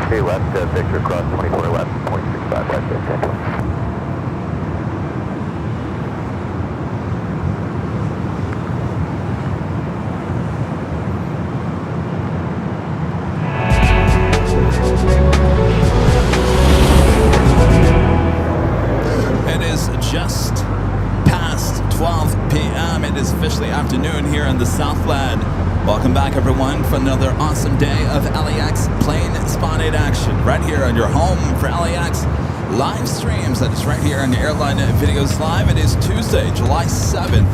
Okay, left, Victor, cross 24 left, 0.65, left, 10. Just past 12 p.m. It is officially afternoon here in the Southland. Welcome back, everyone, for another awesome day of LAX plane spotted action. Right here on your home for LAX live streams. That is right here on the Airline Videos Live. It is Tuesday, July 7th,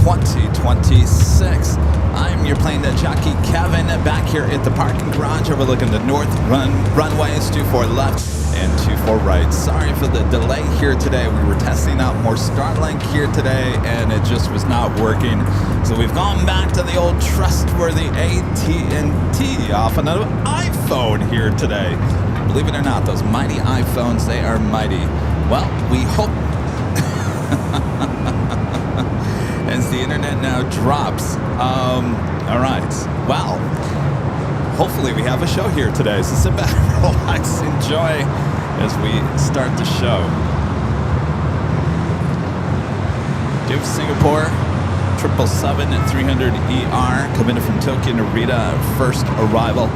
2026. I'm your Plane Jockey Kevin, back here at the parking garage overlooking the north runways, 24 left and 24 right. Sorry for the delay here today. We were testing out more Starlink here today and it just was not working. So we've gone back to the old trustworthy AT&T off another iPhone here today. Believe it or not, those mighty iPhones, they are mighty. Well, we hope as the internet now drops. All right. Well, hopefully we have a show here today. So sit back, relax, enjoy as we start the show. Give Singapore 777-300ER coming in from Tokyo Narita, first arrival.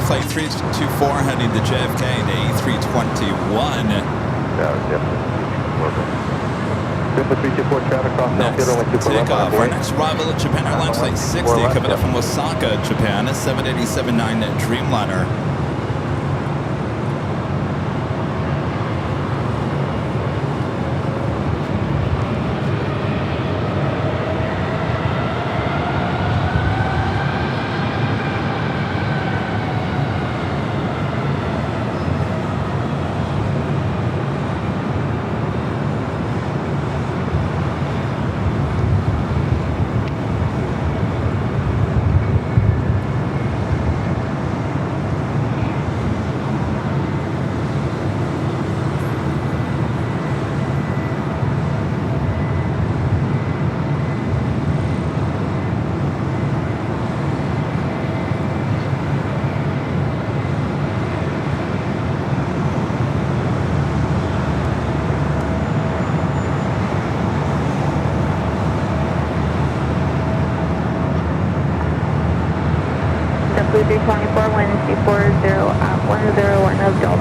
Flight 324 heading to JFK and A321. Next takeoff. Our next arrival at Japan Airlines Flight 60 coming up from Osaka, Japan, 787-9 Dreamliner.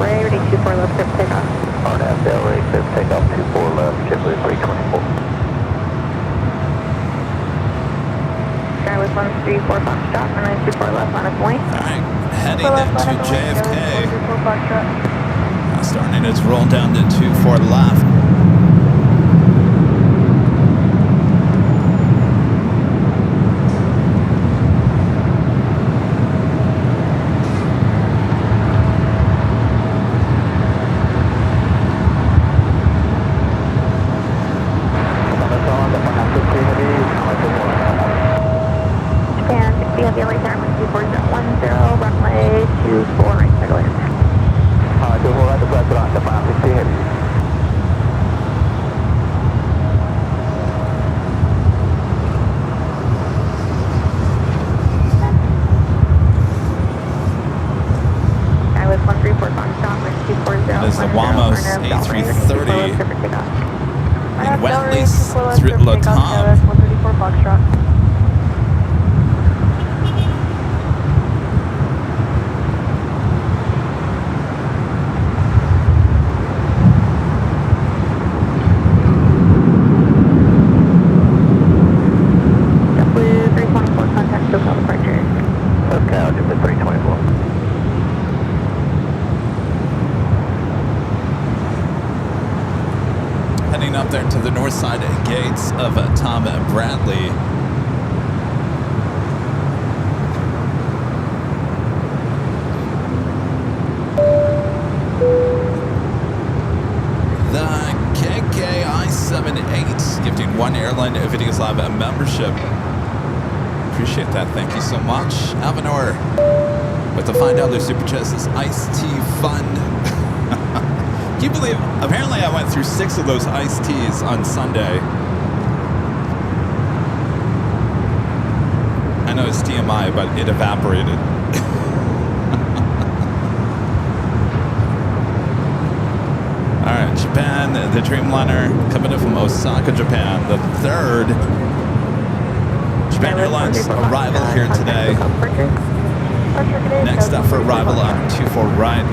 Ready 24 left, clear for takeoff. RNAV Delray, clear for takeoff, 24 left, JetBlue 324. Skyway 134 Foxtrot, runway 24 left on a point. Alright, heading to JFK. Starting its roll down to 24 left. Japan, 60 heavy LA turn, 2410, runway 24 right, clear to land. the Wamos A330 in Wetleys through Latam. 134 Foxtrot. Heading up there to the north side gates of Tom and Bradley. The KKI78 gifting one Airline Videos Live membership. Appreciate that. Thank you so much. Avenor with the $5 super chest is Iced Tea Fund. Can you believe, apparently I went through 6 of those iced teas on Sunday. I know it's TMI, but it evaporated. All right, Japan, the Dreamliner coming in from Osaka, Japan. The third Japan Airlines arrival here today. Next up for arrival on 24 right.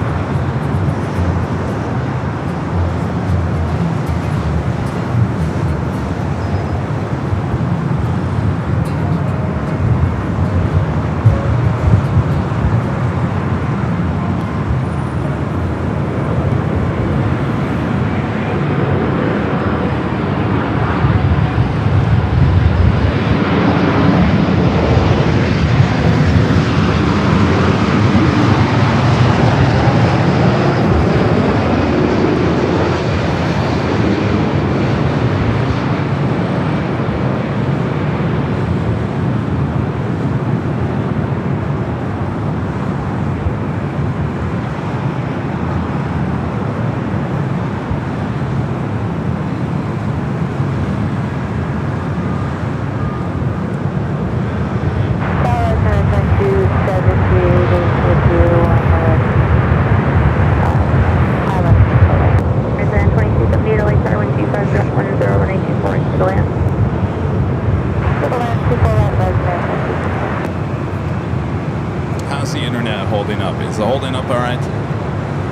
How's the internet holding up? Is it holding up all right?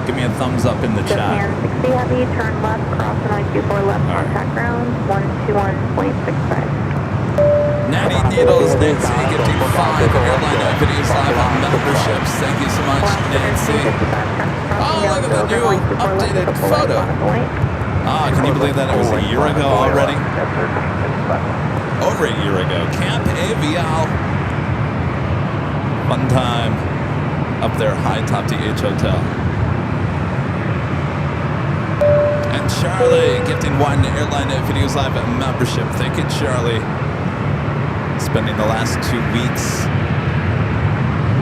Give me a thumbs up in the chat. Japan 60 heavy, turn left, cross the 924 left, contact ground, 121.65. Natty Needles, Nancy, gifting 5 Airline Videos Live on memberships. Thank you so much, Nancy. Oh, look at the new updated photo. Ah, can you believe that it was a year ago already? Over a year ago. Camp Avial. Fun time up there, high top DH Hotel. And Charlie gifting 1 Airline Videos Live membership. Thank you, Charlie. Spending the last 2 weeks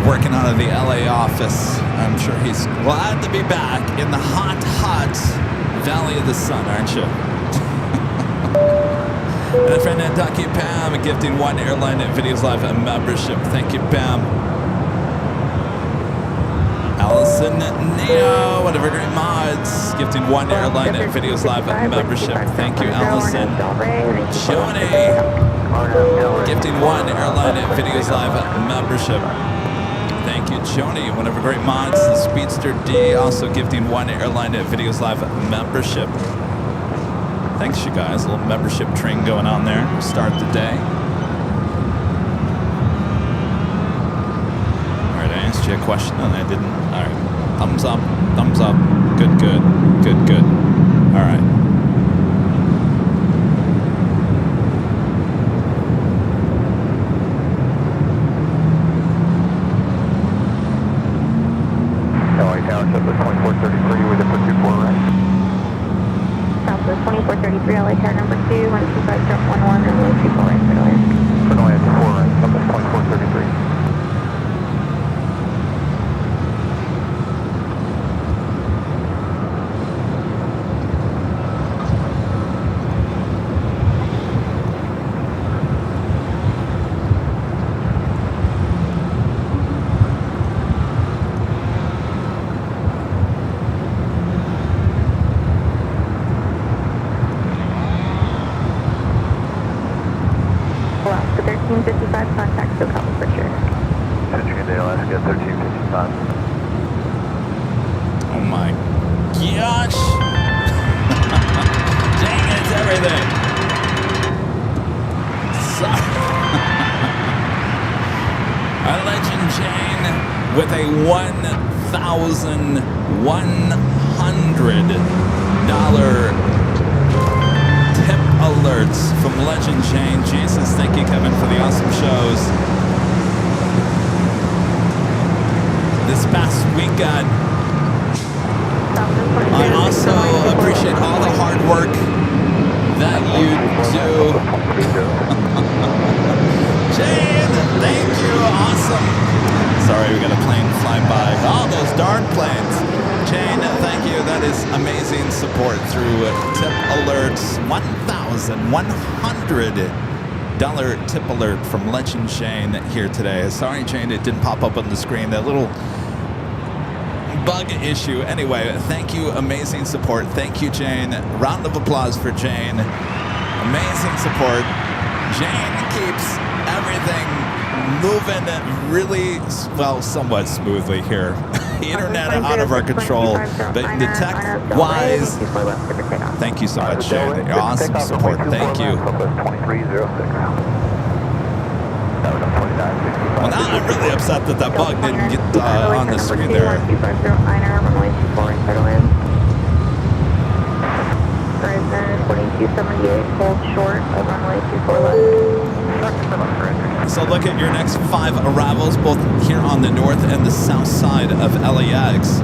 working out of the LA office. I'm sure he's glad to be back in the hot, hot Valley of the Sun, aren't you? And a friend Ducky Pam gifting 1 Airline Videos Live membership. Thank you, Pam. Allison Neo, one of our great mods, gifting 1 Airline Videos Live membership. Thank you, Allison. Joni, gifting 1 Airline Videos Live membership. Thank you, Joni, one of our great mods. Speedster D also gifting 1 Airline Videos Live membership. Thanks, you guys. A little membership train going on there. We'll start the day. All right, I asked you a question and I didn't. All right, thumbs up, thumbs up. Good, good, good, good. All right. LA Township, the 2433 with a pursuit 4 right. Southwest 2433, LA Tower number 2, 125.11, runway 24 right, for land. Runway 24 right, Southwest 2433. $1,100 tip alerts from Legend Jane. Jane says, thank you, Kevin, for the awesome shows. This past weekend, I also appreciate all the hard work that you do. Jane, thank you. Awesome. Sorry, we got a plane flying by. Oh, those darn planes. Jane, thank you. That is amazing support through tip alerts. $1,100 tip alert from Legend Jane here today. Sorry, Jane, it didn't pop up on the screen. That little bug issue. Anyway, thank you. Amazing support. Thank you, Jane. Round of applause for Jane. Amazing support. Jane keeps everything moving really, well, somewhat smoothly here. Internet out of our control, but the tech-wise, thank you so much, Jane. Your awesome support. Thank you. Well, now I'm really upset that that bug didn't get on the screen there. So look at your next 5 arrivals, both here on the north and the south side of LAX.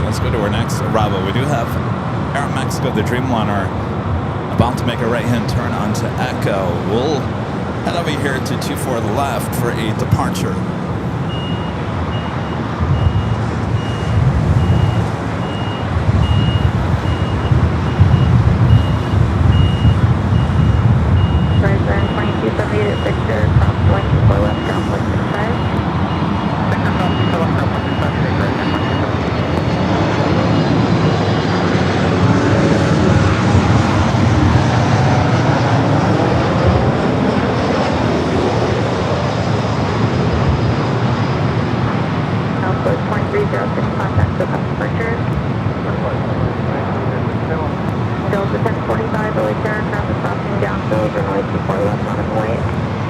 Let's go to our next arrival. We do have Air Mexico, the Dreamliner, about to make a right-hand turn onto Echo. We'll head over here to 24 left for a departure. Horizon 2278 at Victor, cross 124 left, ground 165. Delta 1045, early turn, ground is crossing downfield, runway 24 left on its way.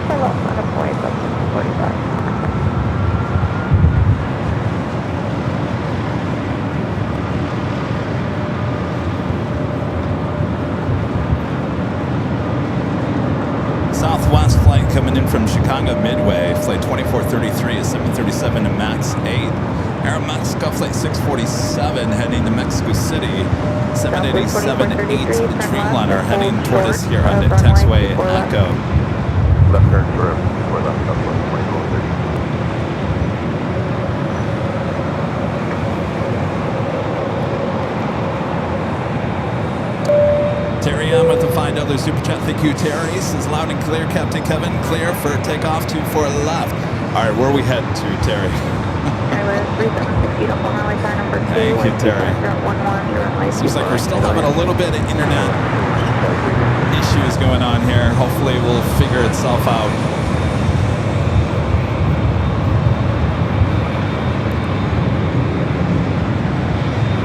Left on its way, Delta 1045. Southwest flight coming in from Chicago Midway, flight 2433 is 737 and MAX 8. Air Mexico flight 647 heading to Mexico City, 787 8 Dreamliner heading toward us here on the taxiway Echo. Left turn for left, southwest 2430. Terry M with the $5 super chat. Thank you, Terry. Says loud and clear, Captain Kevin. Clear for takeoff 24 left. All right, where are we heading to, Terry? Thank you, Terry. Seems like we're still having a little bit of internet issues going on here. Hopefully it will figure itself out.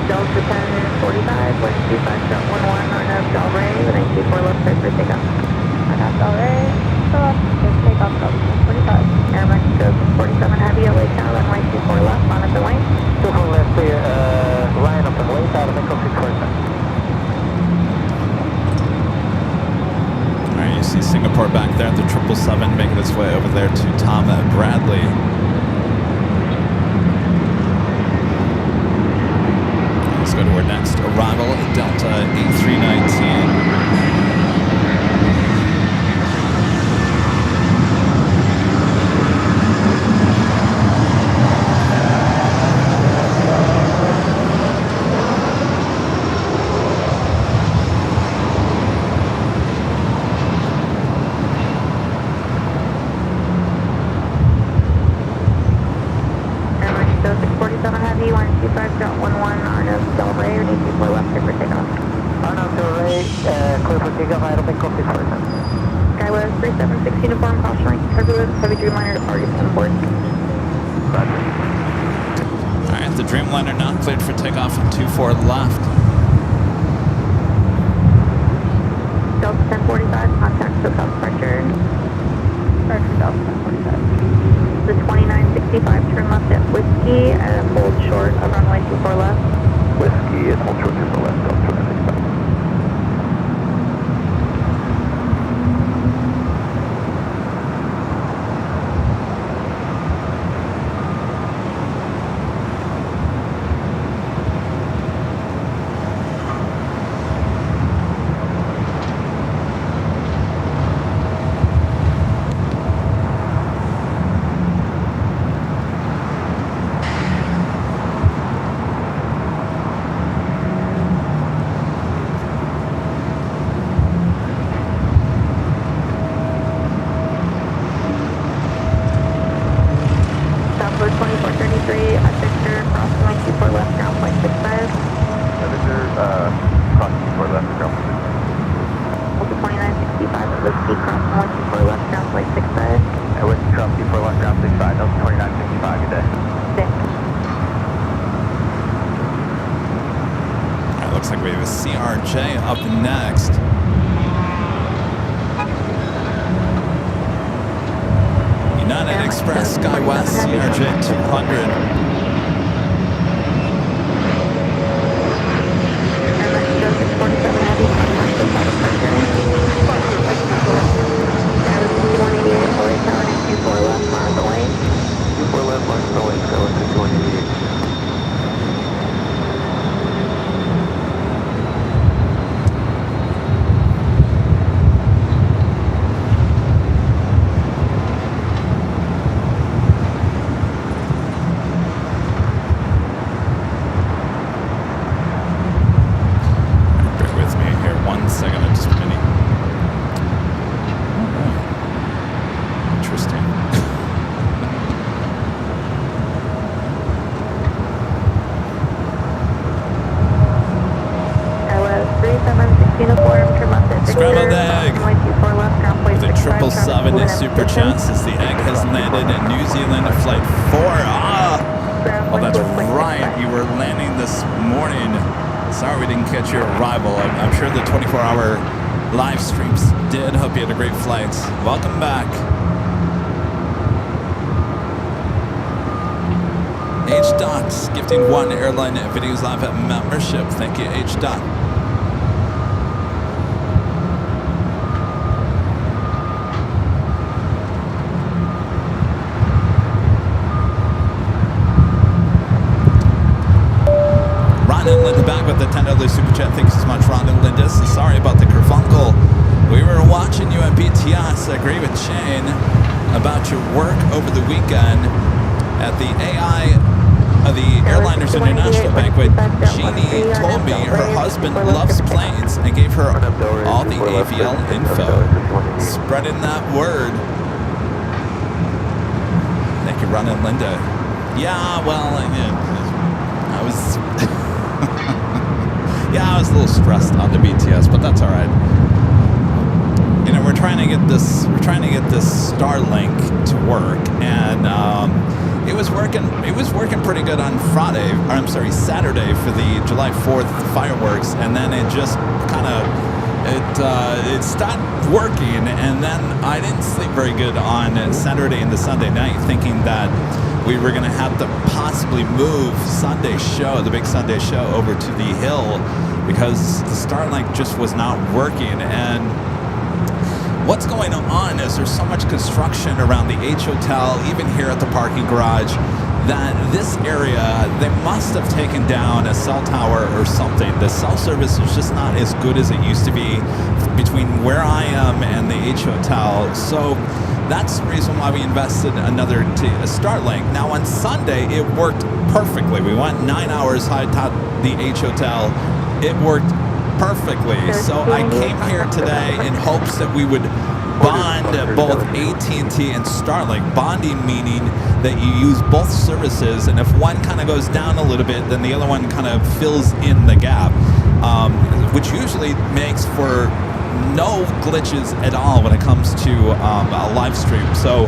Delta 1045, 125.11 on Del Rey, with 924 left clear for takeoff. On Del Rey, takeoff Delta 1045. Air Mexico 47 Heavy, LA Tower, runway 24 left, on the lane. 24 left, clear, line up and wait out of Echo 647. Alright, you see Singapore back there at the 777 making its way over there to Tom Bradley. Let's go to our next arrival, Delta 8319. right, the Dreamliner now cleared for takeoff at 24 left. Delta 1045, contact SoCal departure. Departure Delta 1045. The 2965, turn left at Whiskey and hold short of runway 24 left. Whiskey and hold short 24 left, Delta 2965. Southwest 2433, at Victor, cross runway 24 left, ground flight 65. Victor, cross 24 left, ground flight 65. Delta 2965 at Whiskey, cross runway 24 left, ground flight 65. And Whiskey, cross 24 left, ground 65, Delta 2965, good day. Six. All right, looks like we have a CRJ up next. United Express SkyWest CRJ 200. Scrambled egg with a 777 Super Chances. The egg has landed in New Zealand at Flight 4. Oh, that's right. You were landing this morning. Sorry we didn't catch your arrival. I'm sure the 24-hour live streams did. Hope you had a great flight. Welcome back. H. Dots gifting 1 Airline Videos Live at membership. Thank you, H. Dot. And Linda back with the $10 super chat. Thanks so much, Ron and Linda. So sorry about the kerfunkle. We were watching you at BTS. I agree with Shane about your work over the weekend at the the Airliners International Banquet. Jeannie told me her husband loves planes and gave her all the AVL info. Spreading that word. Thank you, Ron and Linda. Yeah, well, I was... Yeah, I was a little stressed on the BTS, but that's all right. You know, we're trying to get this Starlink to work, and it was working pretty good on Saturday for the July 4th fireworks, and then it just kind of it stopped working, and then I didn't sleep very good on Saturday and the Sunday night, thinking that we were going to have to possibly move the big Sunday show over to the hill because the Starlink just was not working. And what's going on is there's so much construction around the H Hotel, even here at the parking garage, that this area, they must have taken down a cell tower or something. The cell service is just not as good as it used to be between where I am and the H Hotel. So that's the reason why we invested another Starlink. Now on Sunday, it worked perfectly. We went 9 hours high top the H Hotel. It worked perfectly. So I came here today in hopes that we would bond both AT&T and Starlink. Bonding meaning that you use both services, and if one kind of goes down a little bit, then the other one kind of fills in the gap, which usually makes for no glitches at all when it comes to a live stream. So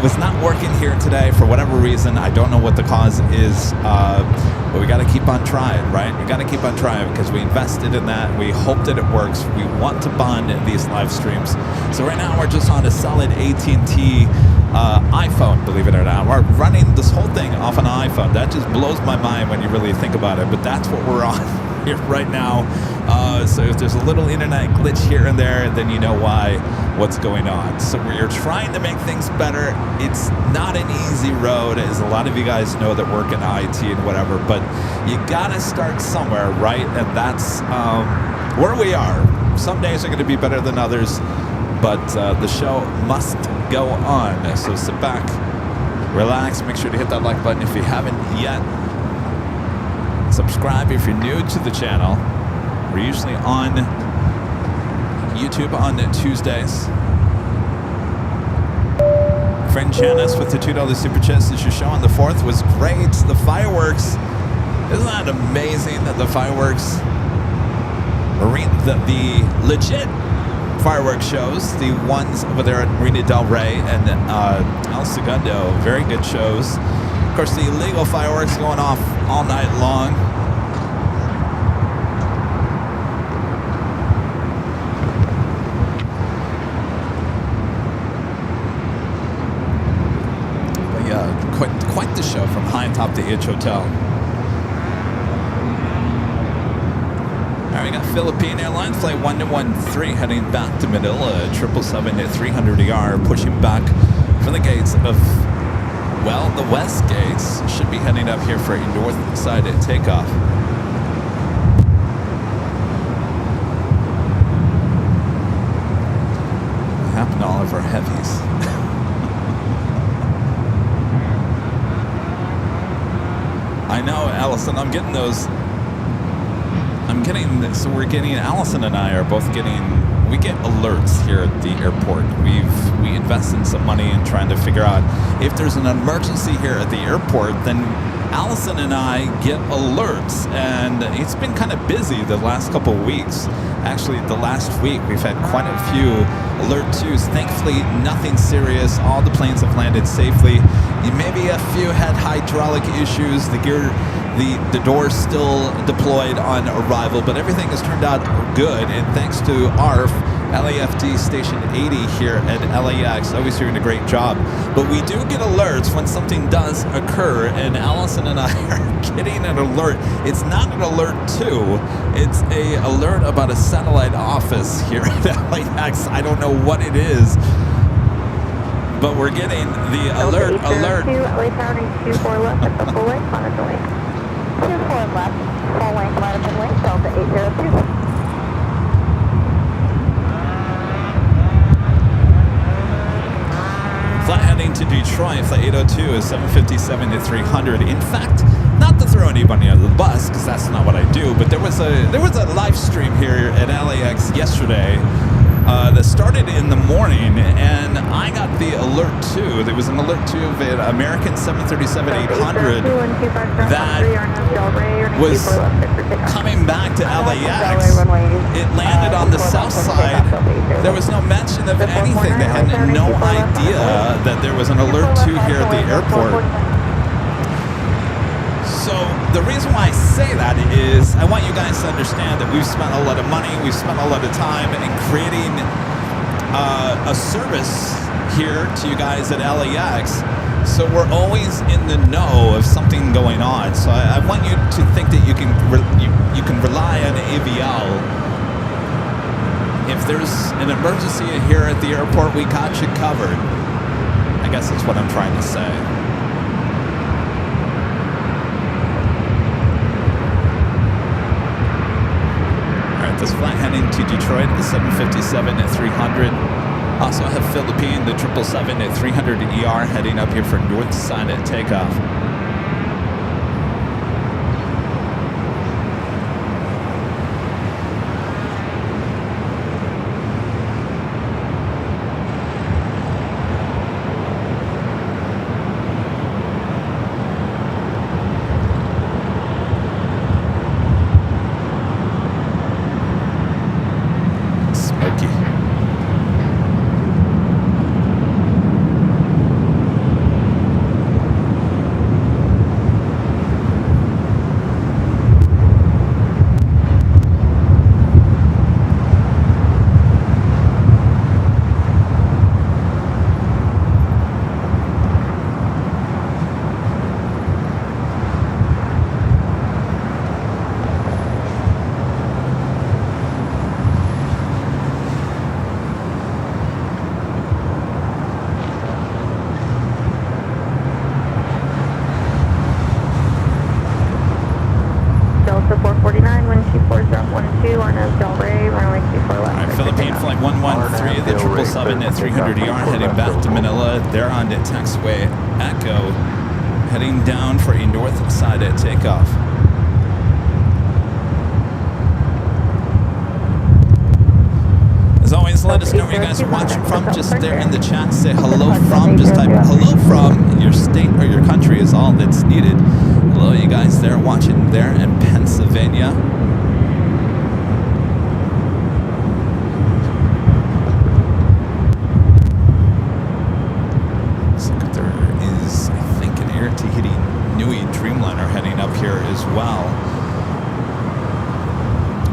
was not working here today for whatever reason. I don't know what the cause is, but we got to keep on trying, right? We got to keep on trying because we invested in that. We hope that it works. We want to bond these live streams. So right now we're just on a solid AT&T iPhone, believe it or not. We're running this whole thing off an iPhone. That just blows my mind when you really think about it, but that's what we're on here right now. So if there's a little internet glitch here and there, then you know what's going on. So we're trying to make things better. It's not an easy road, as a lot of you guys know that work in IT and whatever, but you gotta start somewhere, right? And that's where we are. Some days are going to be better than others, but the show must go on. So sit back, relax, make sure to hit that like button if you haven't yet. Subscribe if you're new to the channel. We're usually on YouTube on Tuesdays. Friend Janice with the $2 super chat says your show on the 4th was great. The fireworks, isn't that amazing that the fireworks, the legit fireworks shows, the ones over there at Marina Del Rey and El Segundo, very good shows. Of course, the illegal fireworks going off all night long. But yeah, quite the show from high atop the H Hotel. All right, we got Philippine Airlines flight 1213 heading back to Manila, 777-300ER, pushing back from the gates of, well, the west gates. Should be heading up here for a north side takeoff. What happened to all of our heavies? I know, Allison, I'm getting those. So we're getting, Allison and I are both getting, we get alerts here at the airport. We invest in some money in trying to figure out if there's an emergency here at the airport, then Allison and I get alerts, and it's been kind of busy the last couple of weeks. Actually, the last week we've had quite a few alert 2s. Thankfully, nothing serious. All the planes have landed safely. Maybe a few had hydraulic issues. The door's still deployed on arrival, but everything has turned out good, and thanks to ARF, LAFD Station 80 here at LAX, always doing a great job. But we do get alerts when something does occur, and Allison and I are getting an alert. It's not an alert 2, it's a alert about a satellite office here at LAX. I don't know what it is, but we're getting the alert. LA Tower 24 left at the full length, monitor lane. 24 left, full length, monitor lane, Delta 802. Flight heading to Detroit, flight 802 is 757-300. In fact, not to throw anybody under the bus, because that's not what I do, but there was a live stream here at LAX yesterday that started in the morning, and I got the alert too. There was an alert too of an American 737-800 that was coming back to LAX. It landed on the south side. There was no mention of anything. They had no idea that there was an alert 2 here at the airport. So the reason why I say that is I want you guys to understand that we've spent a lot of money, we've spent a lot of time in creating a service here to you guys at LAX. So we're always in the know of something going on. So I want you to think that you can rely on AVL. If there's an emergency here at the airport, we got you covered. I guess that's what I'm trying to say. This flight heading to Detroit is 757-300. Also have Philippine, the 777-300ER heading up here for north side at takeoff. 113, the 777 at 300 ER heading back to Manila. They're on the taxiway Echo, heading down for a north side at takeoff. As always, let us know where you guys are watching from. Just there in the chat, say hello from. Just type hello from. Your state or your country is all that's needed. Hello, you guys there watching there in Pennsylvania. Looks like there is, I think, an Air Tahiti Nui Dreamliner heading up here as well.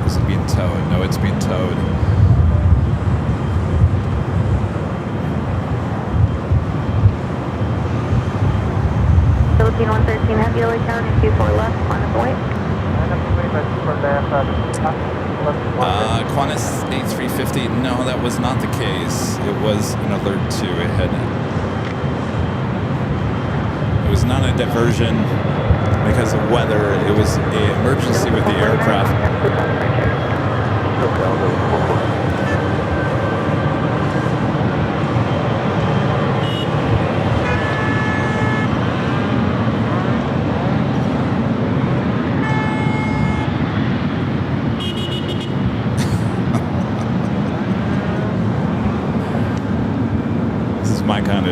Is it being towed? No, it's being towed. Philippine 113, have you LA Town and 24 left, Qantas away. Qantas A350, no, that was not the case. It was an alert 2. It was not a diversion because of weather. It was an emergency with the aircraft.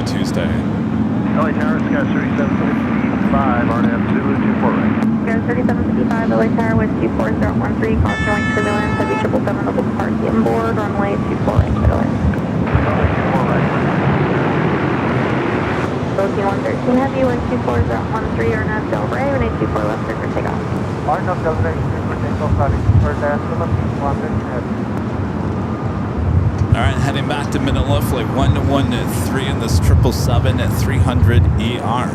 Tuesday. LA Tower, Sky 3755, RNF Zulu 24 right. Sky 3755, LA Tower with 24013, call showing surveillance, heavy 777 double party inboard, runway 24 right, middle in. Runway 24 right. Philippine 113, heavy with 24013, RNF Del Rey, runway 24 left, clear for takeoff. RNF Del Rey, clear for takeoff, for that, Philippine 113 heavy. All right, heading back to Manila, flight 113 in this 777 at 300 ER.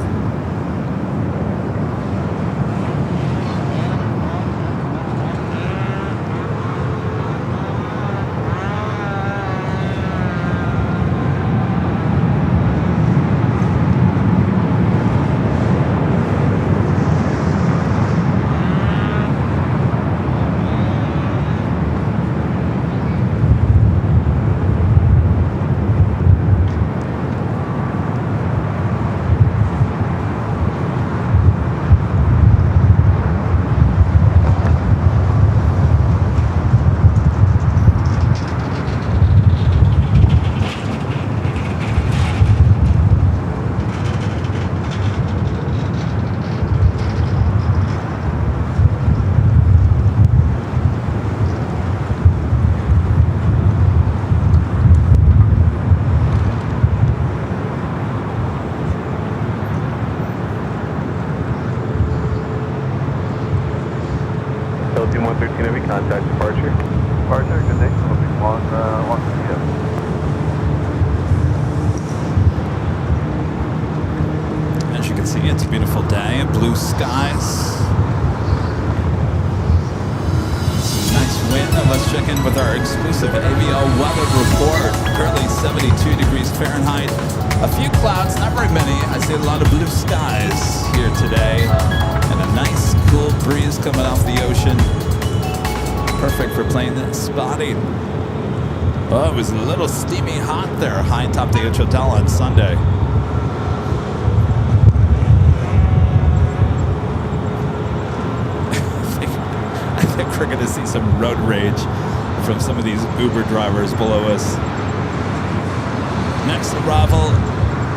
Philippine 113 heavy, contact departure. Departure, good day. Philippine 113 heavy. As you can see, it's a beautiful day, blue skies. Some nice wind. Let's check in with our exclusive ABL weather report. Currently 72 degrees Fahrenheit. A few clouds, not very many. I see a lot of blue skies here today. And a nice cool breeze coming off the ocean. Perfect for plane spotting. Oh, it was a little steamy hot there, high atop the H Hotel on Sunday. I think we're going to see some road rage from some of these Uber drivers below us. Next arrival,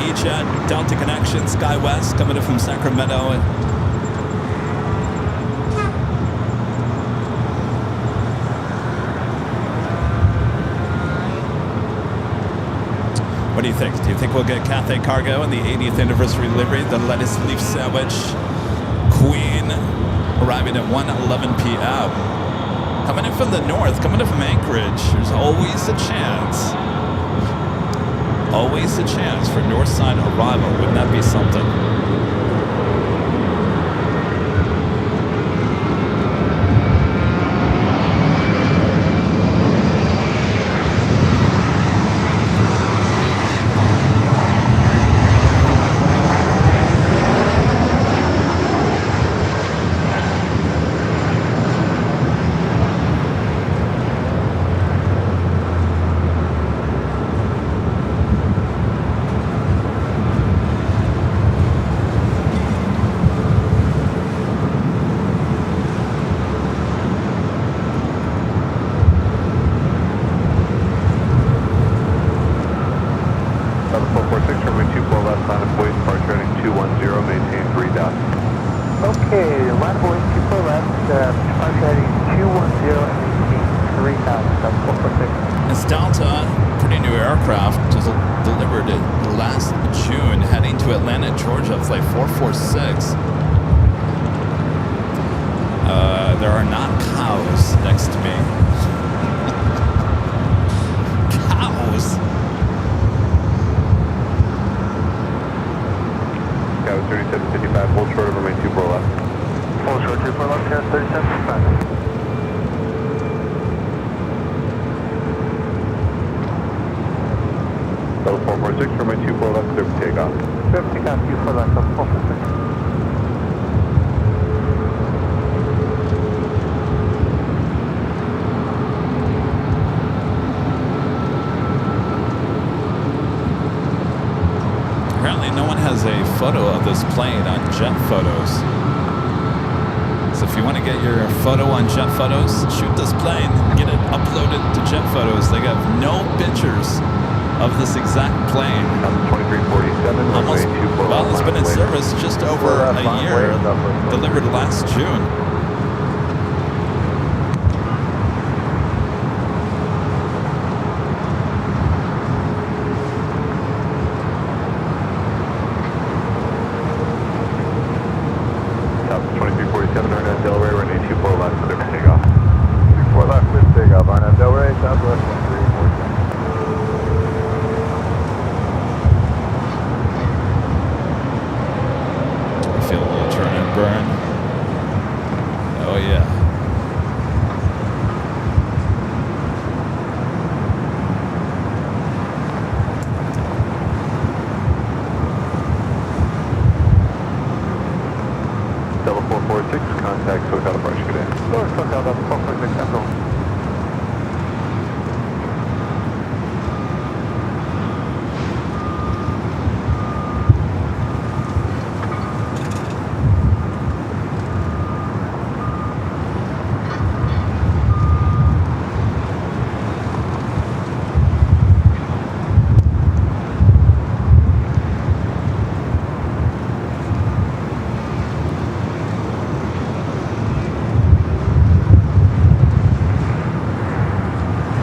EJet Delta Connection, SkyWest, coming in from Sacramento. What do you think? Do you think we'll get Cathay Cargo in the 80th anniversary livery, the lettuce leaf sandwich queen, arriving at 1:11 p.m. Coming in from the north, coming in from Anchorage, there's always a chance. Always a chance for north side arrival. Wouldn't that be something? heading 210 and 3000, that's 446. It's Delta, pretty new aircraft, just delivered it last June, heading to Atlanta, Georgia, flight 446. There are not cows next to me. Cows? Cow 3755, hold short over main 24 left. Hold short 24 left, yes, 3755. Level 446, for my 24 left, clear for takeoff. Clear for takeoff, 24 left, level 446. Apparently no one has a photo of this plane on Jet Photos. So if you want to get your photo on Jet Photos, shoot this plane, get it uploaded to Jet Photos. They have no pictures of this exact plane. 2347, Almost, well, it's been in service just over a year, delivered last June. Top 2347, Arnett Delray, running 24 left, clear for takeoff. 24 left, clear for takeoff, Arnett Delray, Southwest 1347. Feel a little turn and burn. Oh yeah. Delta 446, contact SoCal departure, good day. Lower SoCal, Delta 446, Central.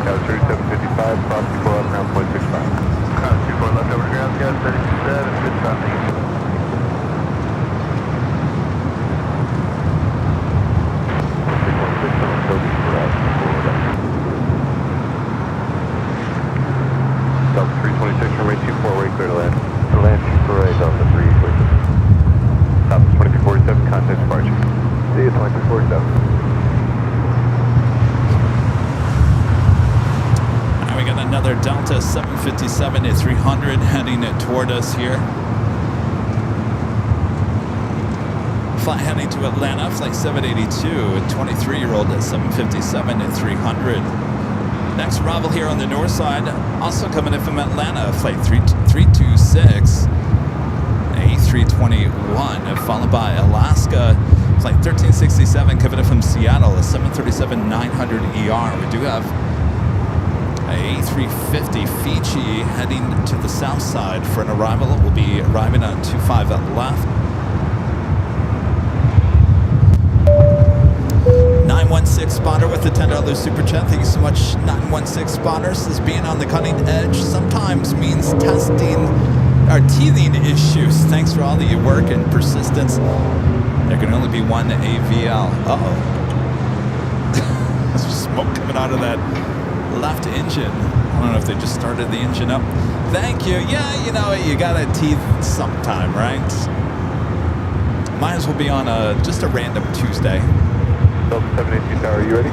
Cow 3755, cross 24 left, ground point 65. Cross 24 left over ground, gas 37, good stop, thank you. Delta 326, runway 24, wait, clear to land. To land 24, Delta 326. Top 2347, contact departure. See you, 2347. We got another Delta 757 at 300 heading toward us here. Flight heading to Atlanta, flight 782, a 23-year-old at 757 at 300. Next arrival here on the north side, also coming in from Atlanta, flight 326, A321, followed by Alaska, flight 1367, coming in from Seattle, a 737-900ER. We do have a A350 Fiji heading to the south side for an arrival. It will be arriving on 25 left. 916 spotter with the $10 super chat. Thank you so much, 916 spotters. Says being on the cutting edge sometimes means testing or teething issues. Thanks for all of your work and persistence. There can only be one AVL. Uh-oh. There's smoke coming out of that left engine. I don't know if they just started the engine up. Thank you. Yeah, you know, you gotta teeth sometime, right? Might as well be on just a random Tuesday. Delta 782 Tower, are you ready?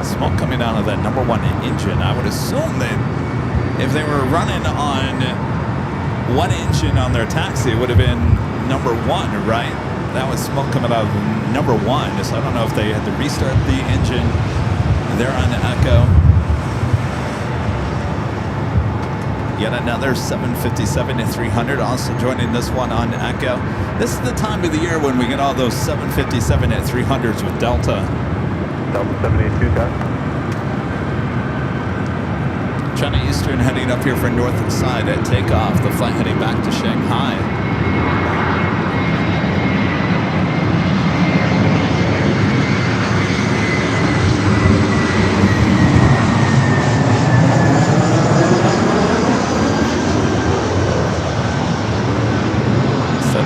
Smoke coming out of that number one engine. I would assume that if they were running on one engine on their taxi, it would have been number one, right? That was smoke coming out of number one. So I don't know if they had to restart the engine. They're on the Echo. Yet another 757 at 300, also joining this one on Echo. This is the time of the year when we get all those 757 at 300s with Delta. Delta 782, Doc. China Eastern heading up here for north side at takeoff. The flight heading back to Shanghai.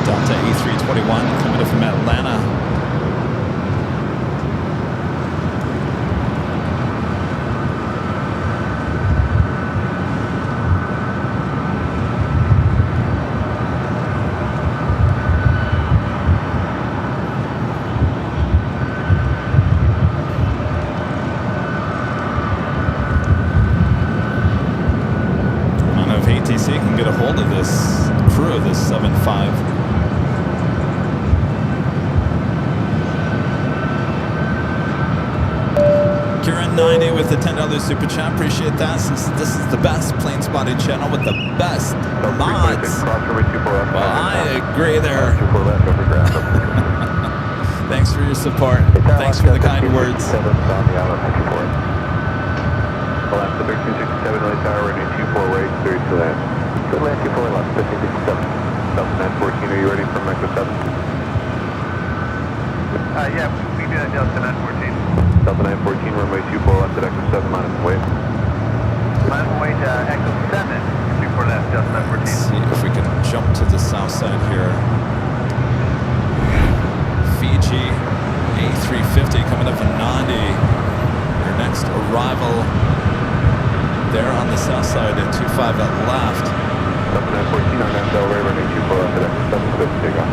Delta A321 coming in from Atlanta. I don't know if ATC can get a hold of this crew of this 75. Kieran 90 with the $10 super chat. Appreciate that, since this is the best plane spotting channel with the best mods. Well, I agree there. Thanks for your support. Thanks for the kind words. Alaska 1367, LA Tower, runway 24 right, 30 to land. Good land, 24 left, 1567. Delta 914, are you ready for Echo 7? Yeah, we do that, Delta 914. Delta 914, runway 24 left at Echo 7, line of weight. Line of weight, Echo 7, 24 left, Delta 914. Let's see if we can jump to the south side here. Fiji A350 coming up from Nandi. Your next arrival there on the south side at 25 at left. Delta 914 on Del Rey, runway 24 left at Echo 7, good takeoff.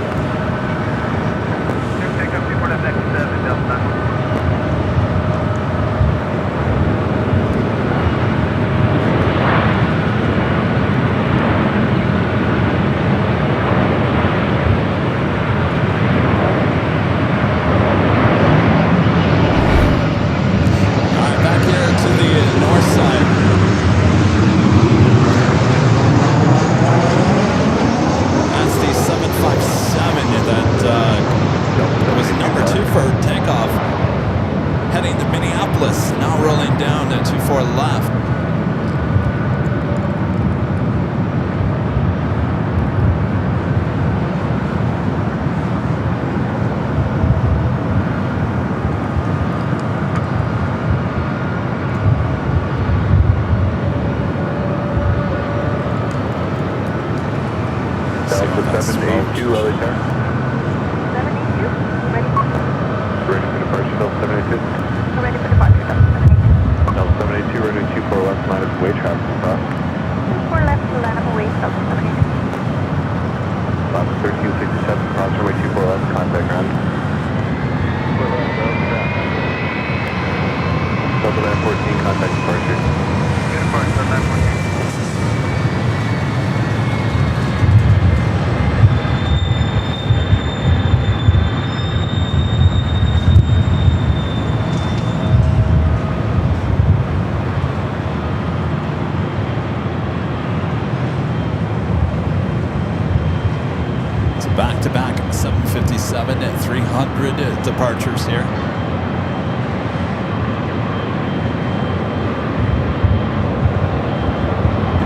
Takeoff 24 left, Echo 7, Delta 914. Back-to-back 757 at 300 departures here.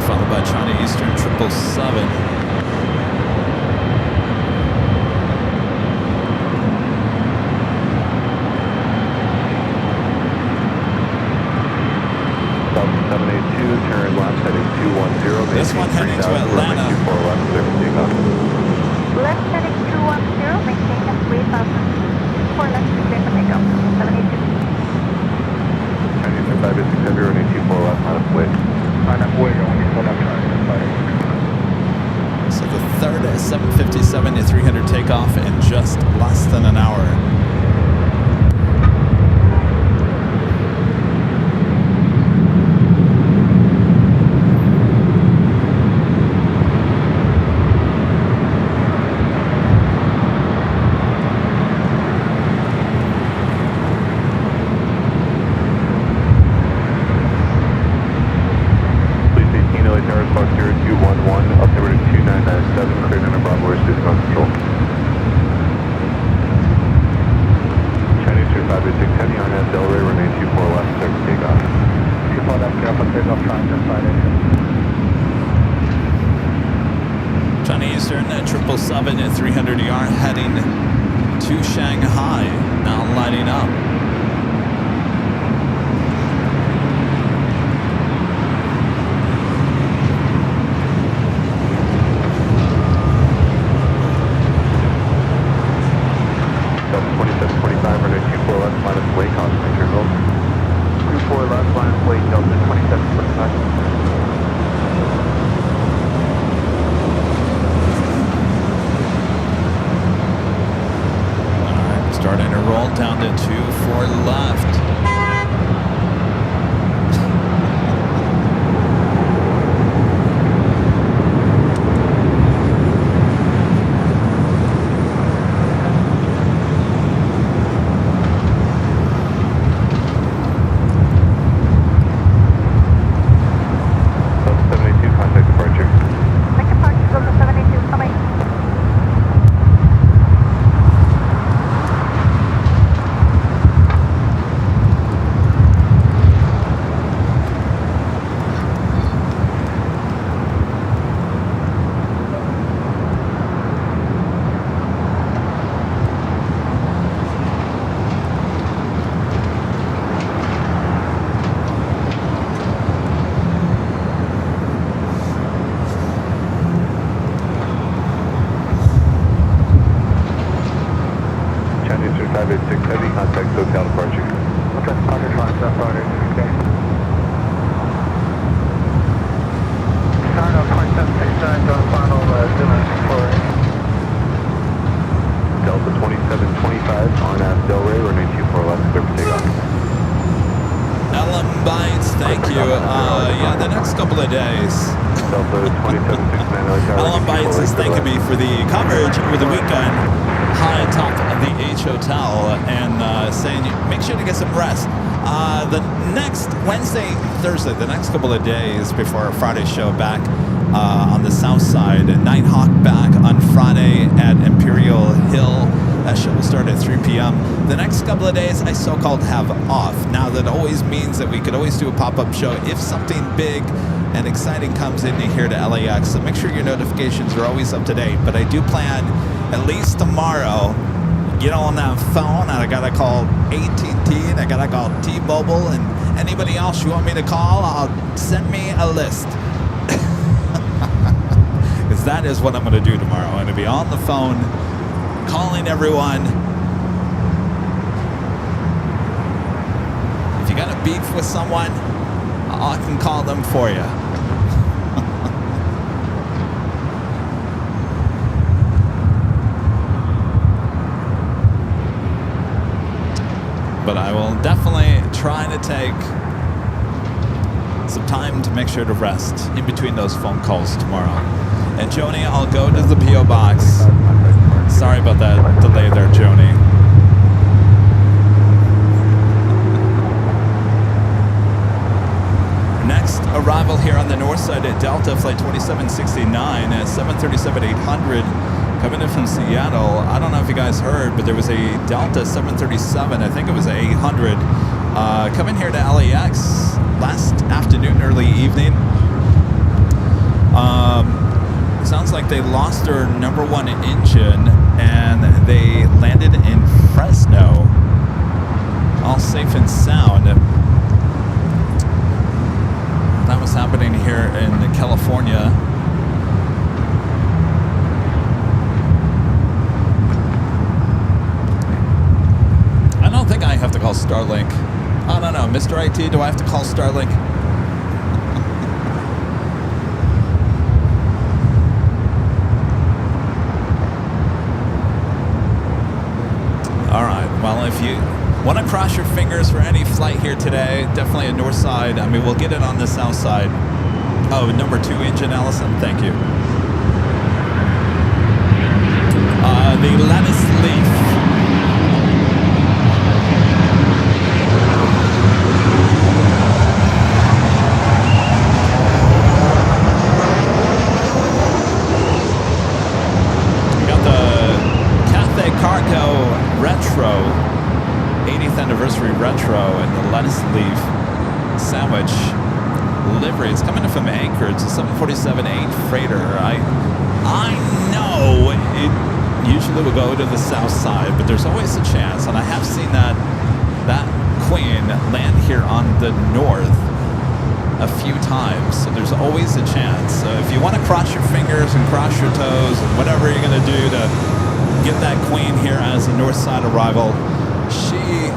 Followed by China Eastern 777. Delta 782, turn left heading 210. This one heading to Atlanta. Left heading 210, maintain at 3000. 4 left, maintain the makeup. 782. Chinese 586 heavy, running 24 left, line of weight. Line of weight, only 4 left, So the third 757 to 300 takeoff in just less than an hour. Please 18 LA Towers, Fox 0 ground control. Chinese 258 heavy on at Delray, remain 24 left, clear for takeoff. 24 left, clear for takeoff, trying to find it. China Eastern 777 at 300 ER heading to Shanghai, now lighting up. Delta 2725, runway 24 left, minus weight, constant control. 24 left, minus weight, Delta 2725. Starting to roll down to 24 left. Delta 72, contact departure. Make departure, Delta 72, coming. Chinese 586 heavy, contact SoCal departure. Okay, departure, fine, departure, okay. Starting on 2769, going final, Zimmer for Delta 2725 on at Delray, remain 24 left, clear for takeoff. LM Bites, thank you. Yeah, the next couple of days. Delta 2769, LM Bites is thanking me for the coverage over the weekend high atop of the H Hotel and saying make sure to get some rest. The next Wednesday, Thursday, the next couple of days before our Friday show back on the south side. Nighthawk back on Friday at Imperial Hill. That show will start at 3 p.m. The next couple of days, I so-called have off. Now, that always means that we could always do a pop-up show if something big and exciting comes in here to LAX. So make sure your notifications are always up to date. But I do plan, at least tomorrow, get on that phone, and I gotta call AT&T, and I gotta call T-Mobile, and anybody else you want me to call, send me a list. Because that is what I'm gonna do tomorrow. I'm gonna be on the phone, calling everyone. If you got a beef with someone, I can call them for you. But I will definitely try to take some time to make sure to rest in between those phone calls tomorrow. And Joni, I'll go to the P.O. box. Sorry about that delay there, Joni. Next arrival here on the north side at Delta, flight 2769 at 737-800. Coming in from Seattle. I don't know if you guys heard, but there was a Delta 737, I think it was an 800, coming here to LAX last afternoon, early evening. Sounds like they lost their number one engine and they landed in Fresno. All safe and sound. That was happening here in California. I don't think I have to call Starlink. I don't know. Mr. IT, do I have to call Starlink? All right. Well, if you want to cross your fingers for any flight here today, definitely a north side. I mean, we'll get it on the south side. Oh, number 2 engine, Allison. Thank you. The lettuce leaf. retro, 80th anniversary retro, and the lettuce leaf sandwich livery. It's coming in from Anchorage. It's a 747-8 freighter. I know it usually will go to the south side, but there's always a chance, and I have seen that Queen land here on the north a few times, so there's always a chance. So if you want to cross your fingers and cross your toes and whatever you're going to do to get that Queen here as a north side arrival, she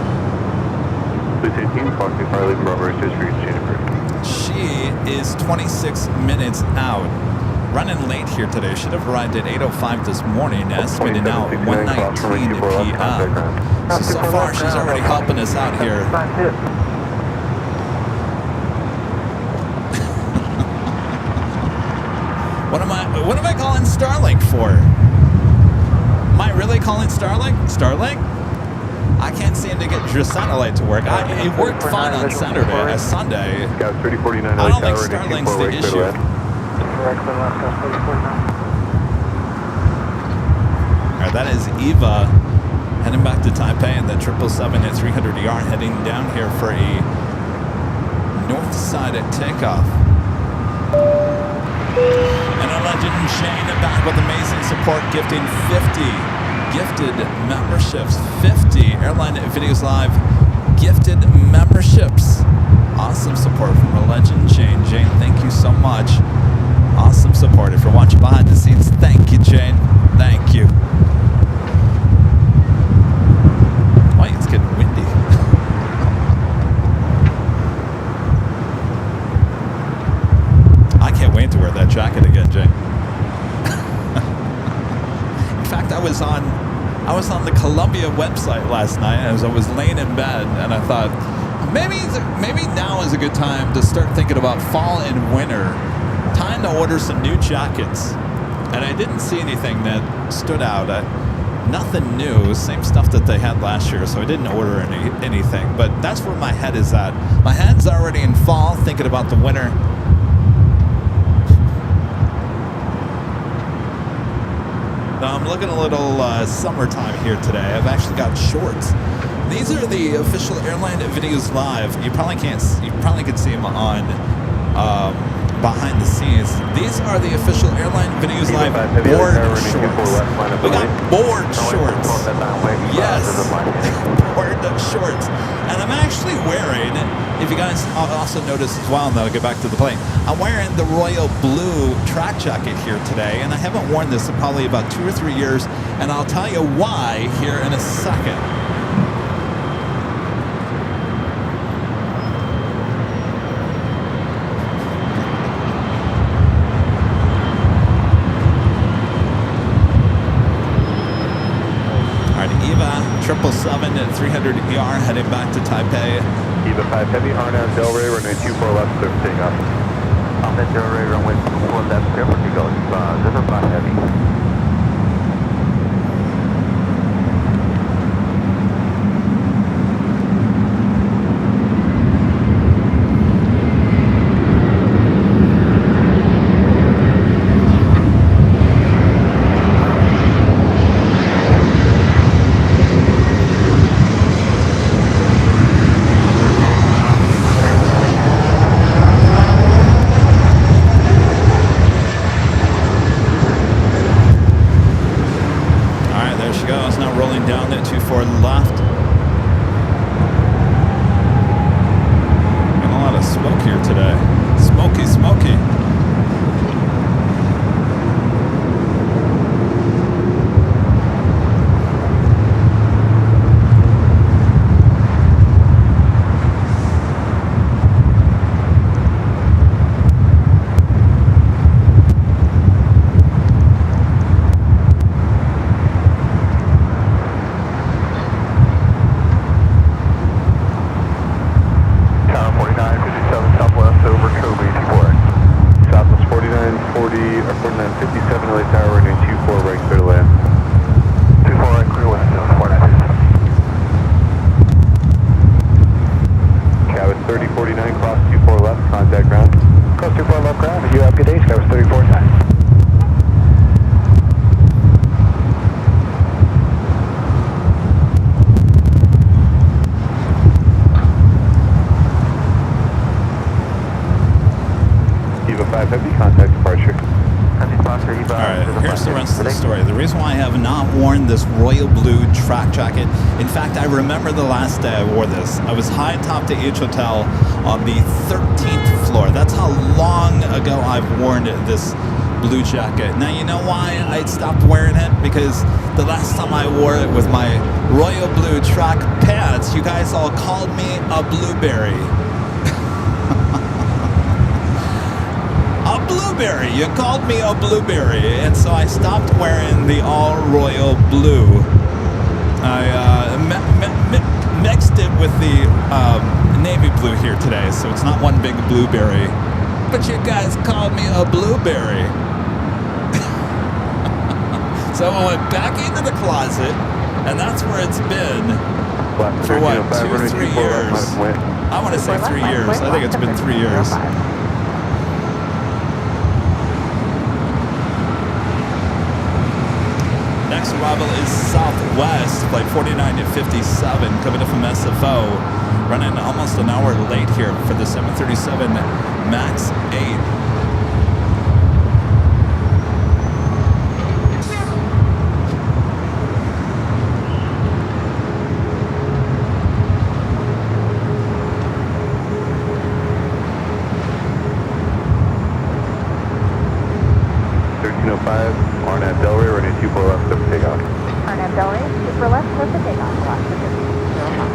is 26 minutes out. Running late here today. Should have arrived at 8:05 this morning. Estimated now 1:19 p.m. So far she's already helping us out here. What am I calling Starlink for? Am I really calling Starlink? Starlink? I can't seem to get your satellite to work. It worked fine on Saturday, Sunday. I don't think Starlink's the issue. Alright, that is Eva heading back to Taipei in the 777 at 300ER, heading down here for a north side at takeoff. And our legend Shane back with amazing support, gifting 50 gifted memberships. 50 Airline Videos Live gifted memberships. Awesome support from our legend Jane. Jane, thank you so much. Awesome support. If you're watching behind the scenes, thank you, Jane. Thank you. Why, it's getting windy. I can't wait to wear that jacket again, Jane. In fact, I was on the Columbia website last night as I was laying in bed, and I thought maybe now is a good time to start thinking about fall and winter. Time to order some new jackets. And I didn't see anything that stood out. Nothing new, same stuff that they had last year, so I didn't order anything. But that's where my head is at. My head's already in fall, thinking about the winter. Now I'm looking a little summertime here today. I've actually got shorts. These are the official Airline Videos Live. You probably can see them on behind the scenes. These are the official Airline Videos Live board shorts. We got board shorts. Yes, board shorts. And I'm actually wearing, if you guys also notice as well, and then I'll get back to the plane, I'm wearing the royal blue track jacket here today, and I haven't worn this in probably about 2 or 3 years, and I'll tell you why here in a second. Eva 777 at 300ER heading back to Taipei. Eva 5 Heavy, RNAV Delray, runway 24 left, clear for takeoff. Offset Delray, runway 24 left, clear for takeoff. This is 5 Heavy. story. The reason why I have not worn this royal blue track jacket, in fact, I remember the last day I wore this. I was high atop the H Hotel on the 13th floor. That's how long ago I've worn this blue jacket. Now, you know why I stopped wearing it? Because the last time I wore it with my royal blue track pants, you guys all called me a blueberry. A blueberry. You called me a blueberry. And so I stopped wearing the all royal blue. I mixed it with the navy blue here today, so it's not one big blueberry. But you guys called me a blueberry. So I went back into the closet, and that's where it's been for what, 2-3 years? I want to say 3 years. I think it's been 3 years. Next arrival is Southwest, flight 49 to 57, coming in from SFO. Running almost an hour late here for the 737 MAX 8. Arnab Delray, running 24 left, up takeoff. Arnab Delray, 24 left, left to takeoff, left to 05.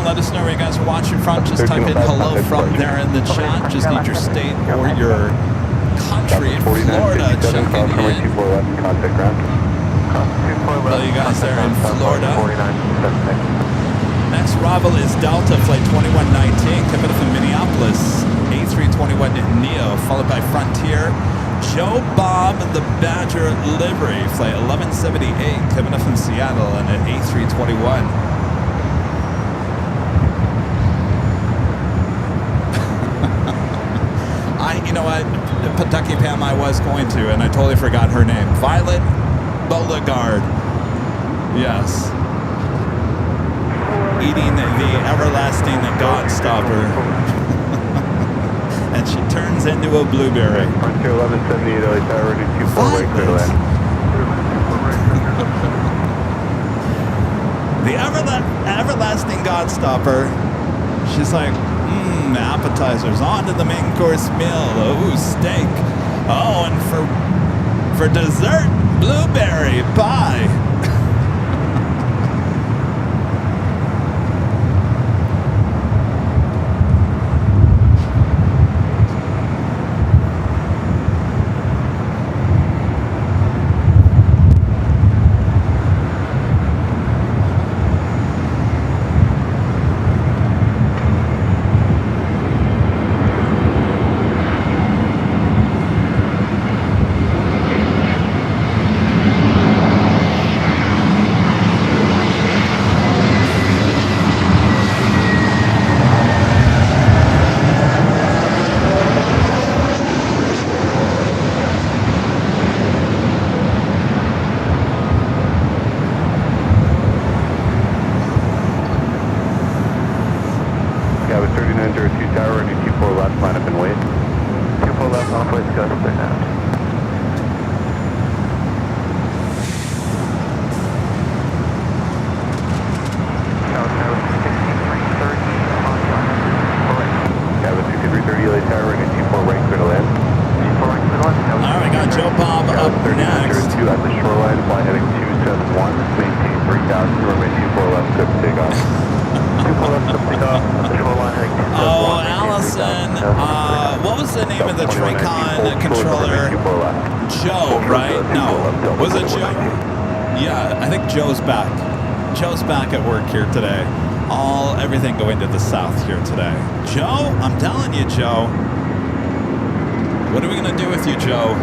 Let us know where you guys are watching from. Just type in hello from there in the chat. Just need your state or your country. Florida checking in. Hello, you guys there in Florida. Next arrival is Delta Flight 2119 coming from Minneapolis. A321 Neo, followed by Frontier. Joe Bob the Badger livery, Flight 1178 coming up from Seattle and an A321. You know what, Kentucky Pam I was going to, and I totally forgot her name. Violet Beauregard. Yes. Eating the everlasting Godstopper. And she turns into a blueberry. Frontier 1178, LA Tower, ready 24 right, clear to land. The everlasting Godstopper. She's like, appetizers, on to the main course meal. Oh, steak. Oh, and for dessert, blueberry pie. Tower, running 24 right, clear to what was the name of the Tracon controller? Joe, right? No. Was it Joe? Yeah, I think Joe's back. Joe's back at work here today. Everything going to the south here today. Joe, I'm telling you, Joe. What are we going to do with you, Joe?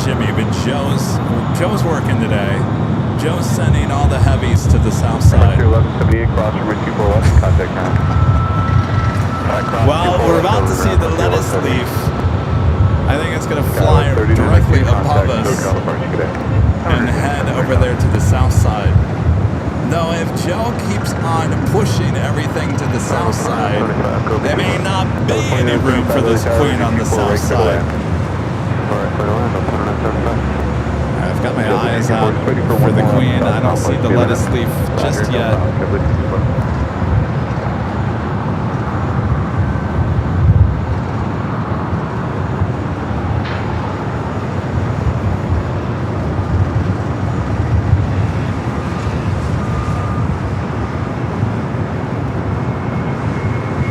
Jimmy, but Joe's working today. Joe's sending all the heavies to the south side. Well, we're about to see the lettuce leaf. I think it's going to fly directly above us and head over there to the south side. Though if Joe keeps on pushing everything to the south side, there may not be any room for this queen on the south side. I've got my eyes out for the queen. I don't see the lettuce leaf just yet.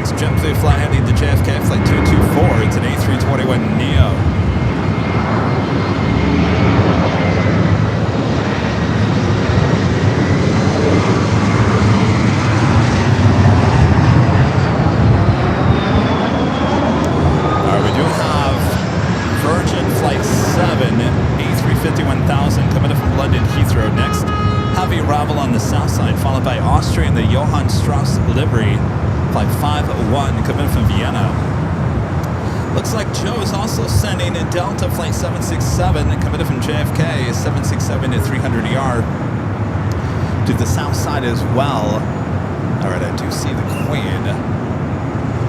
It's JetBlue flight heading to JFK, flight 224. It's an A321neo. In the Johann Strauss livery, flight 501 coming from Vienna. Looks like Joe is also sending a Delta flight 767 coming from JFK, 767 at 300ER to the south side as well. All right, I do see the queen.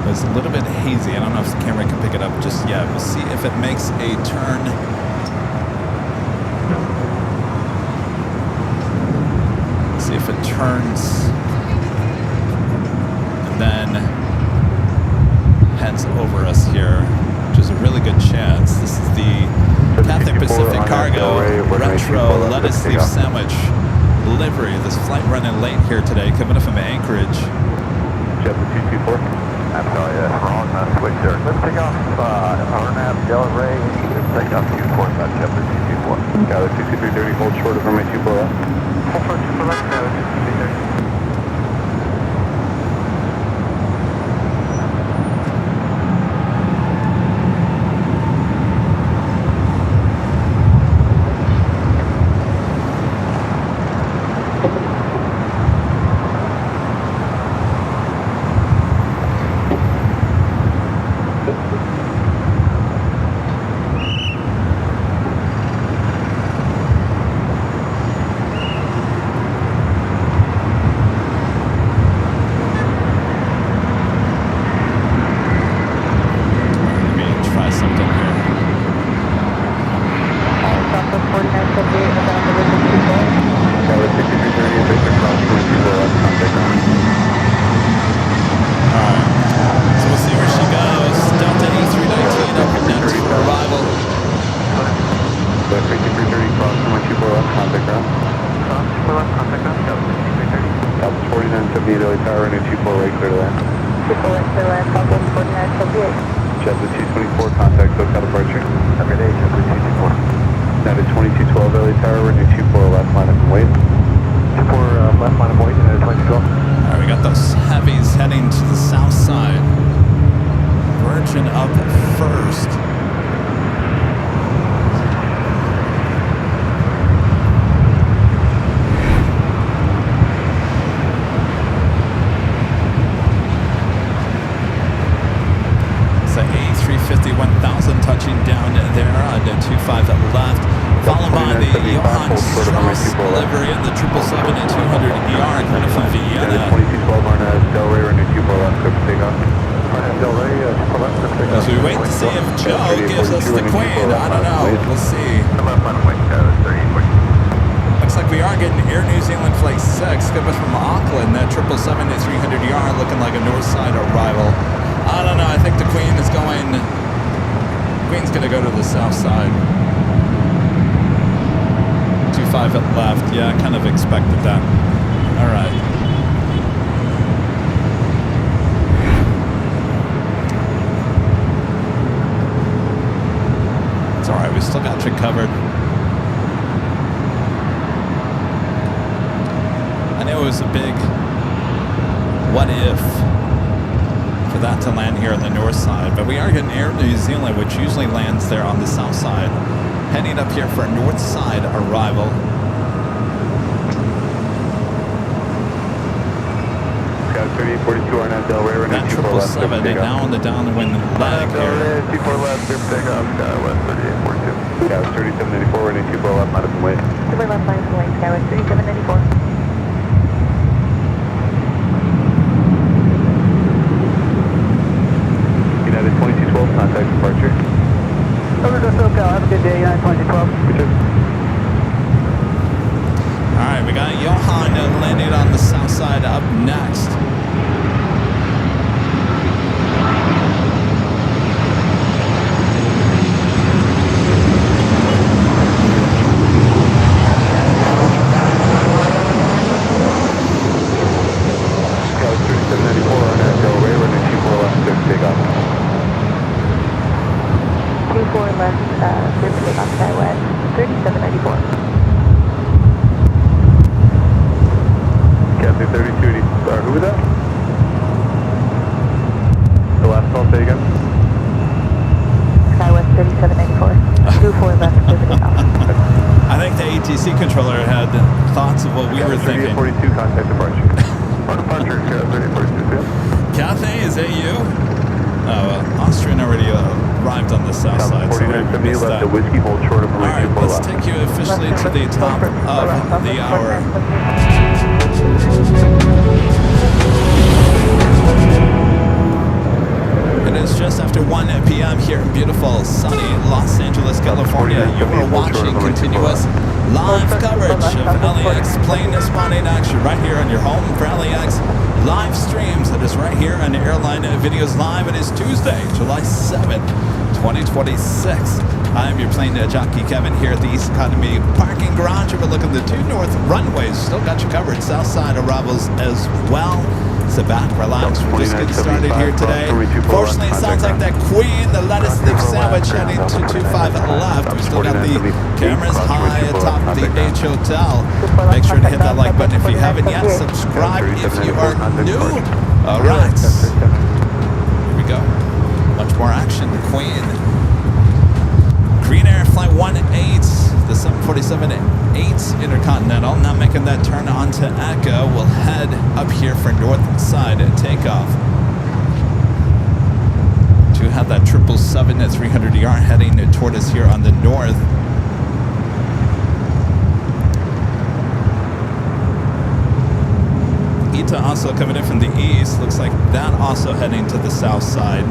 It's a little bit hazy. I don't know if the camera can pick it up just yet. We'll see if it makes a turn. See if it turns and then heads over us here, which is a really good chance. This is the Cathay Pacific Cargo Retro Lettuce Leaf Sandwich livery. This flight running late here today, coming up from Anchorage. JetBlue 224. I'm sorry, that's wrong. Switch there. Let's take off RNAV Delray. Let's take off 24. That's JetBlue 224. Got it, 6330, hold short of runway 24 left. Hold short, 24 left, 6330. launch Strauss delivery in the 777 and 200 ER coming from Vienna. 2212 Arnaz, Del Rey, runway 24 left, clear for takeoff. Arnaz, Del Rey, 24 left, clear for takeoff. As we wait to see if Joe gives us the Queen, I don't know. We'll see. Looks like we are getting Air New Zealand Flight 6 coming from Auckland. That 777 at 300 ER looking like a north side arrival. I don't know. I think the Queen is going. Queen's going to go to the south side. 25 at left. Yeah, I kind of expected that. All right. It's all right. We still got you covered. I know it was a big what if for that to land here on the north side, but we are getting Air New Zealand, which usually lands there on the south side, heading up here for a north side arrival. Got 3842 Arnaz, Del Rey, runway That 24 left, clear for 777 and takeoff. now on the downwind leg Del here. Rey, 24 left, clear for takeoff, Skywest 3842. Got 3794, runway 24 left, minus and wait. Super left line from Lane, Skywest 3794. United 2212, contact departure. Over to SoCal, have a good day, United 2212. Good job. All right, we got Johan landing on the south side up next. Got 3794 Arnaz, Del Rey, runway 24 left, clear for takeoff. 24 left, clear for takeoff, Skywest 3794. Captain 3280, who was that? The last call, say again? Skywest 3794. 24 left, clear for takeoff. I think the ATC controller had thoughts of what we were thinking. 3842, contact departure. On departure, Skywest 3842. Cathay, is that you? Oh, well, Austrian already arrived on the south side, so we 4970 missed left, that. the whiskey hold short of All runway right, 24 let's left. take you officially to the top of the hour. It is just after 1 p.m. here in beautiful, sunny Los Angeles, California. You are watching continuous live coverage of LAX Plane Spawning action right here on your home for LAX live streams. It is right here on Airline Videos Live. It is Tuesday, July 7th, 2026. I am your plane jockey Kevin here at the East Economy Parking Garage. Overlooking the two north runways. Still got you covered. South side arrivals as well. Sit back, relax. We're just getting started here today. Fortunately, it sounds like that Queen, the lettuce dip sandwich heading to 25 left. We still got the cameras high atop the H Hotel. Make sure to hit that like button if you haven't yet. Subscribe if you are new. All right. Here we go. Much more action. The Queen. Green Air Flight 18, the 747-8 Intercontinental, now making that turn onto Echo. We'll head up here for north side takeoff. To have that 777 at 300 ER heading toward us here on the north. Ita also coming in from the east. Looks like that also heading to the south side.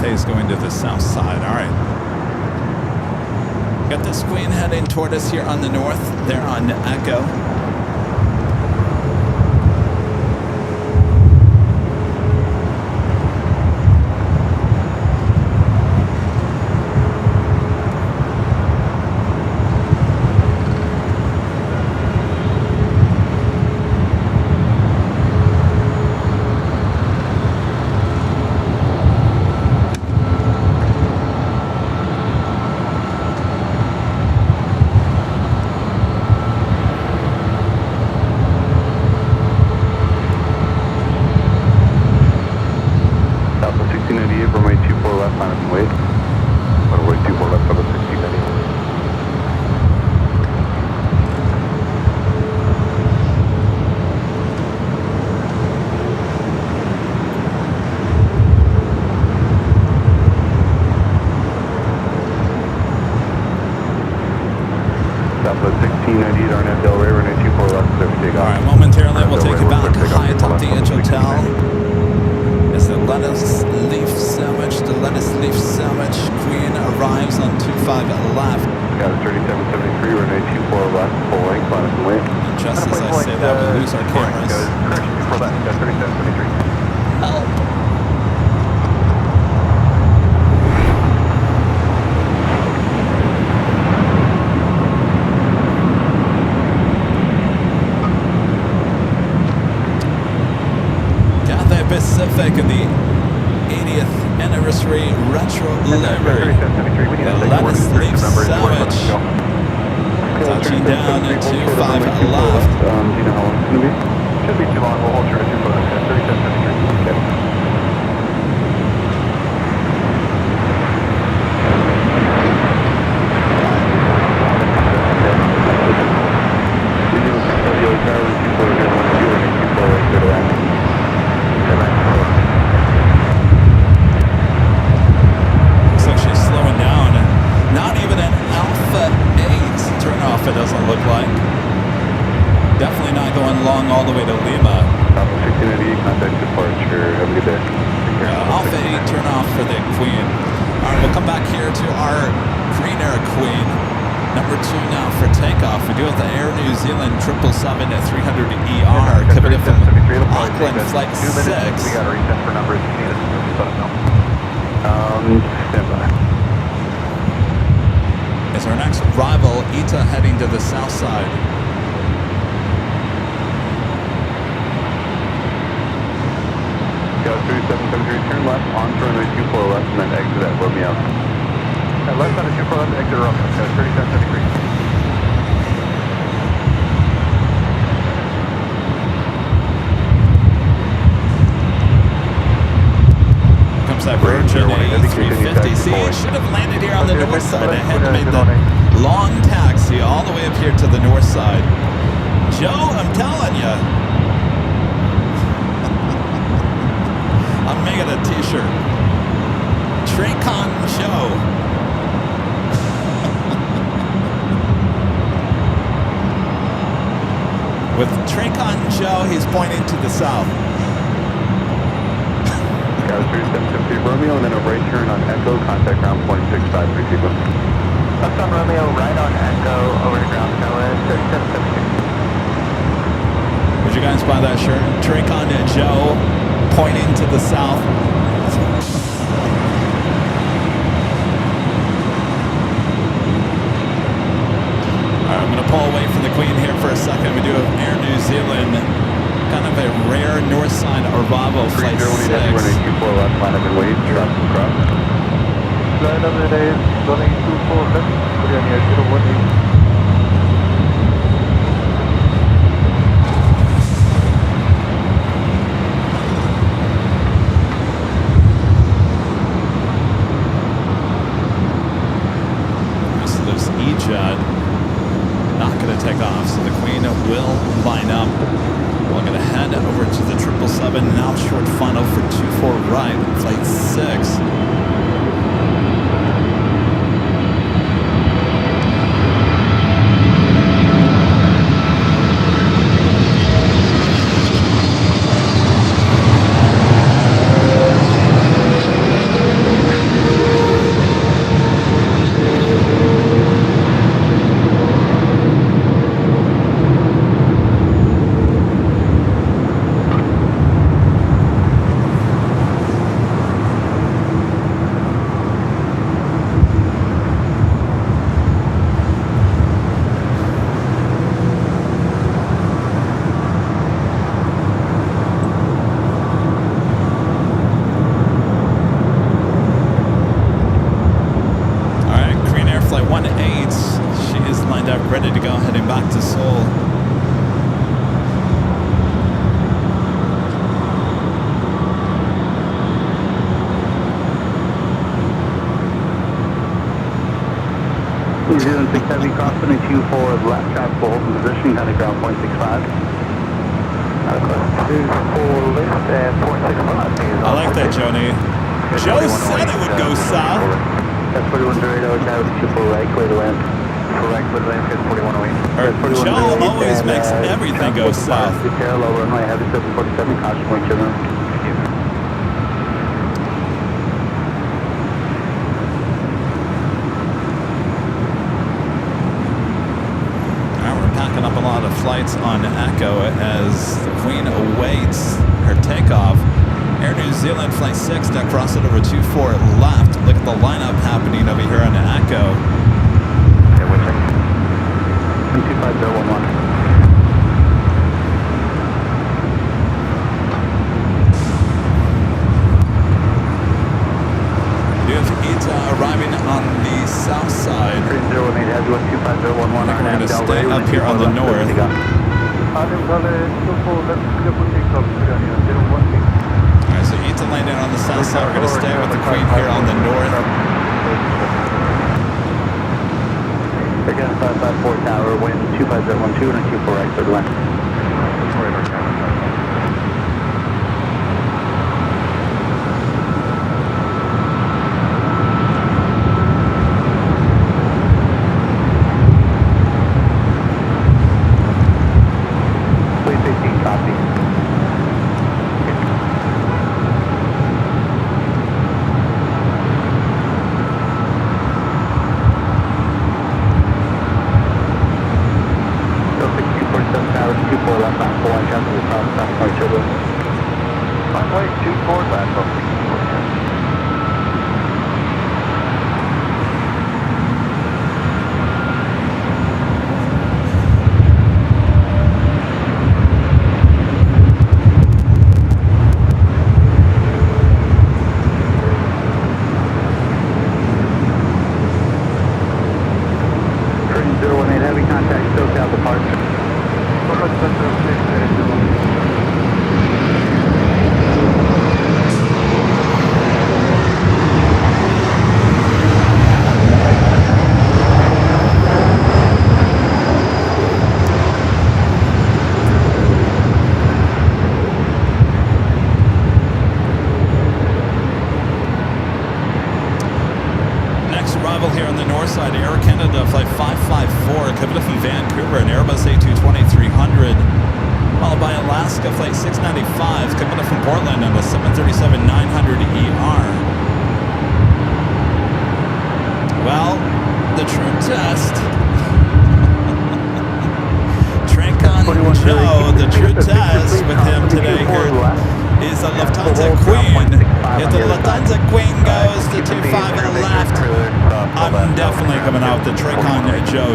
Is going to the south side. All right. Got this Queen heading toward us here on the north. There on Echo. Alright, momentarily we'll take you back high atop the Edge Hotel. As the lettuce leaf sandwich, Queen arrives on 25 left. Got 3773, runway 24 left, full length, line up and wait. And just as I say that, we lose our cameras. Correction, before that, got 3773. Help! Pacific in the 80th anniversary retro livery. The lettuce leaf sandwich. Touching down at 25 left. Do you know how long it's going to be? Should be too long. We'll hold short of 3773. Okay. It doesn't look like. Definitely not going long all the way to Lima. 1688, contact departure. Have a good day. Alpha 8, turn off for the Queen. Alright, we'll come back here to our Green Air Queen. Number 2 now for takeoff. We do have the Air New Zealand 777 at 300 ER coming in from Auckland Flight 6. We got a reset for numbers. You need us to let us know. Stand by. Is our next rival, ITA, heading to the south side. Got 3773, turn left, on to runway 24 left, and then exit at Romeo. Left on the 24 left, exit Romeo. Got 3773. That Virgin A350C should have landed here on the north side. I had to make the long taxi all the way up here to the north side. Joe, I'm telling you. I'm making a t-shirt. Tracon Joe. With Tracon Joe, he's pointing to the south. Got 3773 Romeo, and then a right turn on Echo, contact ground point 653 people. Left on Romeo, right on Echo, over to ground tower, 3773. Did you guys buy that shirt? Tracon and Joe pointing to the south. Alright, I'm going to pull away from the Queen here for a second. We do have Air New Zealand. Kind of a rare north side arrival, flight 6. Runway 24 left, line up and wait, drop and cross. Line up and wait, running 24 left, put on your 018. So there's E-Jet not going to take off, so the Queen will line up. We're going to head over to the 777, now short final for 24 right, flight 6. Ready to go, heading back to Seoul. New Zealand 670, cross runway 24 left, traffic will hold in position, kind of ground point 65. 24 left and 0.65. I like that, Joni. Joe said it would go south. That's 41 Dorado, now 24 right, clear to land. Correct, clear to land, 4108. Joe always makes everything go south. Low runway, heavy 747, caution, wind chill. Packing up a lot of flights on Echo as the Queen awaits her takeoff. Air New Zealand Flight 6 to cross it over 24 left. Look at the lineup happening over here on Echo. Okay, wind check. 25011. You have Ita arriving on the south side. 3018, heavy 12511. We're going to stay up here on the north. Alright, so Ita landing on the south side. We're going to stay with the Queen here on the north. Again, 554 tower, wind 25012 and 24 right, clear to land.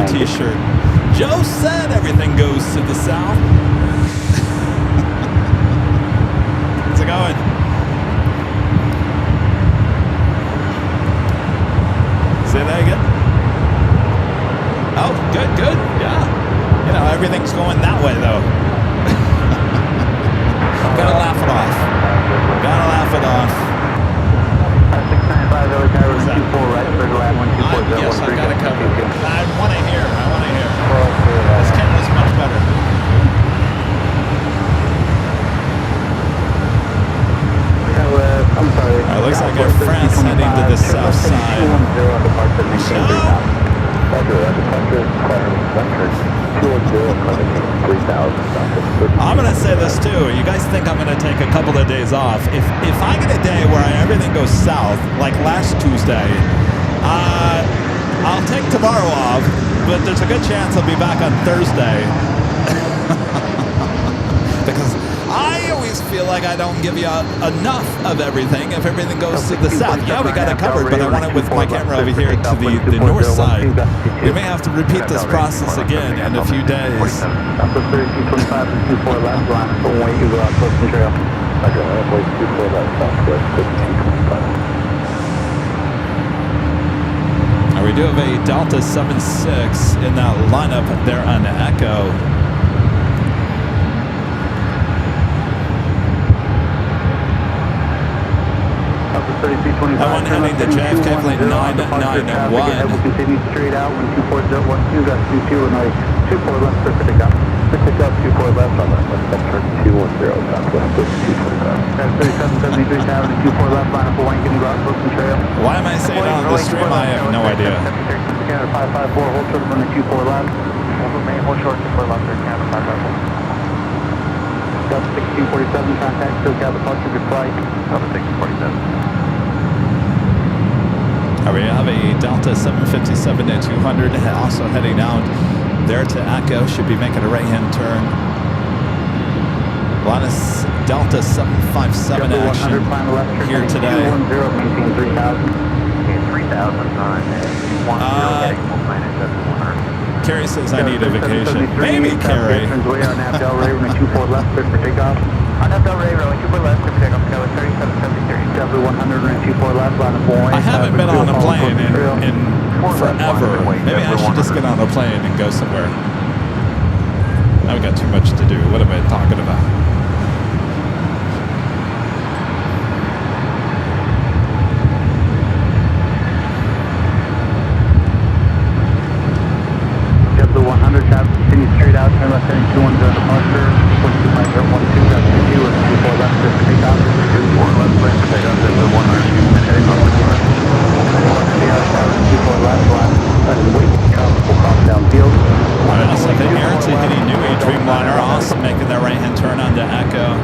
T-shirt. Joe said everything goes to the south. How's it going? Say that again. Oh, good, good. Yeah. You know, everything's going that way, though. Gotta laugh it off. Gotta laugh it off. 695 LA Tower, 24 right, clear to land, 124. Yes, I got it covered. I want to hear. This camera's much better. I'm sorry. It looks like Air France heading to the south side. I'm going to say this too. You guys think I'm going to take a couple of days off. If I get a day where everything goes south, like last Tuesday, I'll take tomorrow off, but there's a good chance I'll be back on Thursday. Because I always feel like I don't give you enough of everything if everything goes to the south. Yeah, we got it covered, but I want it with my camera over here to the north side. We may have to repeat this process again in a few days. We do have a Delta 76 in that lineup there on Echo. That one heading to JFK Flight 991. We'll continue straight out, 124.12, got 22 and 24 left, pick up. Pick up 24 left on that left, that's 210, southwest, 225. Got 3773 tower, 24 left, line up a Wankin Rock, Wilson Trail. Why am I saying on the stream? I have no idea. Canada 554, hold short runway 24 left. Hold short, 24 left, Canada 554. Delta 1647, contact SoCal departure, good flight. Delta 1647. We have a Delta 757 at 200 also heading out there to Echo. Should be making a right-hand turn. A lot of Delta 757 action here today. 210, maintain 3,000. Okay, 3,000 on 10, Carrie says I need a vacation. Maybe Carrie. Way on Abdel Ray, runway 24 left, clear for takeoff. On Abdel Ray, runway 24 left, clear for takeoff. Tower 3773. Delta 100, runway 24 left, line of Boeing. I haven't been on a plane in forever. Maybe I should just get on a plane and go somewhere. I've got too much to do. What am I talking about? Delta 100, traffic continue straight out, turn left heading 210 departure, 425.12, got 2 and 24 left, clear for takeoff. 24 left, clear for takeoff. Delta 100, and heading off the course. 24 left, line, wait, tropical cross downfield. All right, so the Air Tahiti Nui Dreamliner also making their right-hand turn onto Echo.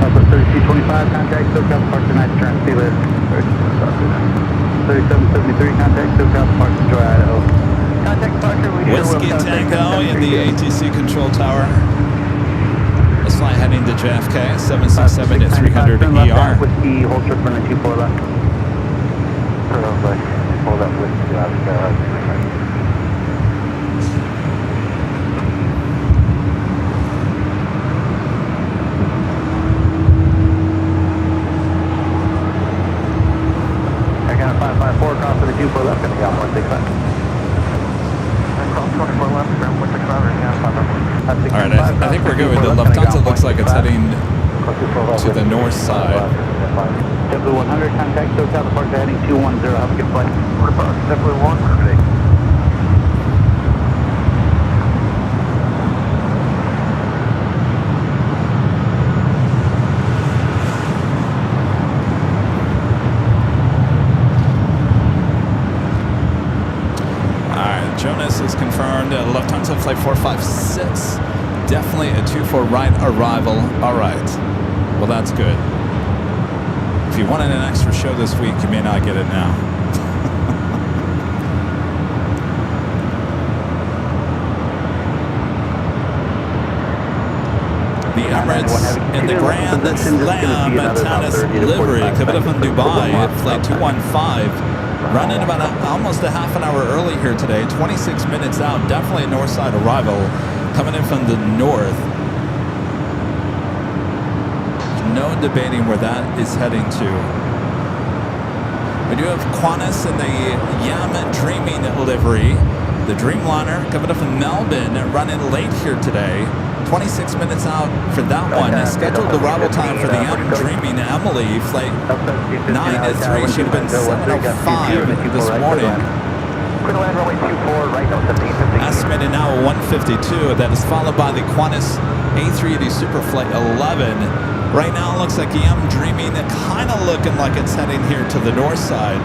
Delta 3225, contact SoCal departure, nice turn, see you later. 3773, contact SoCal departure, Joy, Idaho. Contact departure, we Whiskey Tango in the ATC control tower. Let's fly heading to JFK, 767 at 300 ER. Whiskey, hold short runway 24 left. Hold up with I got a 554 across to the 24 left, and I got 165. Cross 24 left, ground 165, and 554. All right, I think we're good with the Lufthansa. Looks like it's heading to the north side. Delta 100, contact SoCal departure heading 210, have a good flight. Definitely one for today. Jonas is confirmed. Lufthansa flight 456. Definitely a 24 right arrival. All right. Well, that's good. If you wanted an extra show this week, you may not get it now. The Emirates in the Grand Slam tennis livery coming up from Dubai at flight 215. Running about almost a half an hour early here today, 26 minutes out. Definitely a north side arrival coming in from the north. No debating where that is heading to. We do have Qantas in the Yam Dreaming livery. The Dreamliner coming up from Melbourne, running late here today. 26 minutes out for that one. Scheduled arrival time for the Yam Dreaming Emily, flight 9-3. Should have been 7:05 this morning. Estimated now 152. That is followed by the Qantas A380 Superflight 11. Right now it looks like Yam Dreaming, kind of looking like it's heading here to the north side.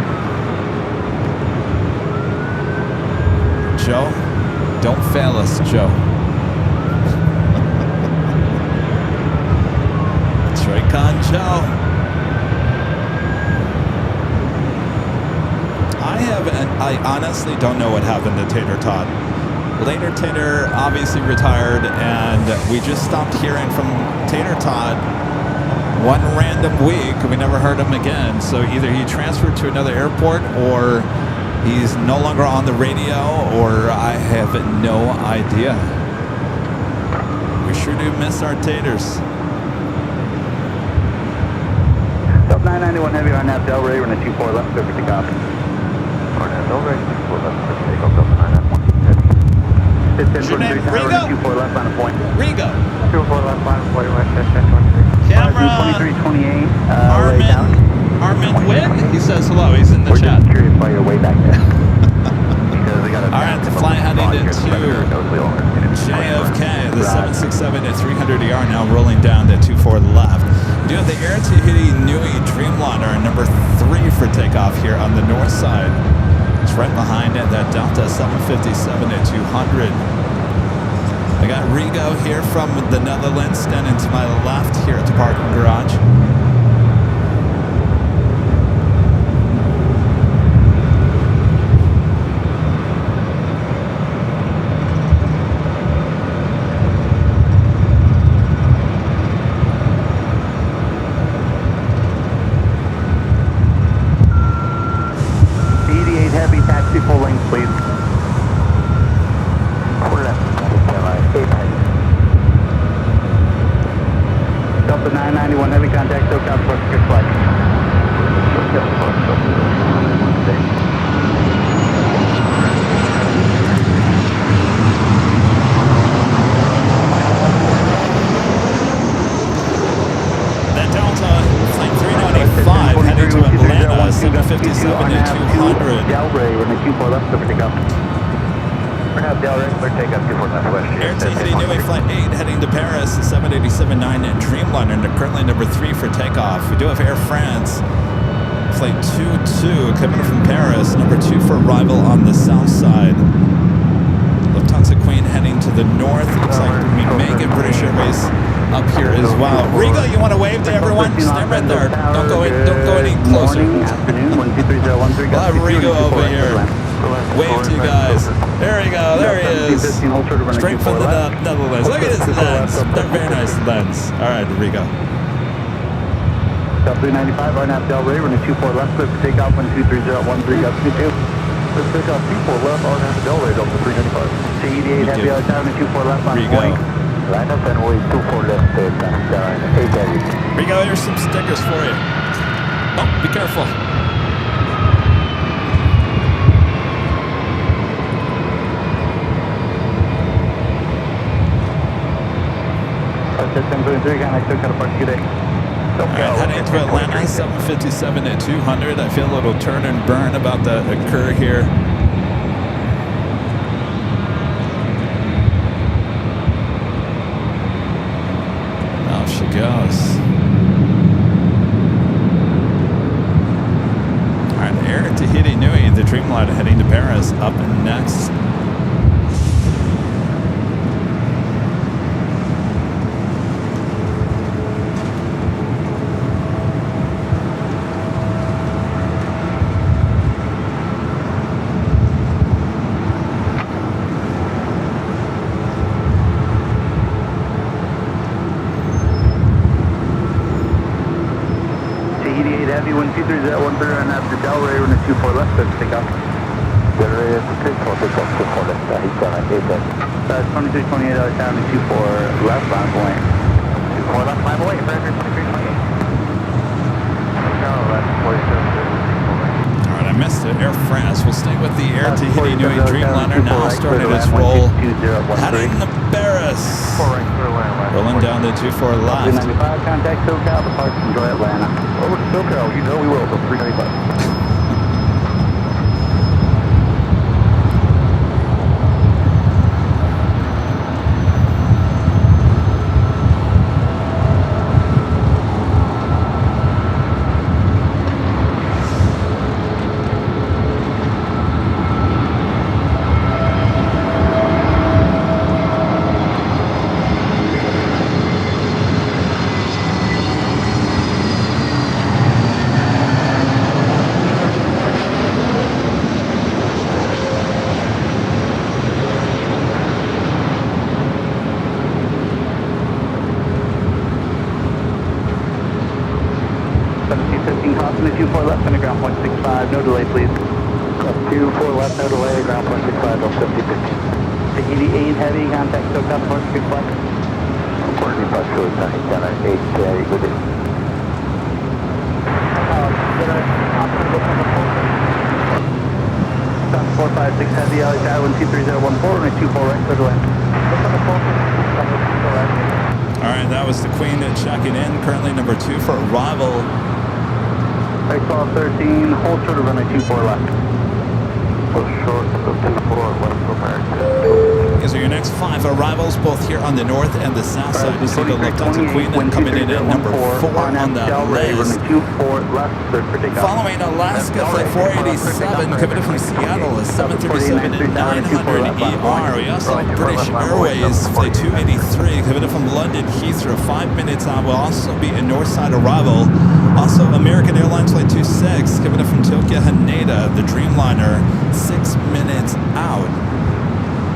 Joe, don't fail us, Joe. Traycon Joe. I honestly don't know what happened to Tater Todd. Later, Tater obviously retired, and we just stopped hearing from Tater Todd one random week. We never heard him again. So either he transferred to another airport, or he's no longer on the radio, or I have no idea. We sure do miss our taters. 991 heavy on Abdel Ray, running 24 left, clear for takeoff. Abdel Ray, 24 left, clear for takeoff, Delta 991. What's your name? Rigo? 24 left, line of point. Rigo. 24 left, line of point, west, 1023. Camera. 2328, Armin Wynn? He says hello. He's in the chat. We're just curious why you're way back there. All right, the fly heading into JFK, the 767 at 300 ER now rolling down to 24 left. We do have the Air Tahiti Nui Dreamliner, number 3 for takeoff here on the north side. It's right behind it, that Delta 757 at 200. I got Rigo here from the Netherlands standing to my left here at the parking garage. Full length, please. Delta 991, heavy contact, SoCal, good flight. That Delta, flight 395, heading to Atlanta, 757 at 200. Delray, we're in the 24 left, over takeoff. We're going to have Delray, clear takeoff, 24 southwest. Air Tahiti Nui Flight 8 heading to Paris, 787-9 at Dreamliner, and currently number 3 for takeoff. We do have Air France, Flight 22 coming from Paris, number 2 for arrival on the south side. Lufthansa Queen heading to the north. Looks like we may get British Airways up here as well. Rigo, you want to wave to everyone? Stand right there. Don't go any closer. Morning, afternoon, 123013. We'll have Rigo over here. Wave to you guys. There we go. There he is. Straight from the Netherlands. Look at his lens. They're very nice lens. All right, Rigo. Delta 395, RNAV Delray, we're in the 24 left, clear for takeoff, 123013, got 22. Let's take off 24 left, RNAV Delray, Delta 395. C88, heavy out of 24 left on Rigo. point. Line up and wait, 24 left, down, 8 heavy. Rigo, here's some stickers for you. Oh, be careful. System 3, contact SoCal, park today. All right, heading to Atlanta, 757 at 200. I feel a little turn and burn about to occur here. Off she goes. All right, Air Tahiti Nui, the Dreamliner heading to Paris, up next. Heavy 123013 and after Delray, we're in the 24 left, clear for takeoff. Delray is 24 left, he's down at 8 heavy. 2328 out of town to 24 left on point. 24 left, 5 away, Frederick 2328. No, that's 47. All right, I missed it. Air France will stay with the Air Tahiti Nui Dreamliner, now starting its roll, heading to Paris. 4 right, clear land. Rolling down to 24 left. 395, contact SoCal, depart, enjoy Atlanta. Over to SoCal, you know we will, from 395. Crossing the 24 left on the ground point 65, no delay please. 24 left, no delay, ground point 65, on 5015. The 88 heavy, contact SoCal, depart, good flight. According to bus code, down at 8, good day. South 456 heavy, LHI 123014, and a 24 right, clear to land. All right, that was the Queen checking in. Currently number 2 for arrival. Right, 1213, hold short of runway 24 left. So short of 24 left for American. These are your next 5 arrivals, both here on the north and the south side. You see the Lufthansa Queen coming in at number 4 on the list. Following Alaska Flight 487, coming from Seattle is 737 and 900 ER. We also have British Airways Flight 283, coming from London Heathrow, 5 minutes out. Will also be a north side arrival. Also, American Airlines Flight 26, coming in from Tokyo Haneda, the Dreamliner, 6 minutes out.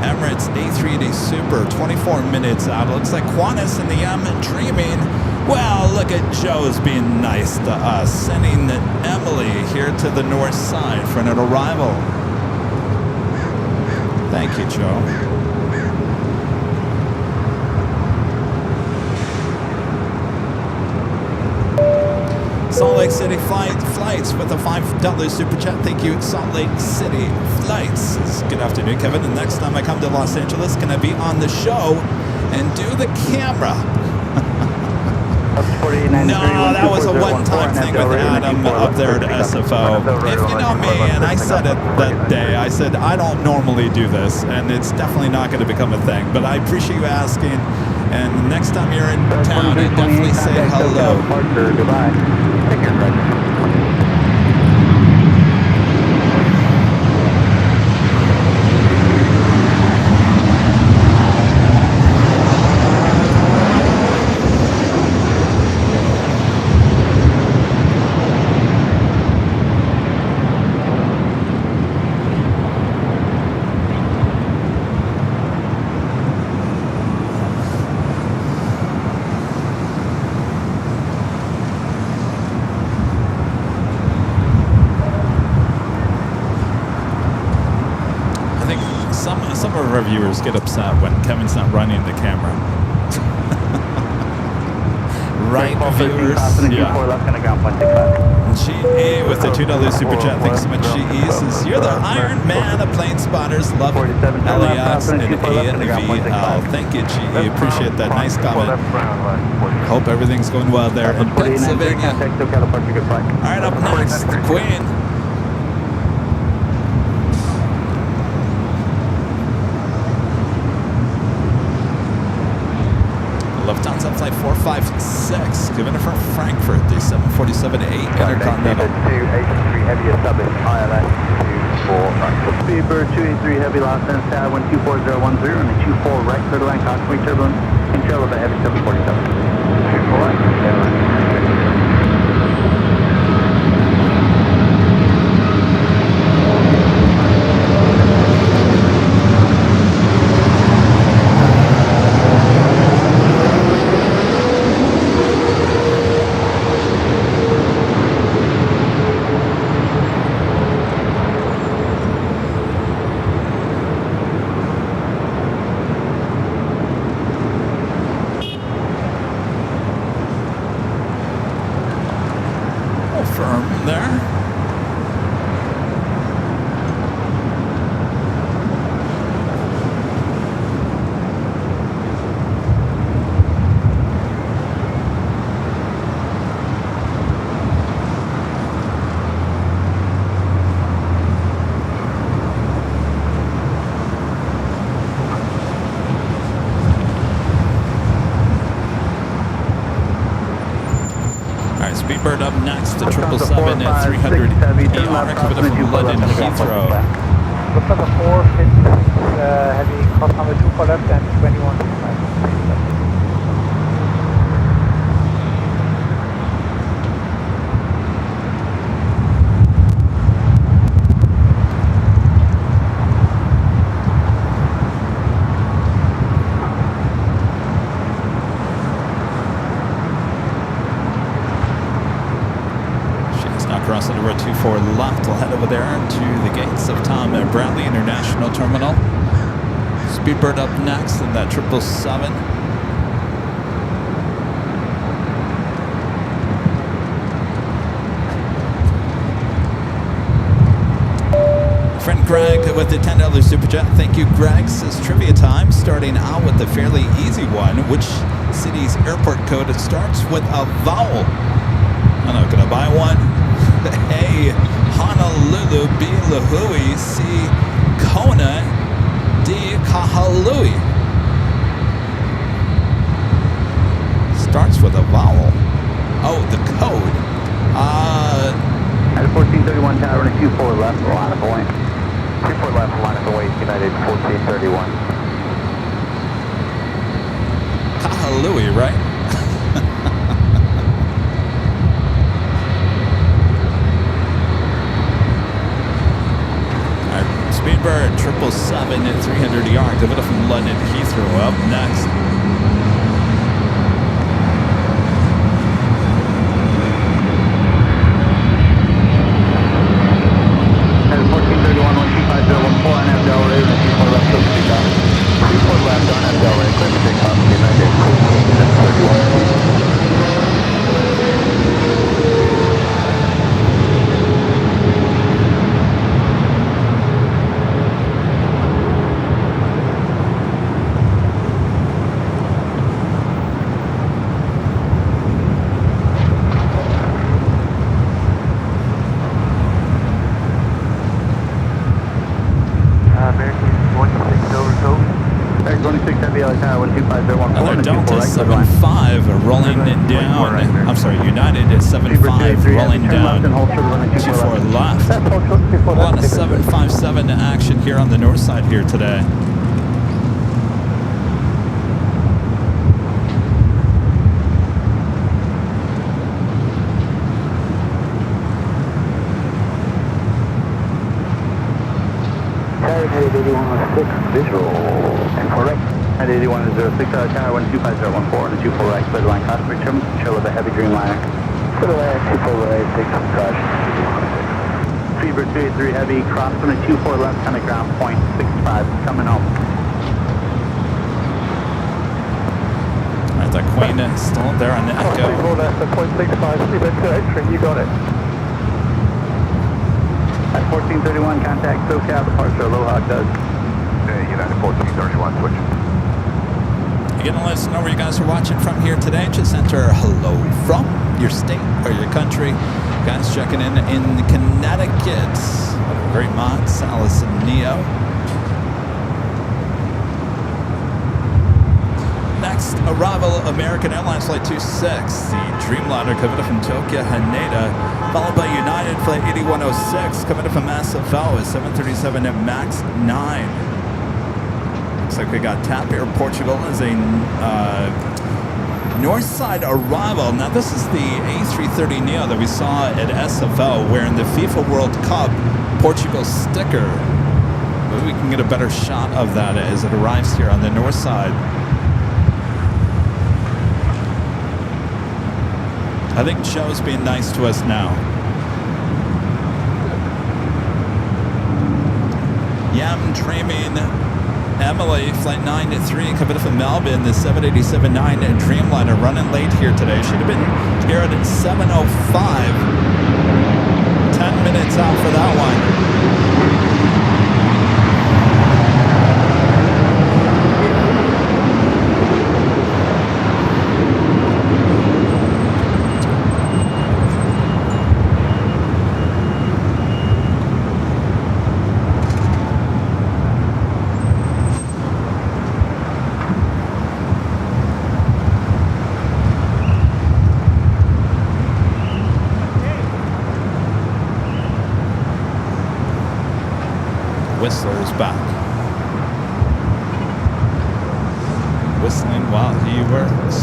Emirates A380 Super, 24 minutes out. It looks like Qantas and the Dreaming. Well, look at Joe's being nice to us, sending Emily here to the north side for an arrival. Thank you, Joe. Salt Lake City flights with a $5 super chat. Thank you, Salt Lake City Flights. Good afternoon, Kevin. The next time I come to Los Angeles, can I be on the show and do the camera? No, that was a one-time thing with Adam up there at SFO. If you know me, and I said it that day, I said I don't normally do this, and it's definitely not going to become a thing. But I appreciate you asking, and next time you're in town, you definitely say hello. Goodbye. Take care, Fred. Some of our viewers get upset when Kevin's not running the camera. Right, viewers? Yeah. GE with the $2 super chat. Thanks so much, GE. Says, you're the Iron Man of plane spotters. Love it. LAX and ANVL. Thank you, GE. Appreciate that. Nice comment. Hope everything's going well there in Pennsylvania. All right, up next, the Queen. Lufthansa Flight 456, given it from Frankfurt, the 747-8 Intercontinental. Speedbird 283 Heavy, Los Angeles, 124010, and the 24 right, clear to land, caution, turbulence, control of the Heavy 747. 24 right, Firm there. Speedbird up next, the 777 at 300 ER, coming from London Heathrow. Lufthansa 456 Heavy, cost number 2 for left and 21. Crossing over 24 left, we'll head over there to the gates of Tom Bradley International Terminal. Speedbird up next in that 777. Friend Greg with the $10 super chat. Thank you, Greg. Says trivia time, starting out with the fairly easy one. Which city's airport code starts with a vowel? I'm not gonna buy one. A, Honolulu, B, Lahui, C, Kona, D. Kahului. Starts with a vowel. Oh, the code. At 1431 tower, running 24 left, line up the lane. 24 left, line up away, United 1431. Kahului, right? Speedbird 777 at 300 yards. Give it up from London Heathrow up next. At 1431, 125.014 on Abdel Ray, and 24 left, close to take off. 24 left on Abdel Ray, clear to take off, United 1431. Another Delta 75 rolling down. I'm sorry, United at 75 rolling down. 24 left. A lot of 757 action here on the north side here today. Headed 8106, visual, and correct. At 8106, tower 125.014 and 24 right, clear the line, Cosmic trim, chill with a heavy Dreamliner. Clear the line, 24 right, 6 caution. Fever 283 heavy, cross on a 24 left, on the ground, point 65, coming home. Alright, that Queen is still there on the Echo. Hold that for 0.65, Seabed 283, you got it. At 1431, contact SoCal, departure Aloha does. United 1431, switch. You gonna let us know where you guys are watching from here today? Just enter hello from your state or your country. Guys checking in Connecticut. What a great mod, Salas and Neo. Next arrival, American Airlines Flight 26, the Dreamliner coming up from Tokyo, Haneda, followed by United Flight 8106 coming up from SFO at 737 at MAX 9. Looks like we got TAP Air Portugal as a north side arrival. Now this is the A330neo that we saw at SFO wearing the FIFA World Cup Portugal sticker. Maybe we can get a better shot of that as it arrives here on the north side. I think Joe's being nice to us now. Yam dreaming. Emily, flight 9-3, coming up from Melbourne, the 787-9 Dreamliner running late here today. Should have been here at 7:05. 10 minutes out for that one. Whistler's back. Whistling while he works.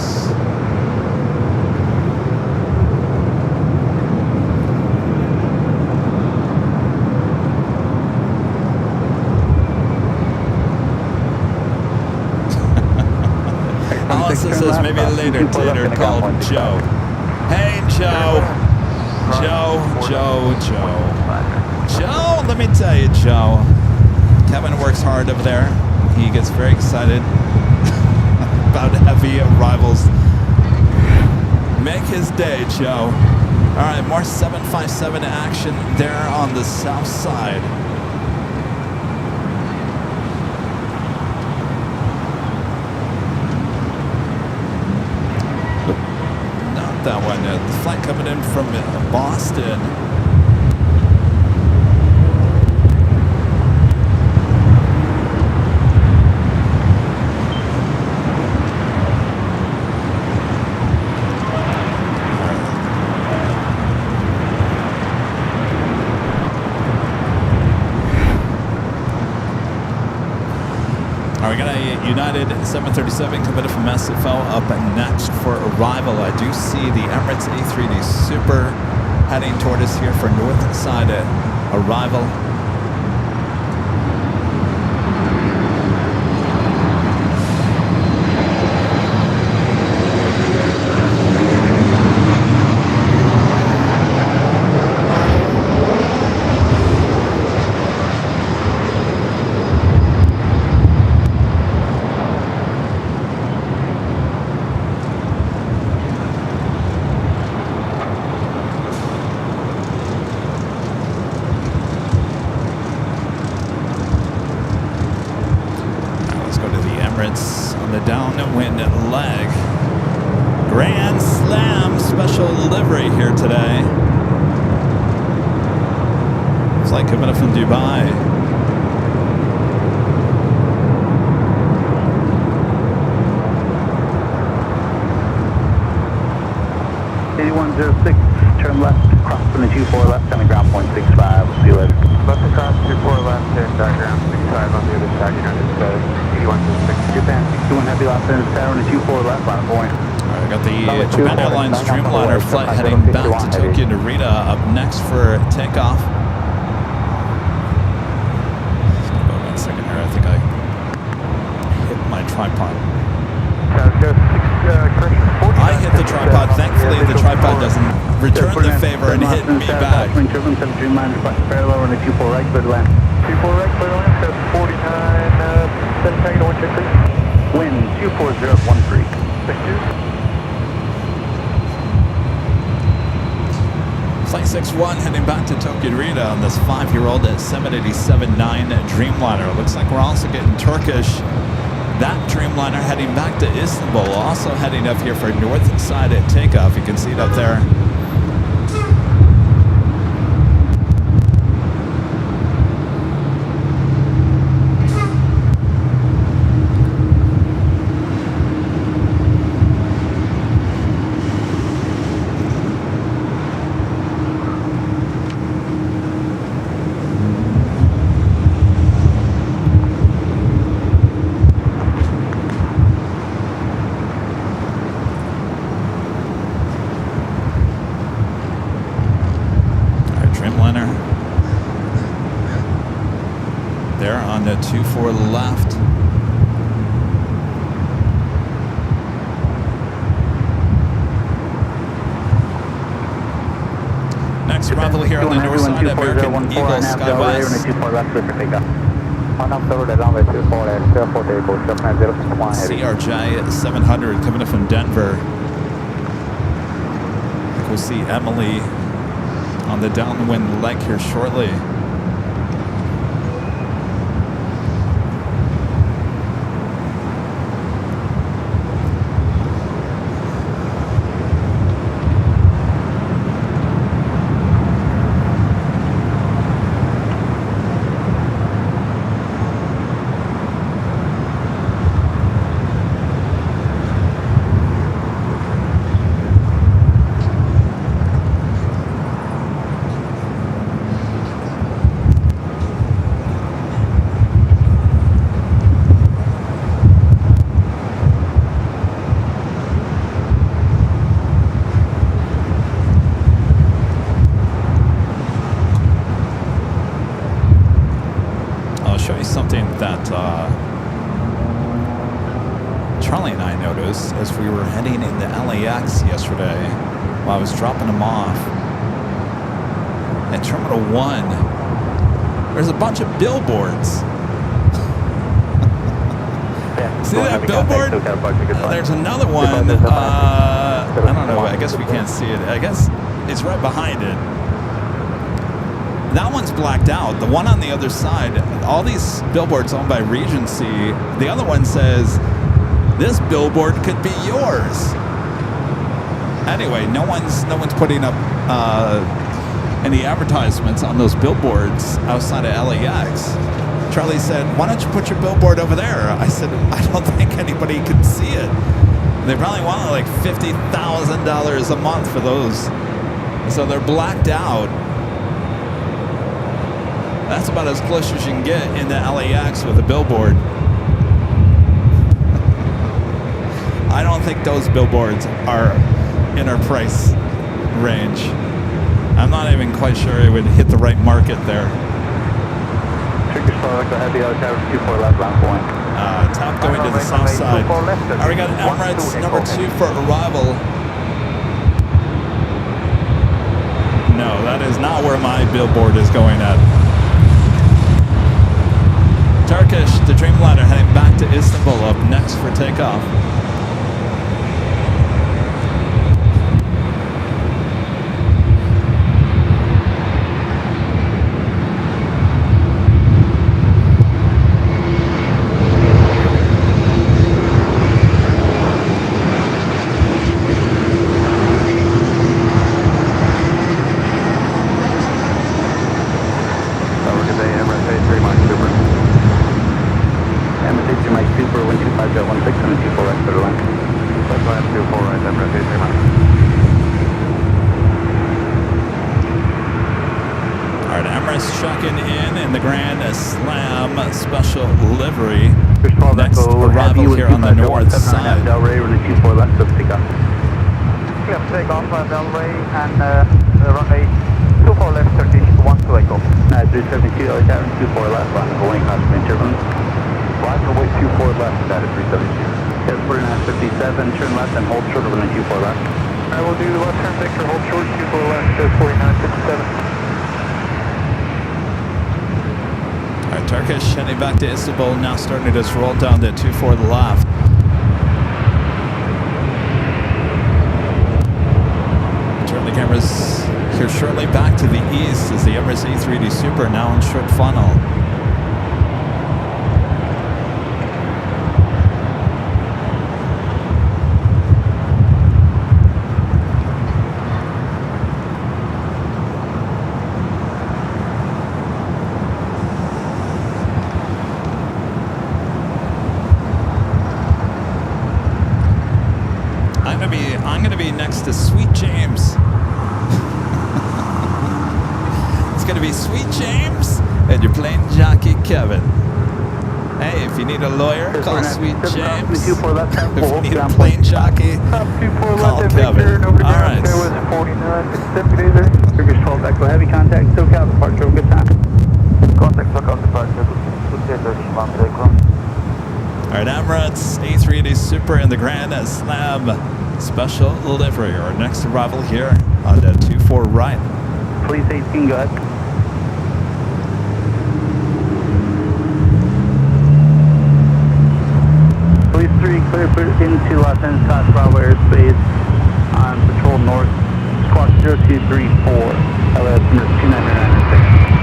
Allison says maybe later Tater called Joe. Hey Joe. Joe, let me tell you, Joe. Kevin works hard over there. He gets very excited about heavy arrivals. Make his day, Joe. All right, more 757 action there on the south side. Not that one. The flight coming in from Boston. United 737 coming from SFO up next for arrival. I do see the Emirates A380 Super heading toward us here for north side arrival. On the downwind leg. Grand Slam special delivery here today. Flight coming up from Dubai. Turn left, cross from the 24 left, on the ground point 65. We'll see you later. Left across 24 left and ground 65 on the other side. United 8106. Japan 61 heavy left in the tower on the 24 left on point. I got the Japan Airlines Dreamliner flight heading back to Tokyo Narita up next for takeoff. Hold on 1 second here. I think I hit my tripod. I hit the tripod. Thankfully, the tripod doesn't return the favor and hit me back. Dreamliner parallel on the 24 right, clear to land. 24 right, clear to land. 749, 7 tagging to 163. Wind 24013. Thank you. Flight 61 heading back to Tokyo Narita on this 5-year-old 787-9 Dreamliner. Looks like we're also getting Turkish. That Dreamliner heading back to Istanbul, also heading up here for north side at takeoff. You can see it up there. There on the 24 left. Next arrival here on the north side, American Eagle Skywest. CRJ 700 coming in from Denver. I think we'll see Emily on the downwind leg here shortly. Something that Charlie and I noticed as we were heading into LAX yesterday while I was dropping them off at Terminal 1. There's a bunch of billboards. See that billboard? There's another one. I don't know. I guess we can't see it. I guess it's right behind it. That one's blacked out. The one on the other side, all these billboards owned by Regency, the other one says, this billboard could be yours. Anyway, no one's putting up any advertisements on those billboards outside of LAX. Charlie said, why don't you put your billboard over there? I said, I don't think anybody can see it. They probably want like $50,000 a month for those. So they're blacked out. That's about as close as you can get into LAX with a billboard. I don't think those billboards are in our price range. I'm not even quite sure it would hit the right market there. Turkish Select Heavy out tower 24 left line point. Top going to the south side. All right, we got Emirates number 2 for arrival. No, that is not where my billboard is going at. Turkish, the Dreamliner heading back to Istanbul up next for takeoff. Checking in the Grand Slam special livery. Next arrival here on the north side. Del Rey, runway 24 left, so pick up. Clear for takeoff Del Rey and runway 24 left, Turkish 12 Echo. 372, tower 24 left, on the Boeing Husband turbine. Fly runway 24 left, United 372. Yes, 4957, turn left and hold short of runway 24 left. I will do the left turn sector, hold short, 24 left, 4957. Turkish heading back to Istanbul, now starting to just roll down to 24 left. Turn the cameras here shortly back to the east as the Emirates A380 Super now in short funnel. I'm gonna be next to Sweet James. It's gonna be Sweet James and your Plane Jockey Kevin. Hey, if you need a lawyer, call Sweet James. If you need a plane jockey, call Kevin. All right. Turkish 12 Echo Heavy contact, SoCal departure, good time. Contact SoCal departure, good Echo. All right, Emirates A380 Super in the Grand Slam special livery. Our next arrival here on the 24 right. Police 18, go ahead. Police 3, clear into Los Angeles Coast Bravo airspace on patrol north, squawk 0234, LS number 29996.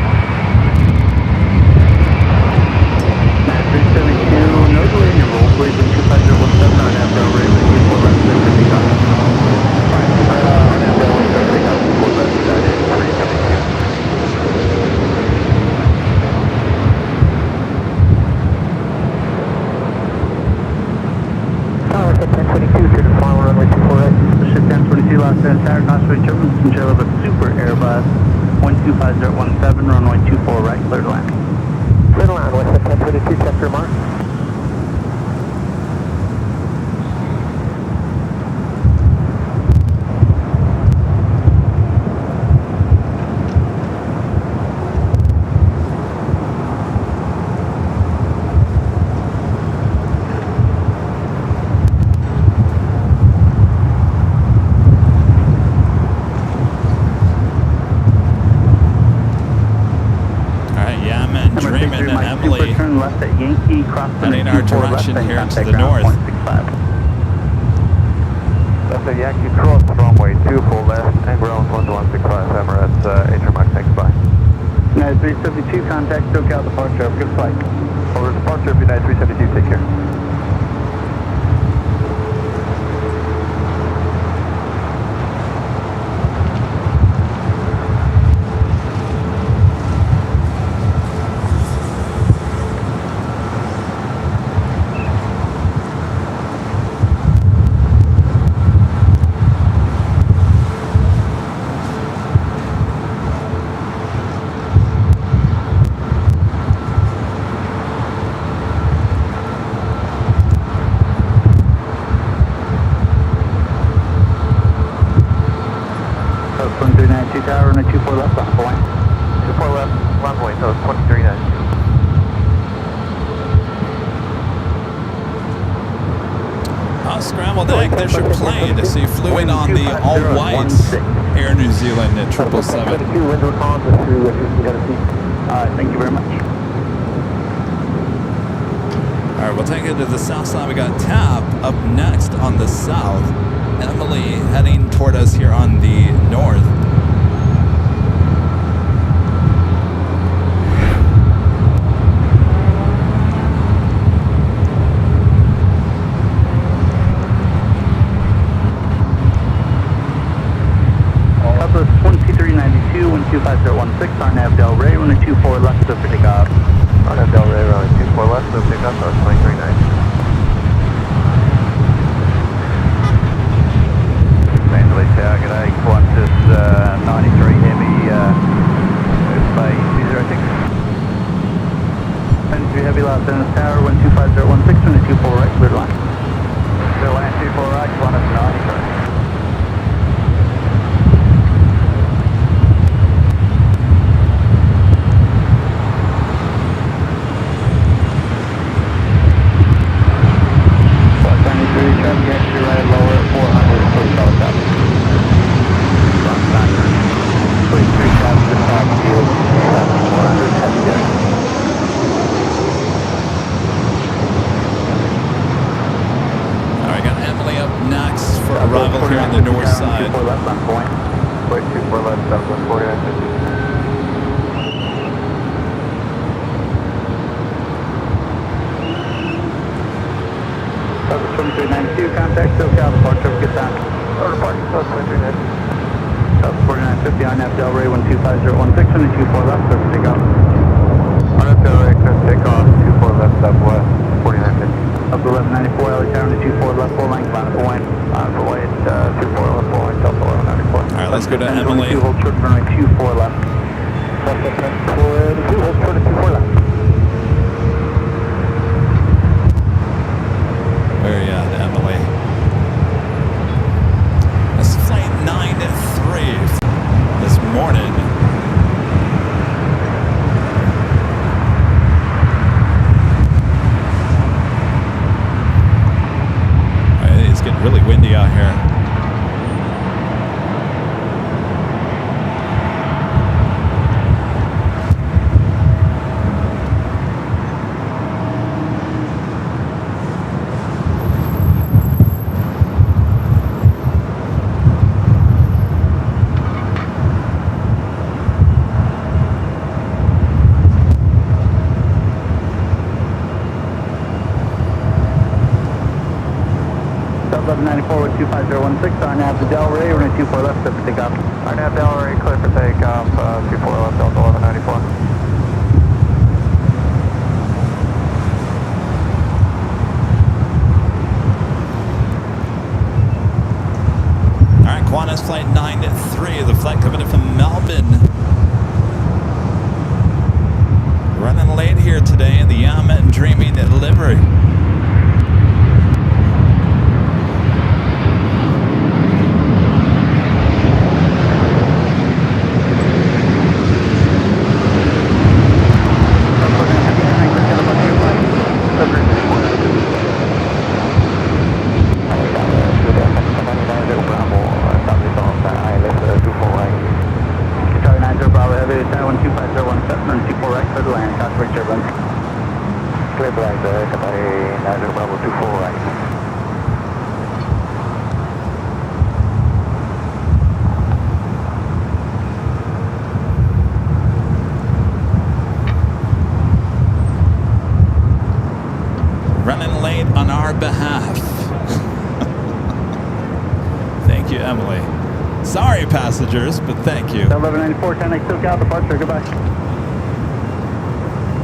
372, no delay in your roll, please, with 25017 on Del Rey, with 24 left, clear for takeoff. Del Rey, clear for takeoff, 24 left, United 372. Tower 1022 to the final runway 24 right. Ship 1022, Los Angeles Tower, Concentrate Turbines, control of a Super Airbus 125017, runway 24 right, clear to land. Clear to land, West 1022, check your mark. Left at Yankee, cross heading our direction here to the north. Left at Yankee, cross runway 24 left and ground 1165, Emirates, Airline, thanks, bye. United 372, contact SoCal departure, have a good flight. Over departure of United 372, take care. South 2392 tower, runway 24 left on point. 24 left, runway, so it's 2392. Scrambled egg, there's your plane. So you flew in on the all-whites Air New Zealand at 777. Wind recon through Houston, Tennessee. Thank you very much. All right, we'll take it to the south side. We got Tap up next on the south. Emily heading toward us here on the north. Southwest 2392, 125.016, RNAV Del Rey, runway 24 left to pick up. RNAV Del Rey, runway 24 left, so pick up, so it's 2392. Mandalay Tower, g'day, Qantas 93 Hemi, Bay 206. 93 Heavy Los Angeles Tower, 125.016, runway 24 right, clear line. Clear land 24 right, Qantas 93. Traffic actually right lower at 400, please call it up. 23 traffic to top field, 400, heavy jet. All right, got Emily up next for arrival here on the north side. 24 left on point. Wait, 24 left, Southwest 4950. Southwest 2392, contact SoCal, departure, good time. Order parking, Southwest 2392. Southwest 4950, RNAV Del Rey, 125.016, runway 24 left, so take off. RNAV Del Rey, take off, 24 left, Southwest 4950. Up to 1194, LA Tower, 24 left, full length, line of point. On the way, 24 left, full length, Delta 1194. All right, let's go to Emily. 22, hold short, runway 24 left. Southwest 22, hold short at 24 left. Where are you at, Emily? That's flight 93 this morning. All right, it's getting really windy out here. South 1194 with 25016, RNAV to Del Rey, runway 24 left, set for takeoff. RNAV Del Rey, clear for takeoff, 24 left, Delta 1194. All right, Qantas flight 93, the flight coming in from Melbourne. Running late here today in the Yacht and Dreaming livery. Clear black, Qatari 90 Bravo 24 right. Running late on our behalf. Thank you, Emily. Sorry, passengers, but thank you. 1194, 10 SoCal, departure, goodbye.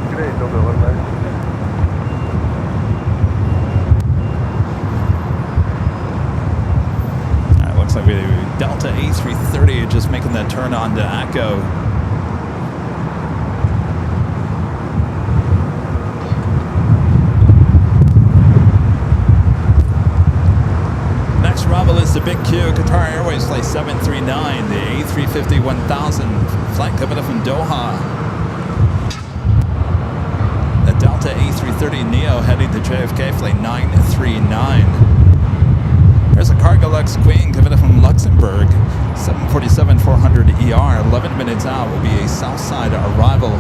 Good day, Delta 1194. Looks like we Delta A330 just making that turn on to Echo. Next arrival is the Big Q, Qatar Airways Flight 739, the A350 1000, flight coming up from Doha. The Delta A330neo heading to JFK, Flight 939. There's a Cargo-Lux Queen coming up from Luxembourg, 747-400 ER, 11 minutes out, will be a Southside arrival.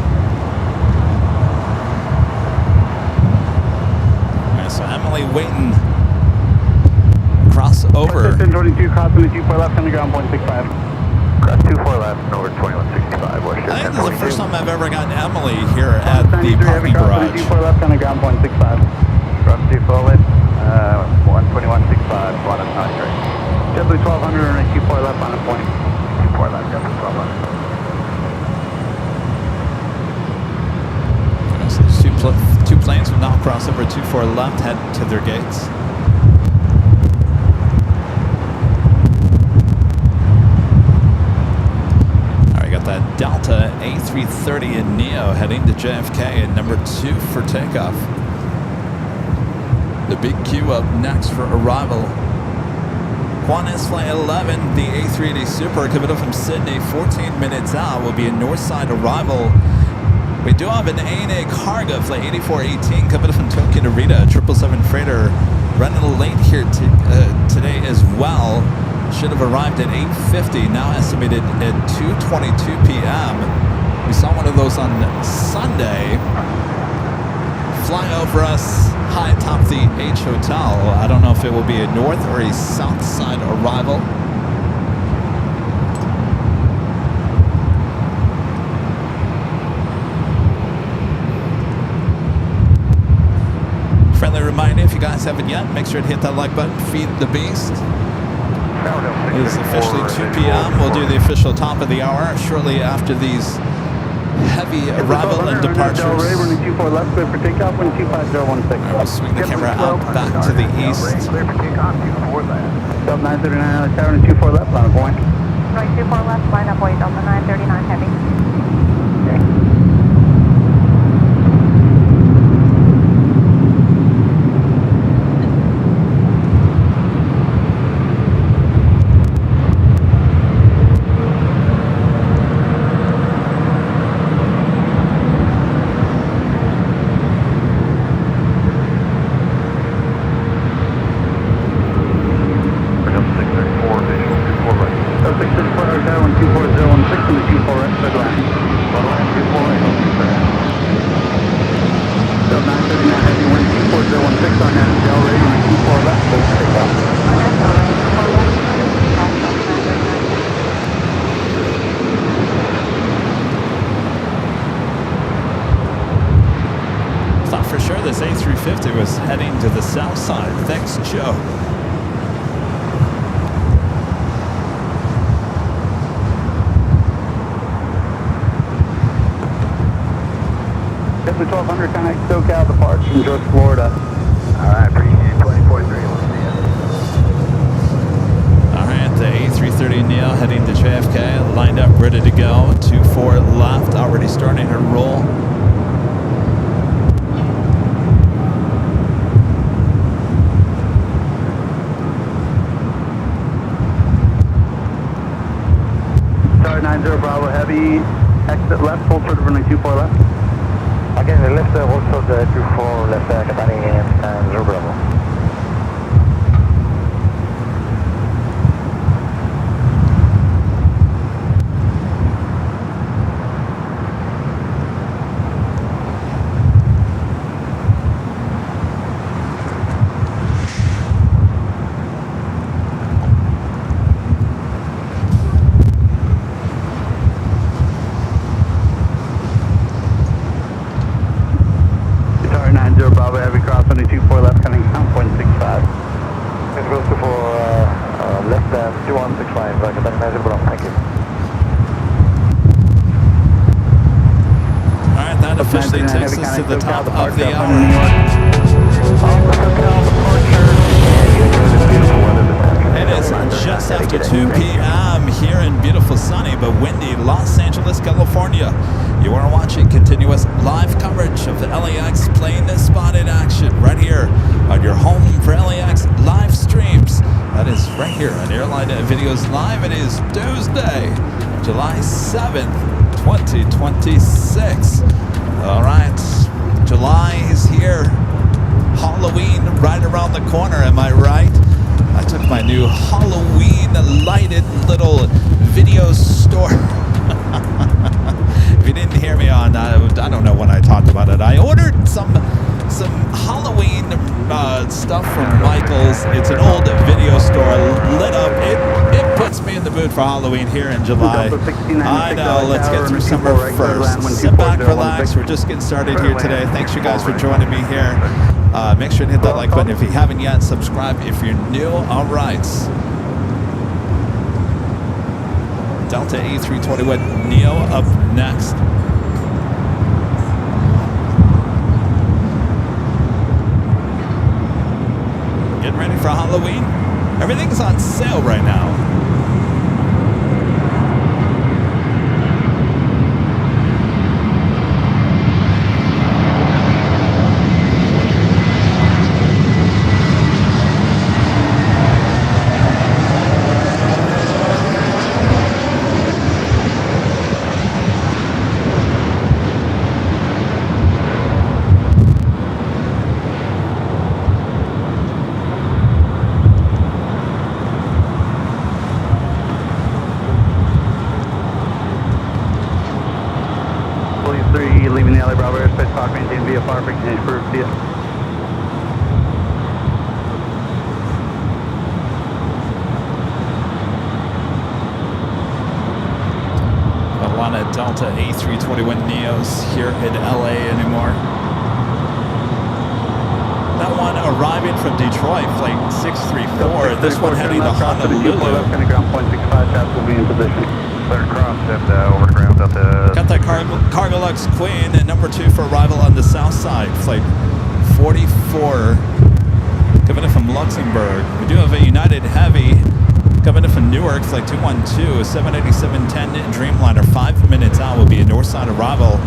Right, so Emily waiting. Cross over. 1022, crossing the 24 left on the ground, 0.65. Cross 24 left and over 2165 West. I think this is the first time I've ever gotten Emily here at the parking garage. 24 left on the ground, 0.65. Cross 24 left, 12165, one at 9 right. JetBlue 1200 and 24 left on a point. 24 left, JetBlue 1200. So two planes will now cross over 24 left, head to their gates. That Delta A330 and Neo heading to JFK at number 2 for takeoff. The Big Q up next for arrival. Qantas Flight 11, the A380 Super coming up from Sydney, 14 minutes out, will be a Northside arrival. We do have an ANA Cargo Flight 8418 coming up from Tokyo Narita, 777 freighter, running a little late here today as well. Should have arrived at 8:50, now estimated at 2:22 p.m. We saw one of those on Sunday fly over us high atop the H Hotel. I don't know if it will be a north or a south side arrival. Friendly reminder, if you guys haven't yet, make sure to hit that like button, feed the beast. It is officially 2 p.m. We'll do the official top of the hour shortly after these heavy arrival and departures. We're running 24 left, clear for takeoff, 125.016. We'll swing the camera out back to the east. Clear for takeoff, 24 left. Delta 939 on the tower and 24 left on a point. Right, 24 left, line up, wait, Delta 939 heavy. This A350 was heading to the south side. Thanks, Joe. JetBlue 1200, connect SoCal, depart from George, Florida. Alright, appreciate 24-3. Alright, the A330neo heading to JFK, lined up, ready to go. 24 left, already starting her roll. Tower 90 Bravo Heavy, exit left, full turn running 24 left. Again, the left also the 24 left, Catani and 0 Bravo. Bravo Heavy cross on the 24 left, coming down 0.65. It goes to for left 2165, Catani 90 Bravo, thank you. Alright, that officially takes us to the top of the hour. It is just after 2 p.m. here in beautiful, sunny, but windy Los Angeles, California. You are watching continuous live coverage of the LAX plane spotted action right here on your home for LAX live streams. That is right here on Airline Videos Live. It is Tuesday, July 7th, 2026. All right, July is here. Halloween right around the corner, am I right? I took my new Halloween lighted little video store. If you didn't hear me on, I don't know when I talked about it. I ordered some Halloween stuff from Michael's. It's an old video store, lit up. It puts me in the mood for Halloween here in July. I know, let's get through summer first. Sit back, relax. We're just getting started here today. Thanks you guys for joining me here. Make sure to hit that like button if you haven't yet. Subscribe if you're new. All right. Delta A321 Neo up next. Getting ready for Halloween. Everything's on sale right now. Leaving the LA Bravo airspace, clock maintain VFR, frequency approved, see ya. A lot of Delta A321 Neos here in LA anymore. That one arriving from Detroit, flight 634. This one heading to Honolulu. Ground point 65, taps will be in position. Clear across and over the ground up to... Got that Cargo Lux Queen and number 2 for arrival on the south side, flight 44, coming in from Luxembourg. We do have a United Heavy coming in from Newark, flight 212, 787-10 Dreamliner. 5 minutes out will be a north side arrival.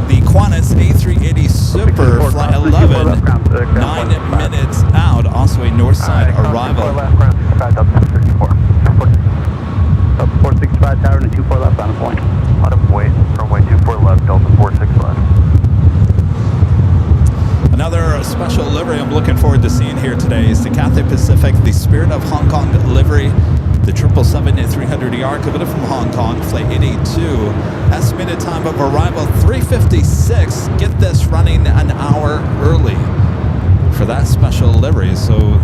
The Qantas A380 Super, flight 11, 9 minutes out, also a north side arrival. 465 tower and 24 left on the point. Out of weight, runway 24 left, Delta 465. Another special livery I'm looking forward to seeing here today is the Cathay Pacific, the Spirit of Hong Kong livery, the 777-300ER coming in from Hong Kong, flight 882. Estimated time of arrival 3:56. Get this, running an hour early for that special livery. So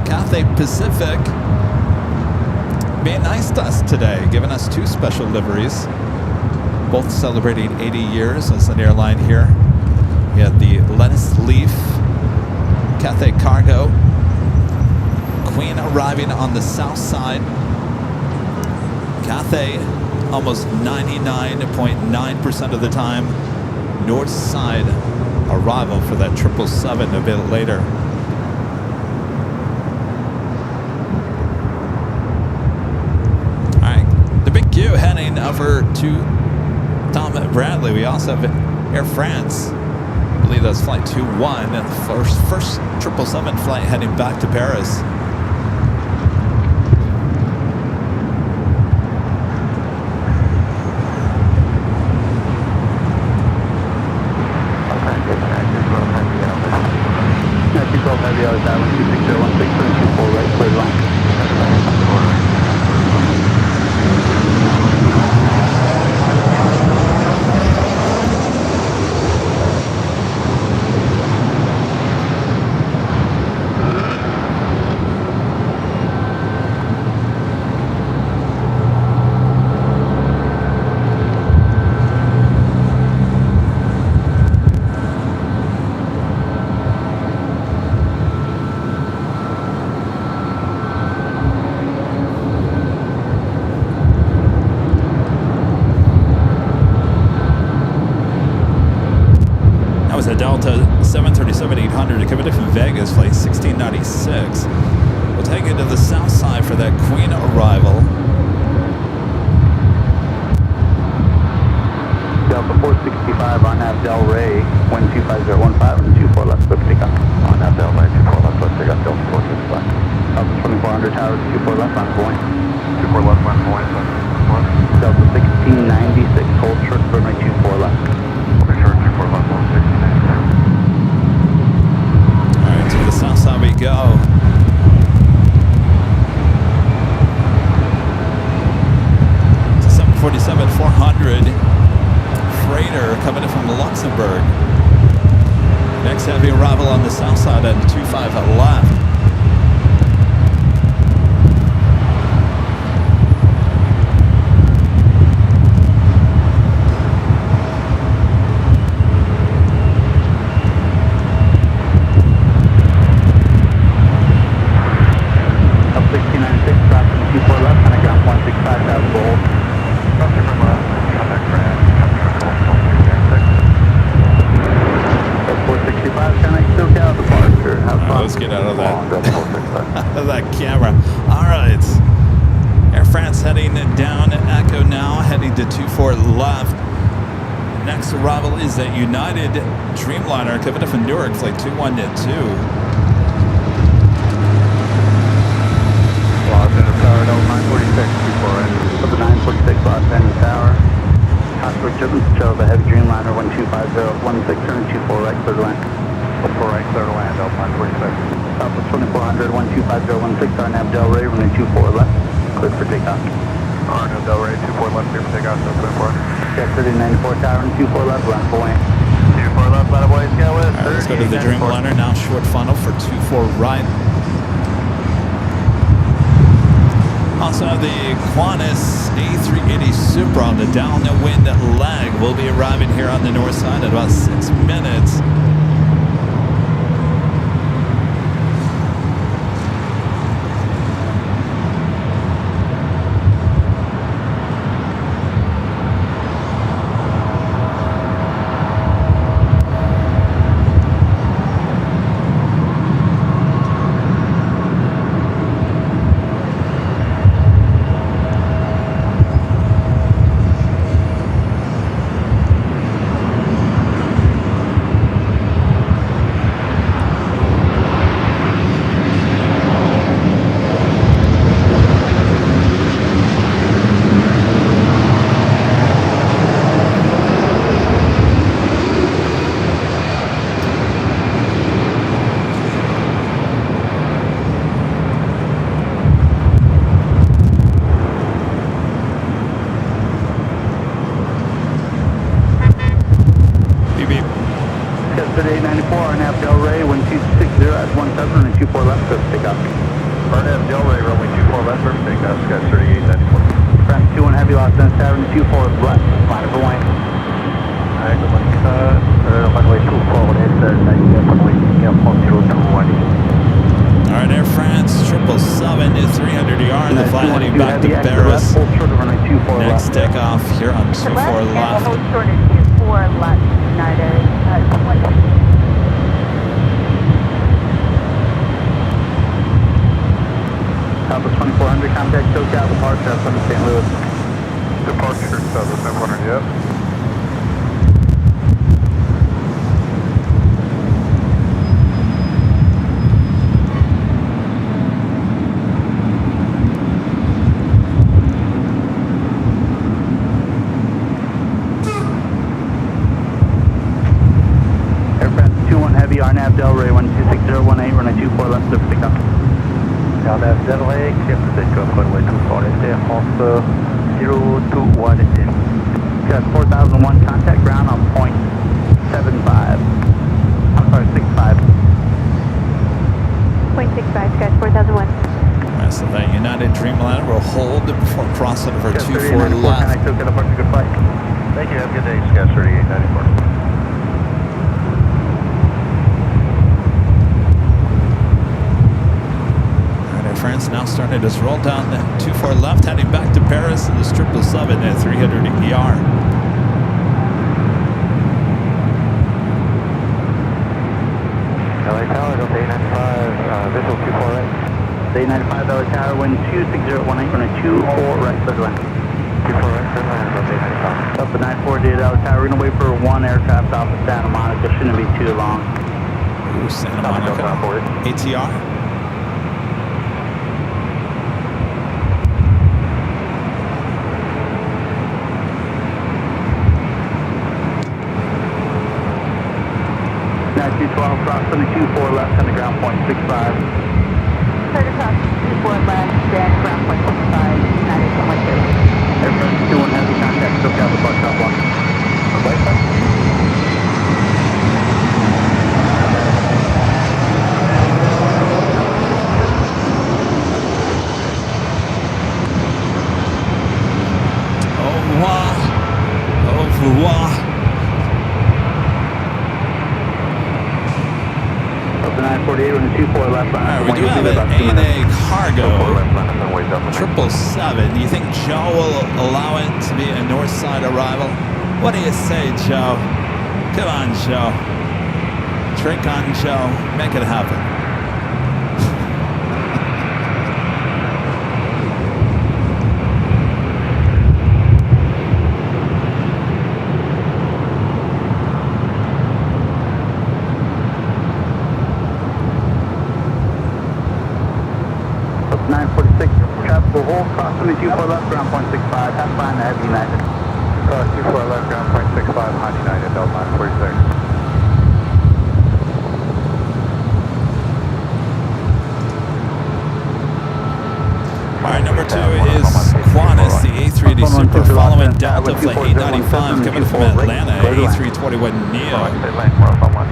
Cathay Pacific being nice to us today, giving us 2 special liveries, both celebrating 80 years as an airline here. We had the Lettuce Leaf Cathay Cargo Queen arriving on the south side. Cathay almost 99.9% of the time north side arrival for that 777 a bit later. Heading over to Tom Bradley. We also have Air France. I believe that's flight 21, the first 777 flight heading back to Paris. Heavy out of that 1260164 right, clear line. was a Delta 737-800 coming in from Vegas, flight 1696. We'll take it to the south side for that Queen arrival. nav Del Rey, wind 25015 and 24 left, clear for takeoff. On that Del Rey, 24 left, let's take off Delta 465. Delta 2400 tower, 24 left on point. 24 left, on point, Delta 1696, hold short, runway 24 left. Okay, short, 24 left, 1696. All right, to the south side we go. It's a 747-400 freighter coming in from Luxembourg. Next heavy arrival on the south side at 25 left. Up 1696, back from 24 left, and I got 165,000 gold. Contact from contact Fran, That's 465, can I still get out departure? Have fun. Let's get out of that. Delta 465. Out of that camera. All right. Air France heading down Echo now, heading to 24 left. Next arrival is a United Dreamliner coming in from Newark, flight 212. Los Angeles Tower, Delta 946, 24 in. Delta 946, Los Angeles Tower. Contact German, show the heavy Dreamliner 12516, turn 24 right, clear to land. 24 right, clear to land, Delta 946. Southwest 2400, 12516, RNAV Del Rey, runway 24 left, clear for takeoff. RNAV Del Rey, 24 left, clear for takeoff, Delta 24. Check 3094 tower and 24 left, land point. 24 left, ladder boys, go with. All right, let's go to the Dreamliner now, short funnel for 24 right. Also have the Qantas A380 Super on the downwind leg. We'll be arriving here on the north side in about 6 minutes. Check 3894, RNAV Del Rey, 1260 at 17 and 24 left, clear for takeoff. RNAV Del Rey, runway 24 left, clear for takeoff, Sky 3894. France 21 heavy, Los Angeles Tower and 24 left, line for wing. Alright, good luck. Runway 24, runway 021. All right, Air France 777 is 300 ER, the flight heading back to Paris. Next takeoff here on 24 left. Hold short at 24 left, United. Southwest 2400, contact SoCal, departure from St. Louis. Departure, Southwest 700, yep. Air France 21 heavy, RNAV Del Rey, 126018, runway 24 left, clear for takeoff. RNAV Del Rey, clear for takeoff, runway 24 left, Air France 021. Got 4001, contact ground on point 75. I'm sorry, 65. 0.65, guys, 4001. Right, so that United Dreamliner will hold before crossing over 24 left. Contact SoCal, departure, good flight. Thank you, have a good day, Sky 3894. France now starting to just roll down 24 left, heading back to Paris in the 777 at 300 ER. LA Tower, Delta 895, visual 24 right. 895 LA Tower, wind 26018, runway 24 right, clear to land. 24 right. Up at 948 out of tower. We're going to wait for one aircraft off of Santa Monica. Shouldn't be too long. Ooh, Santa Monica. ATR. Now 212 cross on the 24 left on the ground point 65. Cleared across 24 left, then ground point 65, United 112. Aircraft 21 heavy contact. Still got the bus top block. Au revoir. Up to 948 with the 24 left line. All right, we do have an ANA cargo. 777. Do you think Joe will allow it to be a north side arrival? What do you say, Joe? Come on, Joe. Drink on Joe. Make it happen. Up 946. Traffic will hold. Cross on the 24 left. Ground point 65. Half line to heavy United. 24 left, ground point 65, hot United, Delta 46. All right, number 2 is Qantas, the A380 Super, following Delta Flight 895, coming from Atlanta, A321 Neo.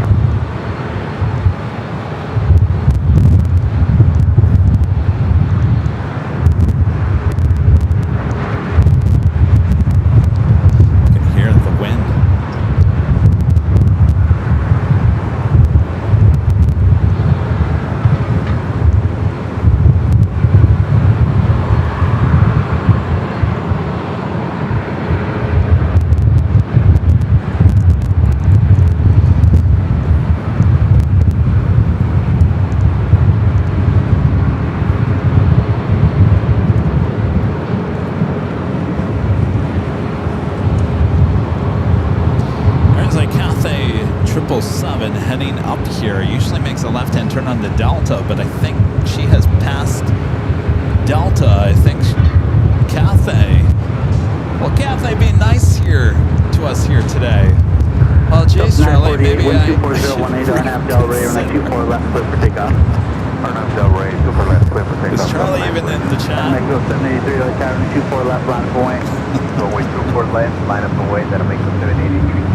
Heading up here, usually makes a left-hand turn on the Delta, but I think she has passed Delta. I think Cathay. Well, Cathay being nice here to us here today. Well, geez, Charlie, maybe I should reconsider. 24 left, clear for takeoff. Del Rey, super left, clear for takeoff. Is Charlie even in the chat? Mexico 783 out of tower, 24 left, line up away. Runway 24 left, line up away, that'll make the 783.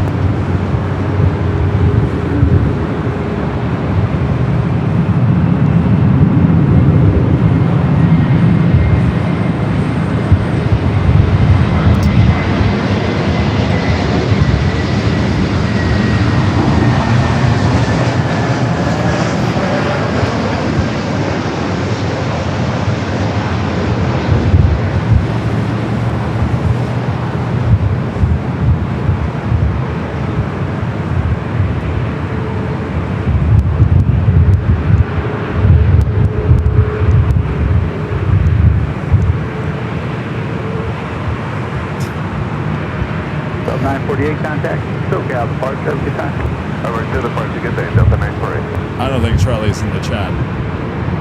Contact. It's okay, I'll depart. Have a good time. Alright, to the parts, a good day. Delta 948. I don't think Charlie's in the chat.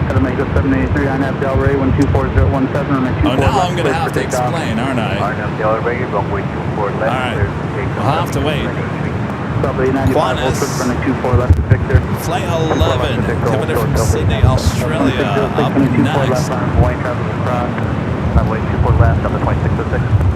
Got to make a 783 on F Del Rey 124017 on the 24 Oh, now left, I'm going to clear have for to takeoff. explain, aren't I? Del Rey, runway 24 left. All right. We'll have to wait. Probably 95 Qantas. Ultra from the 24 left to Victor. Flight 11, coming in from Sydney, Australia, up From the 24 next. left line of Hawaii, traffic across. Runway 24 left, number 2606.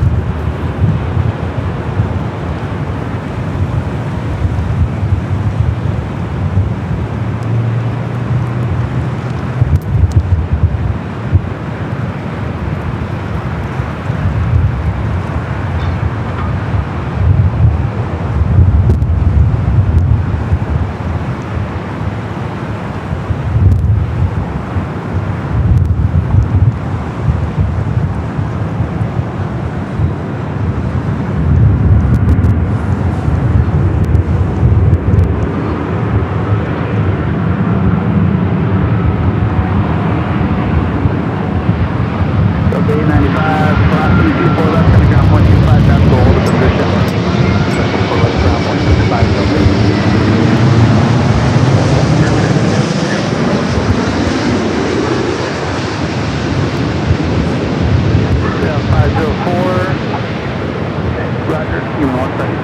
departure. Give me 1 second.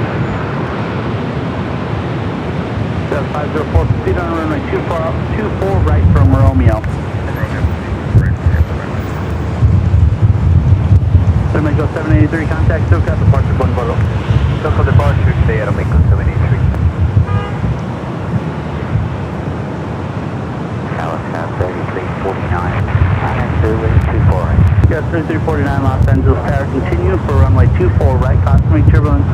7504, proceed on runway 24 right from Romeo. Runway go 783, contact SoCal departure, Buen Vuelo. SoCal departure, stay at Omega 783. Dallas have 3349. I'm 24 right. Yes, 3349 Los Angeles Tower, continue for runway 24 right, cosmic turbulence.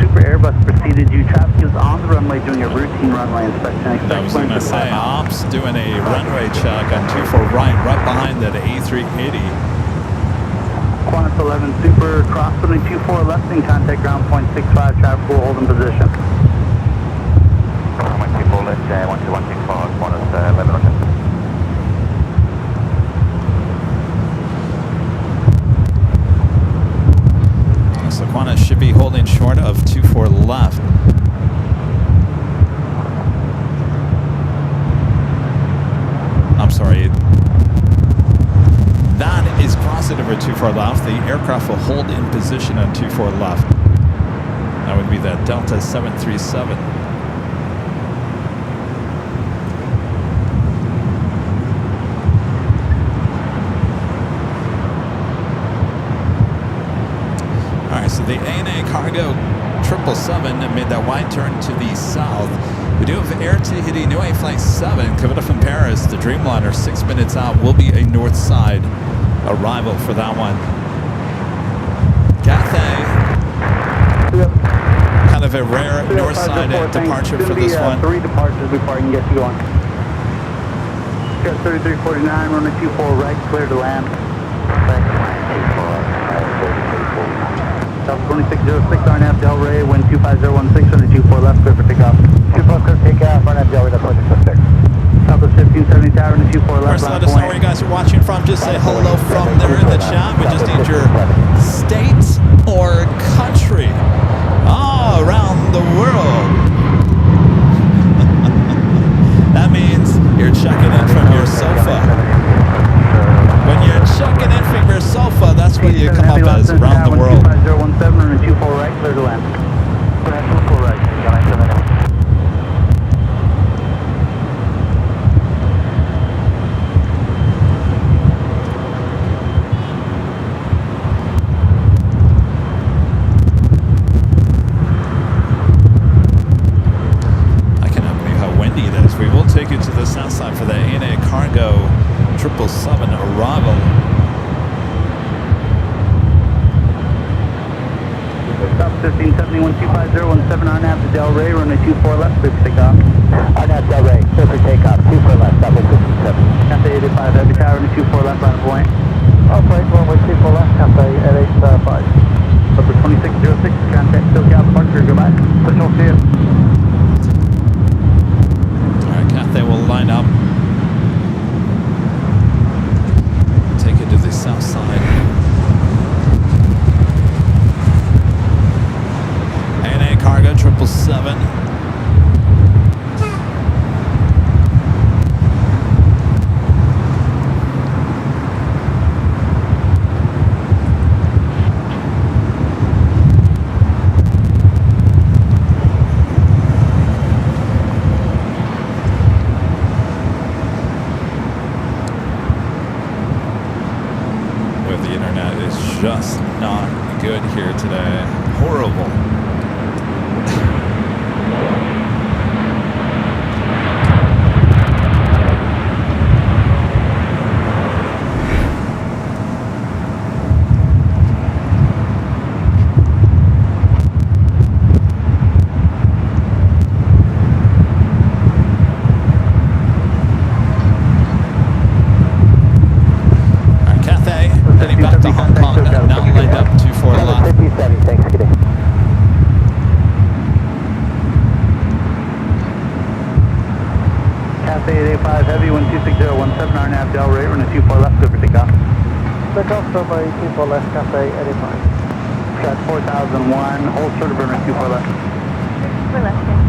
Super Airbus preceded you. Traffic is on the runway doing a routine runway inspection. I was going to say, ops doing a runway check on 24 right behind that A380. Qantas 11 Super, cross runway 24 left in contact ground point 65, traffic will hold in position. Runway 24 left, 12164, Qantas 11 Roger. So Qantas should be holding short of 24 left. I'm sorry. That is crossing over 24 left. The aircraft will hold in position on 24 left. That would be that Delta 737. So the ANA Cargo 777 made that wide turn to the south. We do have Air Tahiti New Flight 7 coming up from Paris. The Dreamliner 6 minutes out will be a north side arrival for that one. Cathay, kind of a rare north side departure for this one. 3 departures before I can get you going. Got 3349, runway 24 right, clear to land. Thanks, Plane 24, 3349. South 2606, RNAV Del Rey, wind 25016, runway 24 left, clear for takeoff. 24 clear takeoff, RNAV Del Rey, that's 2606. Southwest 1570 tower, runway 24 left. First, let us know where you guys are watching from. Just say hello from there in the chat. We just need your state or country. All around the world. That means you're checking in from your sofa. When you're checking in from your sofa, that's what you come up as around the world. 5017, runway 24 right, clear to land. Go right, Airline 7. I cannot believe how windy it is. We will take you to the south side for the ANA Cargo 777 arrival. Stop 1571-250-17 RNAV to Del Rey, runway 24 left, clear for takeoff. RNAV Del Rey, clear for takeoff, 24 left, stop at 57. Cathay 85 Heavy Tower, runway 24 left, line of point. Operate runway 24 left, Cathay at 85. Upper 2606, contact SoCal departure, goodbye. Push on field. All right, Cathay will line up. Take it to the south side. ANA Cargo 777. The internet is just not good here today. Horrible. Back to Hong Kong, now lined up 24 left. 57, thanks, good day. Cathay 885 Heavy, wind 26017 RNAV Del Rey, runway 24 left, clear for takeoff. Takeoff, runway 24 left, Cathay 85. Got 4001, hold short of runway 24 left. We're left here.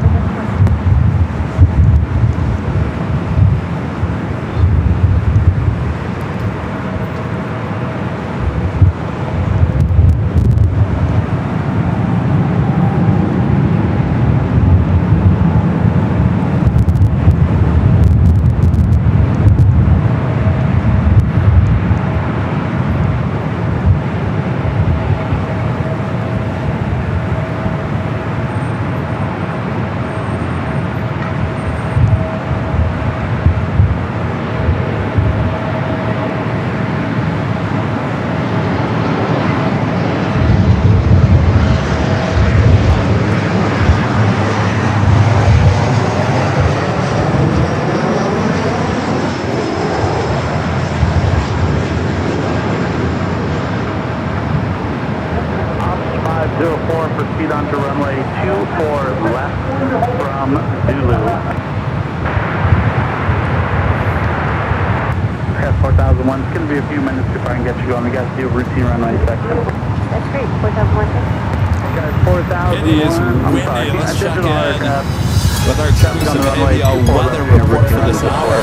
speed onto runway 24 left from Zulu. Got 4001. It's going to be a few minutes before I can get you going. We got to do a routine runway section. That's great. 4001. Guys, 4001. It is windy. Let's check in with our exclusive ABL weather report for this hour.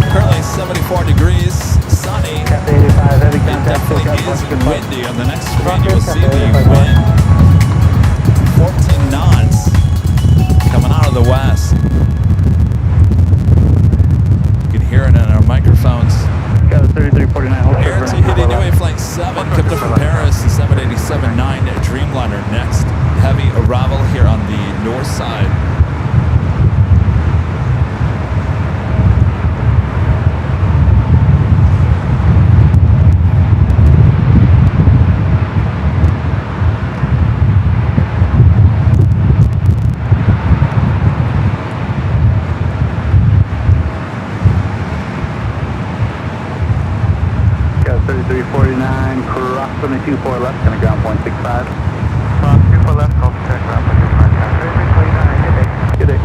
Currently 74 degrees, sunny. It definitely is windy. On the next screen, you will see the wind 14 knots coming out of the west. You can hear it in our microphones. Got a 3349. Air Tahiti Niue Flight 7 coming from Paris, the 787-9 Dreamliner. Next heavy arrival here on the north side. Got 3349, cross on the 24 left, going to ground point 65. 24 left, call to check ground point 65. 3349, good day. Good day.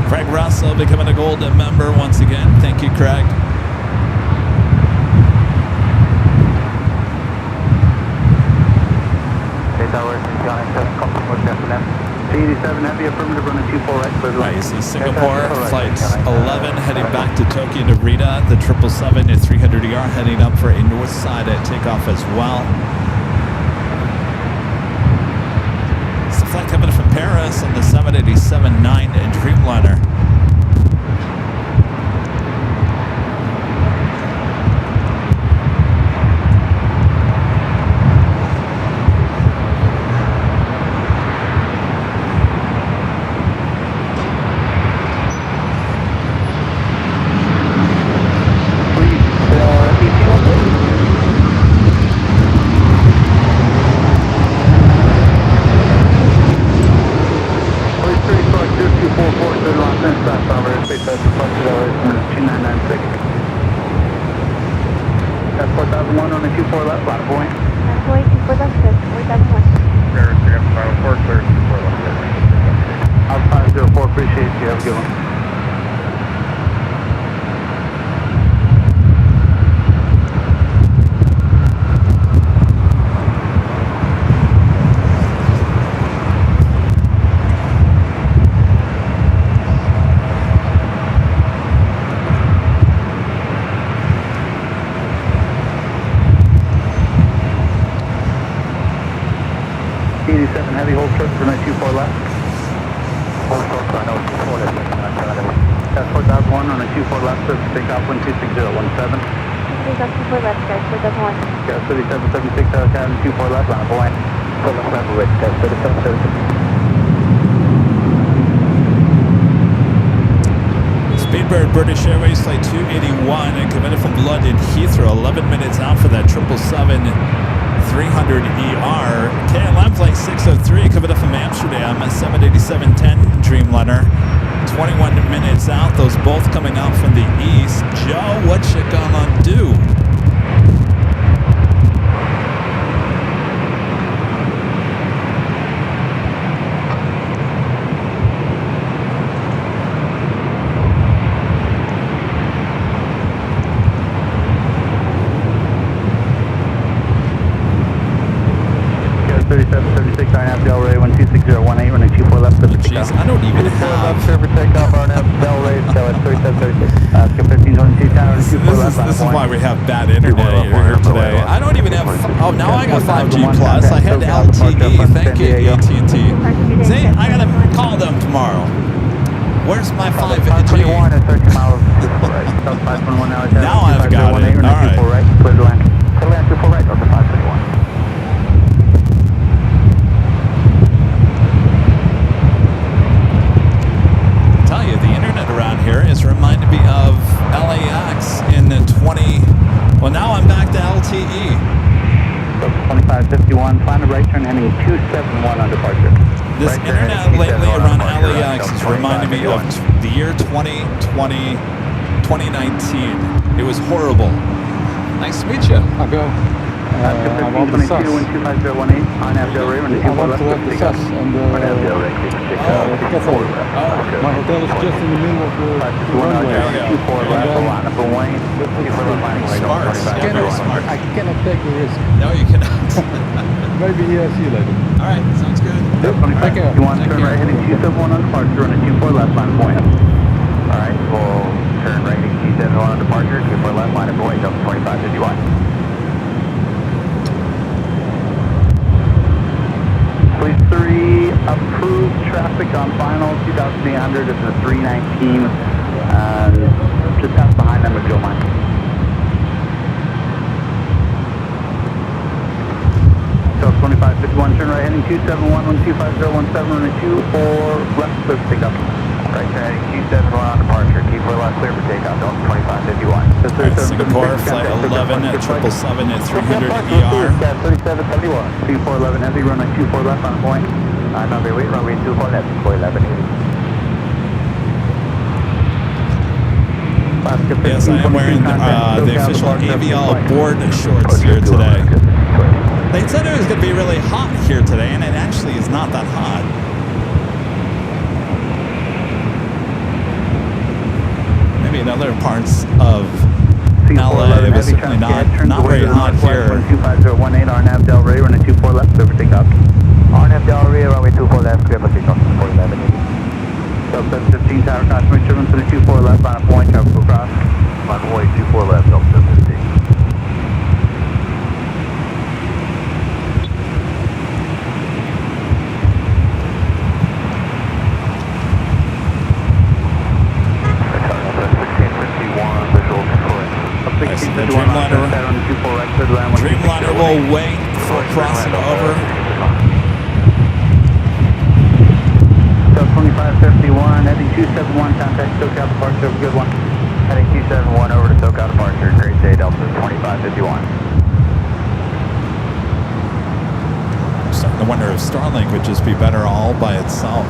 Craig Russell becoming a golden member once again. Thank you, Craig. 87 heavy, affirmative, running 24 right, clear to I land. see Singapore, flight 11 heading back to Tokyo Narita. The 777 at 300ER heading up for a north side at takeoff as well. It's the flight coming from Paris on the 787-9 Dreamliner. That's 4001 on the 24 left, line point. That's way 247. 471. Paris, 304, clear 24 left. Alpha 504, appreciate you. Have a good one. Heavy hold short for 924 left. Hold short for 924 left. That's 4001 on a 24 left, so take off 126017. Please up 24 left, guys. 471. Got 3776 out of cabin, 24 left, on a point. Full left, left, with test 3776. Speedbird British Airways flight 281 and coming from London Heathrow, 11 minutes out for that 777-300ER. KLM flight 603 coming up from Amsterdam, 787-10 Dreamliner, 21 minutes out. Those both coming out from the east. Joe, what you gonna do? Jeez, I don't even have. This is why we have bad internet here today. I don't even have. Oh, now I got 5G plus. I had LTE. Thank you, AT&T. See, I gotta call them tomorrow. Where's my 5G? Now I've got it. All right. Tell you, the internet around here is reminding me of LAX in the 20. Well, now I'm back to LTE. 2551, plan a right turn heading 271 on departure. This Right there, internet heading lately 27 around on Parker, LAX is 25, reminding me of 51. the year 2020, 2019. It was horrible. Nice to meet you. I go. I want the SAS. 12518 on Abdel Ray, I want to have the SAS and On Abdel Ray, keep it cafe. My hotel is just in the middle of the runway. Smart. Yeah, very smart. I cannot take the risk. No, you cannot. Maybe see you later. All right, sounds good. Take care. You want to Take turn care. right heading 271 on departure and a 24 left line point. Alright, we'll turn right heading T71 on departure, 24 left line, avoid Delta 2551. Police 3, approved traffic on final 2,800. It's a 319. Just pass behind them if you don't mind. So 2551, turn right heading 271, 125.017 on a 24 left, clear for takeoff. Right turn heading T71 on departure, 24 left, clear for takeoff, Delta 2551. All right, Singapore, flight 11 at 777 at 300 ER. 3771. 2411 heavy, runway 24 left on point. Runway wait, runway 24 left, 411 Yes, I am wearing the official AVL board shorts here today. They said it was going to be really hot here today, and it actually is not that hot. Maybe in other parts of LA, it was certainly not very hot here. 25018 RNAV Del Rey, runway 24 left, clear for takeoff. RNAV Del Rey, runway 24 left, clear for takeoff, 411 Delta 715 tower cross, disturbance to the 24 left on a point, tropical cross. Runway 24 left, Delta 715. Dreamliner will wait for crossing over. So 2551, heading 271, contact SoCal departure, have a good one. Heading 271 over to SoCal departure, great day, Delta 2551. I'm starting to wonder if Starlink would just be better all by itself.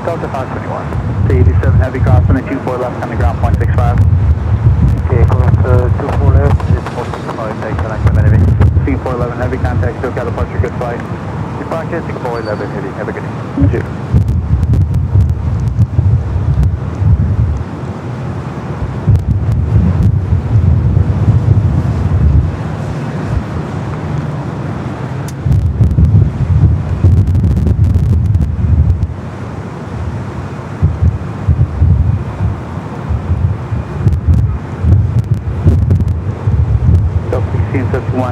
Delta 521. To 87 heavy crossing at 24 left on the ground, point 65. Okay, close to 24 left, it's 465, take the next minute. Team 411 heavy contact, SoCal departure, good flight. Departure, 411 heavy, have a good day. You too.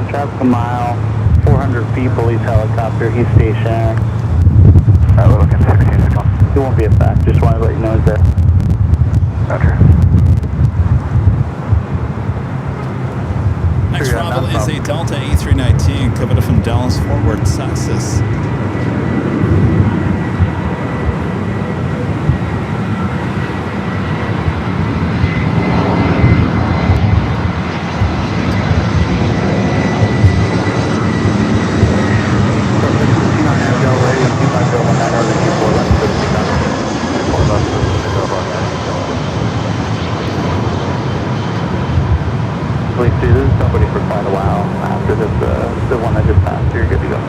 Traffic a mile, 400 feet, police helicopter, he's stationary. We're looking at 16 to come. It won't be a fact, just wanted to let you know it's there. Roger. Next travel is a Delta A319 coming from Dallas Fort Worth, Texas. Somebody for quite a while after this, the one I just passed, you're good to go.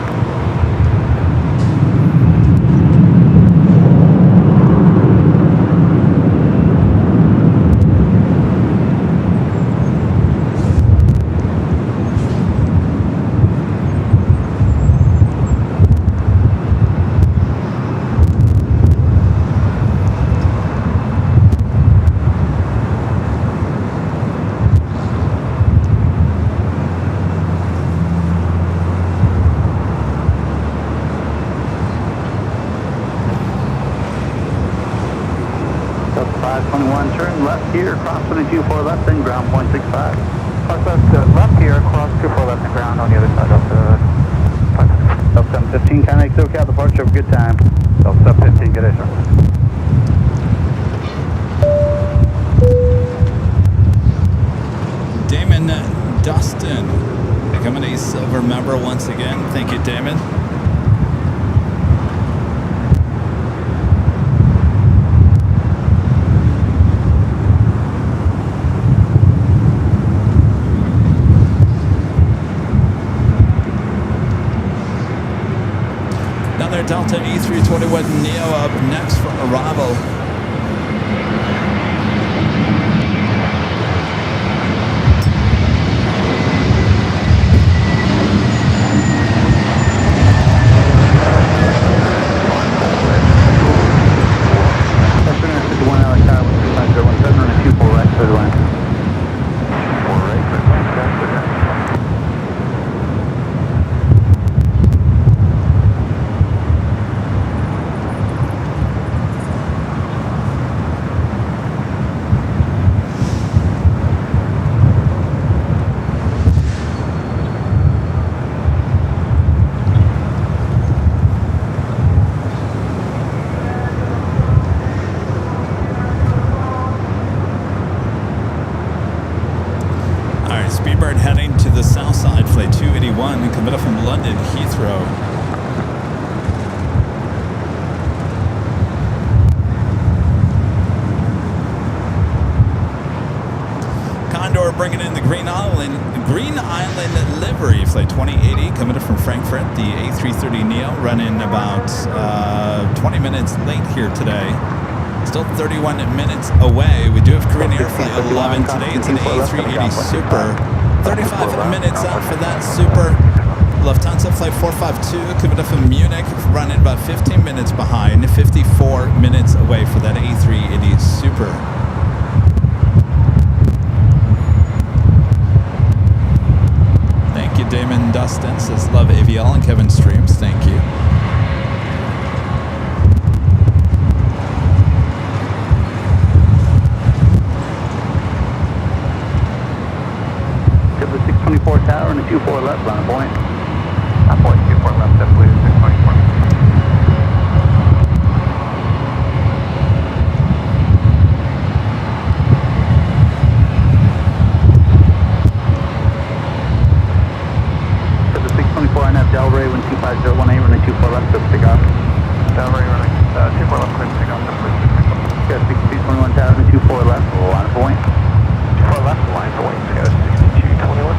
Turn left here, cross 22 4 left, then ground point 65. Cross left, left and ground on the other side of the Delta 715, Connex SoCal, departure, have a good time. Delta 715, good day, sir. Damon Dustin, becoming a silver member once again. Thank you, Damon. Another Delta A321 Neo up next for arrival. Speedbird heading to the south side, flight 281, coming up from London Heathrow. Condor bringing in the Green Island livery, flight 2080, coming up from Frankfurt. The A330 Neo running about 20 minutes late here today. Still 31 minutes away. We do have Korean Air Flight 11 today. It's an A380 Super. 35 minutes out for that Super. Lufthansa Flight 452 coming up from Munich, running about 15 minutes behind. 54 minutes away for that A380 Super. Thank you, Damon Dustin. Says love AVL and Kevin Streams. Thank you. Tower and a 24 left on a point. On point, 24 left, I believe, 624. For the 624 NF Delray, when 25018, running 24 left, so pick off. Delray running 24 left, clear to pick off, Got 6221 Tower and a 24 left, line point. 24 left, line point, got 6221.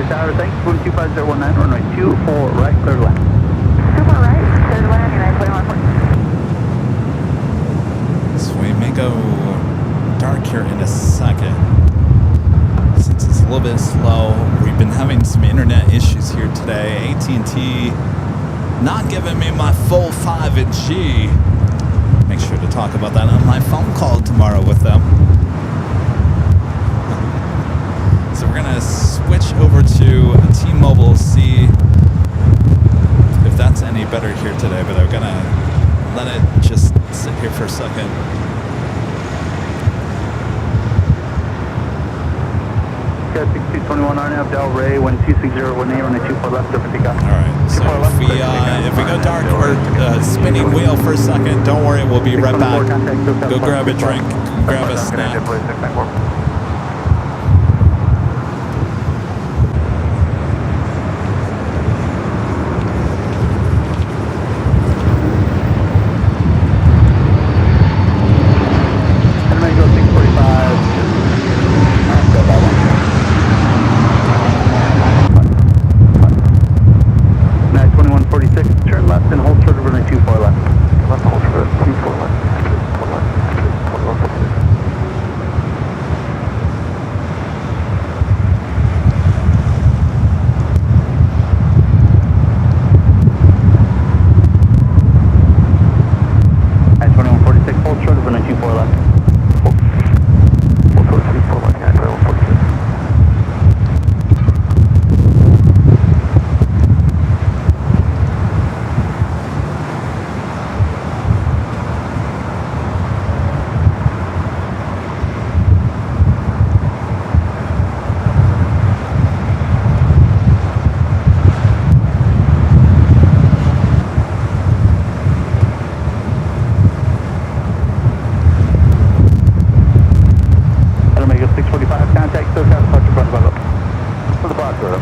Tower, thanks. 25019, runway 24 right, clear to land. 24 right, clear to land, United 2146. So we may go dark here in a second. Since it's a little bit slow, we've been having some internet issues here today. AT&T not giving me my full 5G. Make sure to talk about that on my phone call tomorrow with them. So we're gonna switch over to T-Mobile, see if that's any better here today, but I'm gonna let it just sit here for a second. Got 6221 RNAV Delray, when 26018, running 24 left, over pick up. Alright, so if we go dark or spinning wheel for a second, don't worry, we'll be right back. Go grab a drink, grab a snack.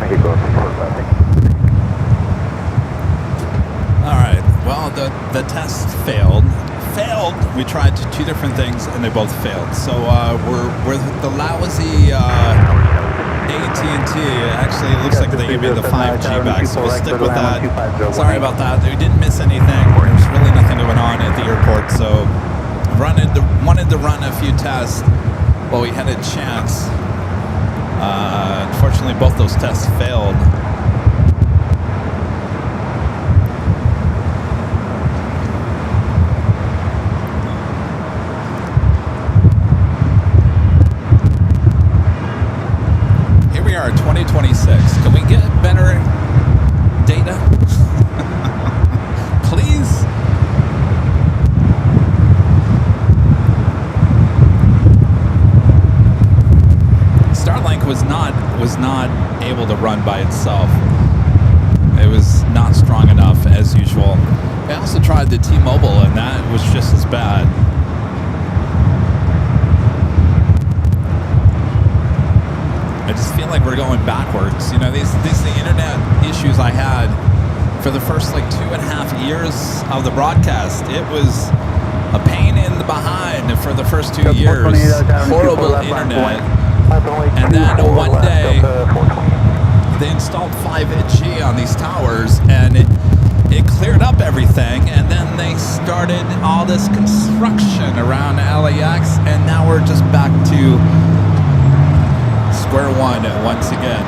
make it go up to port landing. All right. Well, the test failed. We tried two different things and they both failed. So we're the lousy AT&T. Actually, it looks like they gave me the 5G back, so we'll stick with that. Sorry about that. We didn't miss anything. There's really nothing going on at the airport, so wanted to run a few tests while we had a chance. Unfortunately, both those tests failed. Here we are, 2026. Can we get better data? Please? Starlink was not able to run by itself. It was not strong enough as usual. I also tried the T-Mobile and that was just as bad. I just feel like we're going backwards. You know, these the internet issues I had for the first like 2.5 years of the broadcast. It was a pain in the behind for the first 2 years. Horrible internet. And then one day they installed 5G on these towers and it cleared up everything, and then they started all this construction around LAX, and now we're just back to square one once again.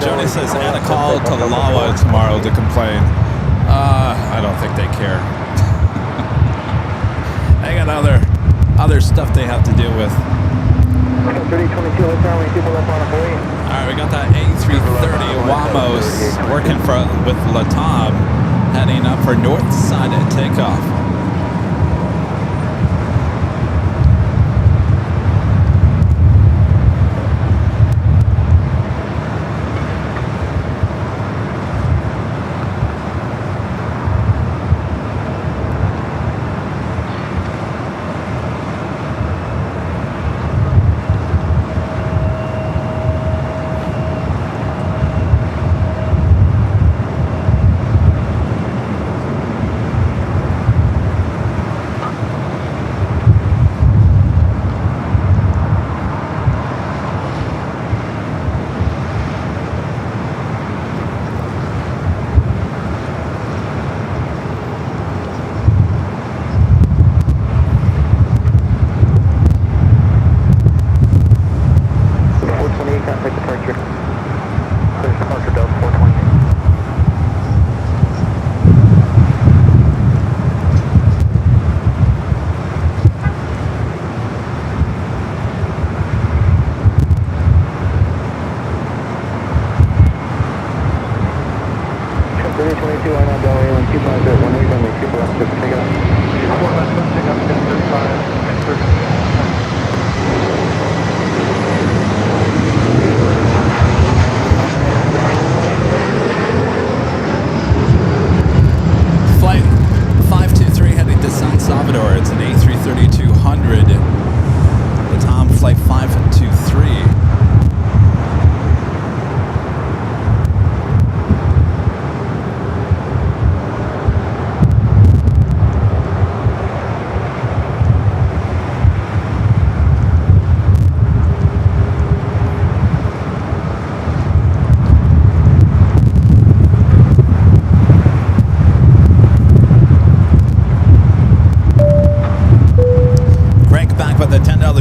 Joni says, and a call to Lawa tomorrow to complain. I don't think they care. They got other stuff they have to deal with. Alright, we got that A330 Wamos working with Latam, heading up for north side at takeoff.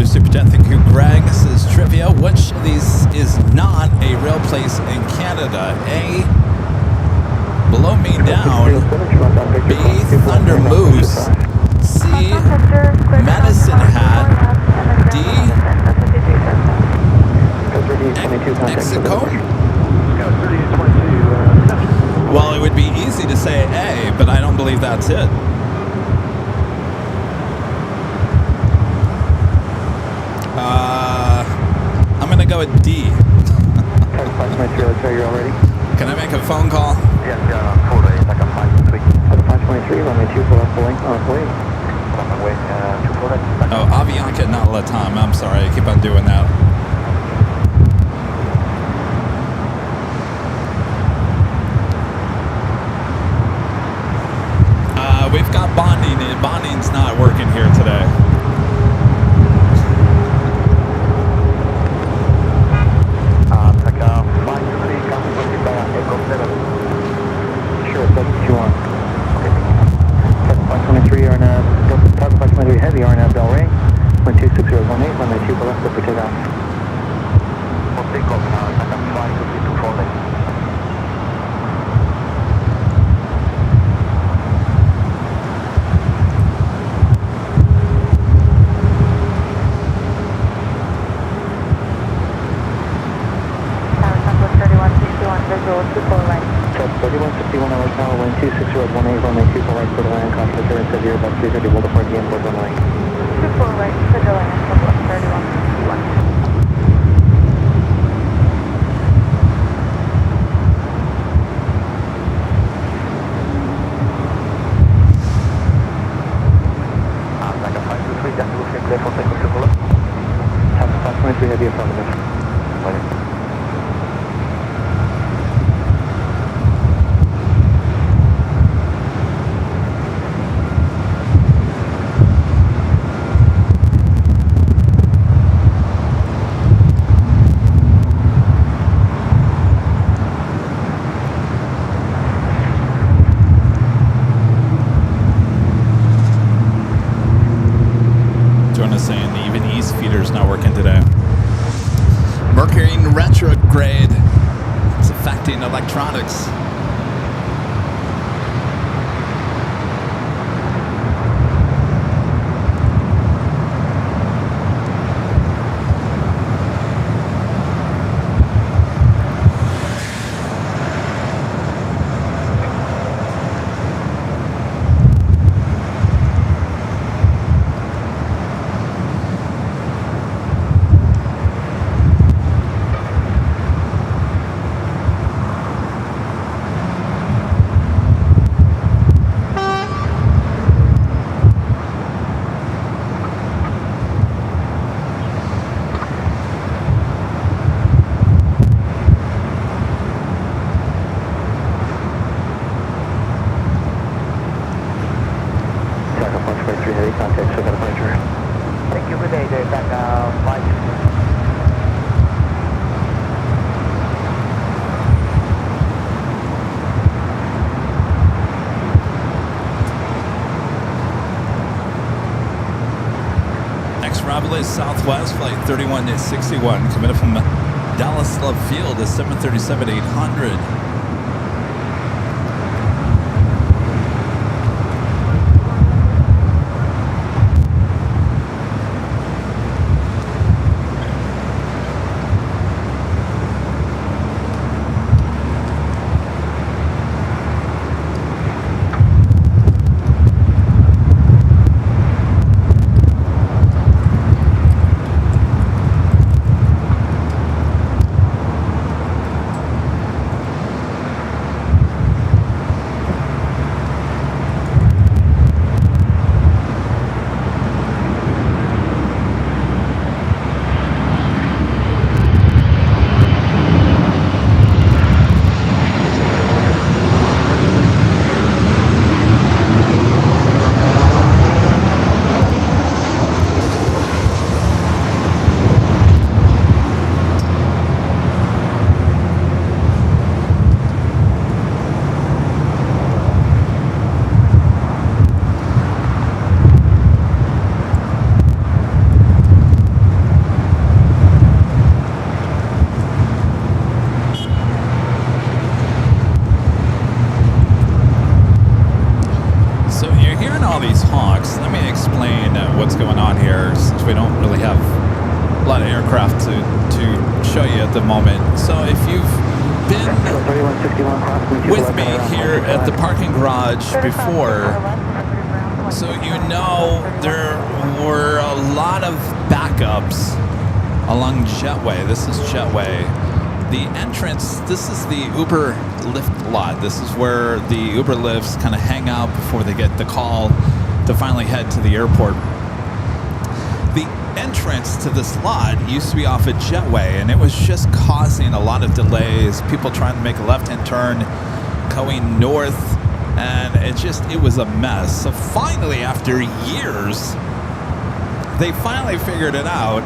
$10 super chat. Thank you, Greg. This is trivia. Which of these is not a real place in Canada? A, Blow Me Down. B, Thunder Moose. C, Medicine Hat. D, Mexico. Well, it would be easy to say A, but I don't believe that's it. I'm going to go with D. Can I make a phone call? Yes, full day, like a 523. 523, runway 24 left the link, on its way. Runway 24 left. Oh, Avianca, not Latam. I'm sorry, I keep on doing that. We've got bonding. Bonding's not working here today. Sure, that's what you want. Okay. 523 RNAV, 523 Heavy RNAV Del Rey, 12618, runway 2 left, for takeoff. For takeoff now, it's like a 523 falling. Visual 24 right. 3161 LA Tower, wind 26018, runway 24 right, clear to land, caution for clearance of about 330, hold apart the import runway. 24 right, clear to land, 3161. Like a 523, just looking clear for takeoff to pull up. 523 Heavy affirmative. Waiting. Saying even East feeder's not working today. Mercury in retrograde. It's affecting electronics. Thank you, good day, back 5. Rabelais Southwest, flight 3161, coming up from Dallas Love Field is 737-800. on here since we don't really have a lot of aircraft to show you at the moment. So if you've been with me here at the parking garage before, so you know there were a lot of backups along Jetway. This is Jetway. The entrance, this is the Uber Lyft lot. This is where the Uber Lyfts kind of hang out before they get the call to finally head to the airport. The entrance to this lot used to be off at Jetway, and it was just causing a lot of delays. People trying to make a left-hand turn going north, and it was a mess. So finally, after years, they finally figured it out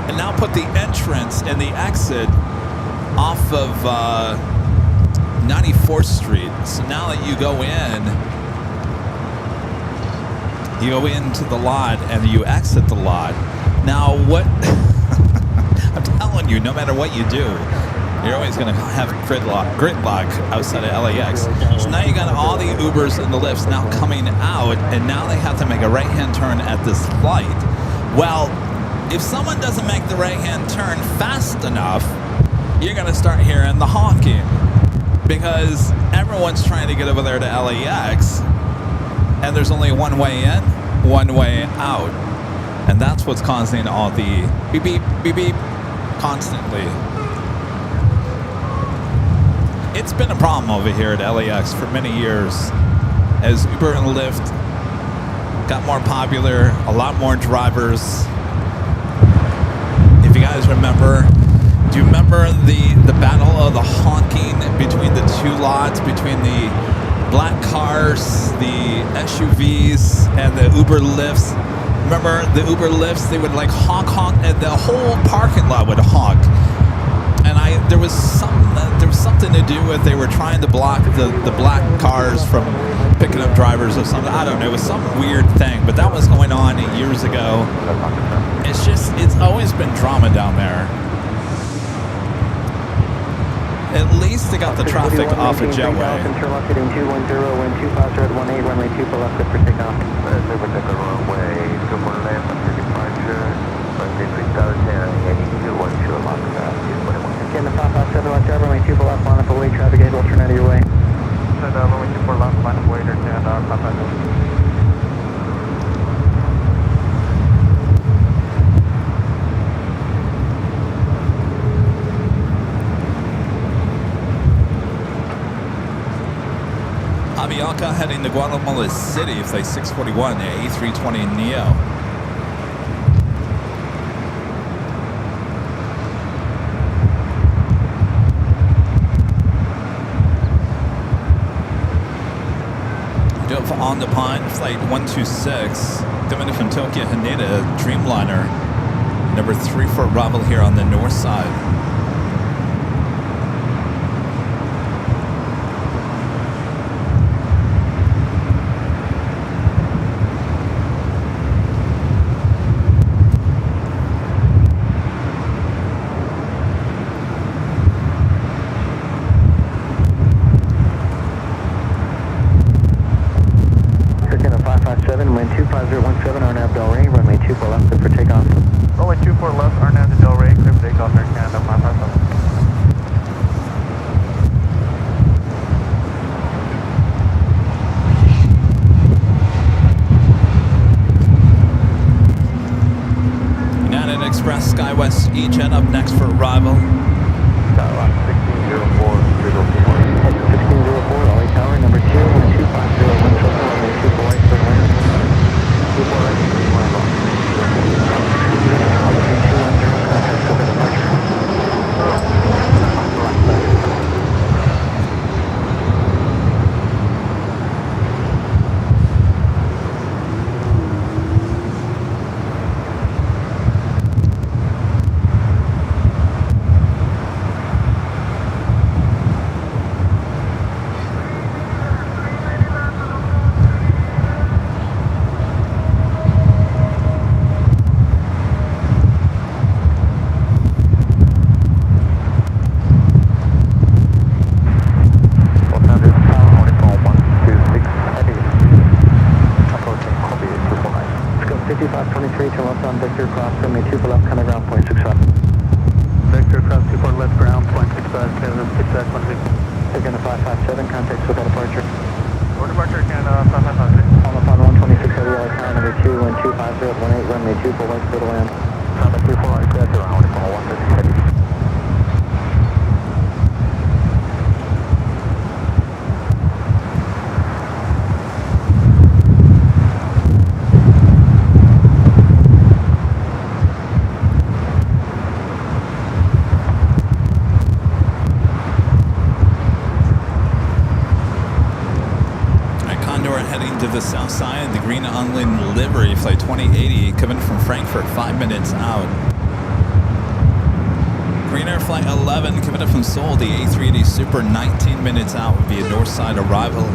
and now put the entrance and the exit off of 94th Street. So now that you go into the lot and you exit the lot. Now what I'm telling you, no matter what you do, you're always going to have gridlock outside of LAX. So now you got all the Ubers and the Lyfts now coming out, and now they have to make a right-hand turn at this light. Well, if someone doesn't make the right-hand turn fast enough, you're going to start hearing the honking, because everyone's trying to get over there to LAX, and there's only one way in, one way out. And that's what's causing all the beep, beep, beep, beep constantly. It's been a problem over here at LAX for many years as Uber and Lyft got more popular, a lot more drivers. If you guys remember, do you remember the battle of the honking between the two lots, between the black cars, the SUVs, and the Uber Lyfts? Remember the Uber Lyfts? They would like honk, and the whole parking lot would honk. And there was something to do with they were trying to block the black cars from picking up drivers or something. I don't know. It was some weird thing, but that was going on years ago. It's always been drama down there. At least they got the traffic off of Jetway. Interlocking 210, wind 25 at 18, runway 2 for left, for takeoff. They would take a runway 2 for left after departure, runway 3010, heading 212 lock fast, 221. Again, the 557 watch out, runway 2 for left, line up away, traffic ahead, will turn out of your way. Runway 2 for left, line up away, turn out, 557. Avianca heading to Guatemala City, flight 641, A320 Neo. Dove on the Pine, flight 126, coming from Tokyo Haneda, Dreamliner, number 3 for arrival here on the north side. Wind 25017 Arnav Del Rey, runway 2 for left, clear for takeoff. Runway 2 for left, Arnav Del Rey, clear for takeoff, Air Canada 557. United Express SkyWest EJet up next for arrival. Skyline 1604, 1604, LA Tower, number 2, wind 25017, runway 2 for right, clear right. 2 for right, 3 mile long. Altitude 210, contact over departure. left on Victor, cross from me, 2 for left, kind of ground, 0.65. Victor, cross 2 for left, ground, 0.65, Canada, 6-16. Taking the 557, contact without departure. Or departure, Canada, 5556. On upon 126 heavy LAX tower number 2, wind 25018, runway 24 right, clear to land. Number 34, right, clear to land, 150 heavy. To the south side, the green Unland livery, flight 2080, coming from Frankfurt, 5 minutes out. Green Air flight 11, coming up from Seoul, the A380 Super, 19 minutes out, would be a north side arrival.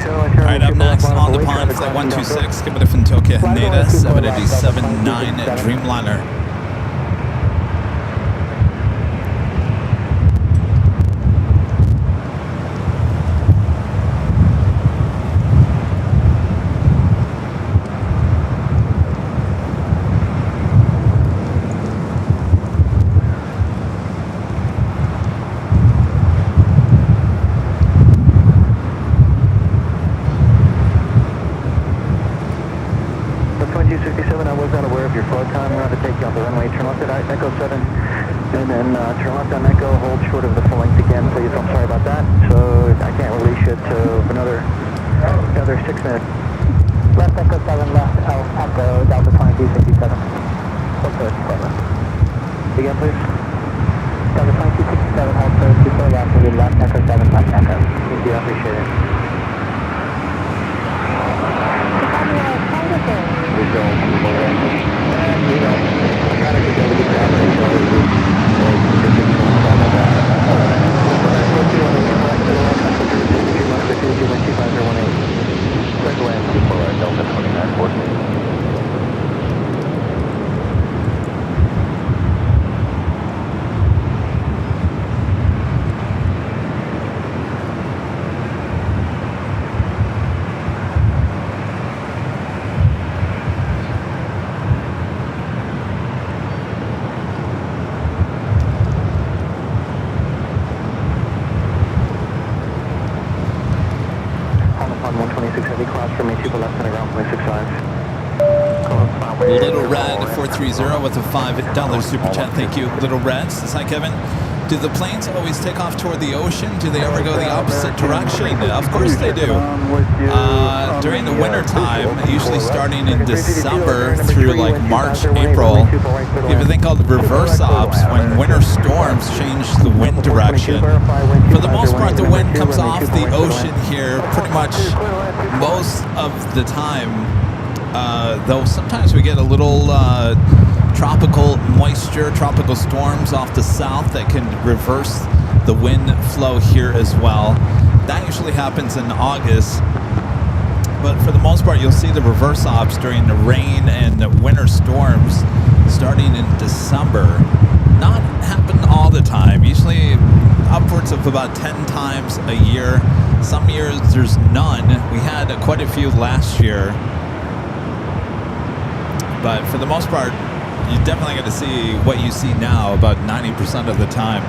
Alright, up next on the pond, flight 126, coming from Tokyo, Haneda, 787-9 Dreamliner. Little Red 430 with a $5 super chat. Thank you, Little Red. Says, hi, Kevin. Do the planes always take off toward the ocean? Do they ever go the opposite direction? Of course they do. During the winter time, usually starting in December through like March, April, you have a thing called reverse ops when winter storms change the wind direction. For the most part, the wind comes off the ocean here pretty much most of the time. Though sometimes we get a little tropical moisture, tropical storms off the south that can reverse the wind flow here as well. That usually happens in August. But for the most part, you'll see the reverse ops during the rain and the winter storms starting in December. not happen all the time. Usually upwards of about 10 times a year. Some years there's none. We had quite a few last year. But for the most part, you're definitely going to see what you see now about 90% of the time.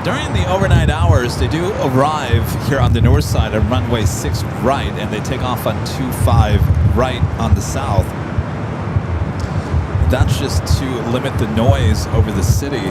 During the overnight hours, they do arrive here on the north side of runway 6 right, and they take off on 25 right on the south. That's just to limit the noise over the city.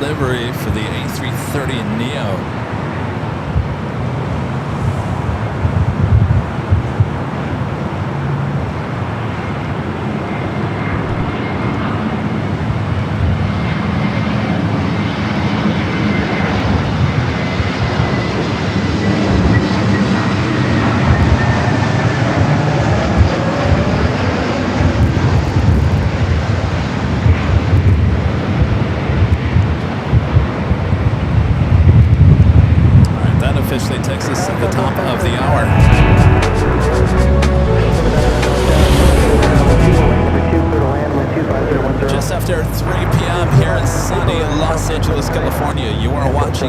Livery for the A330 Neo.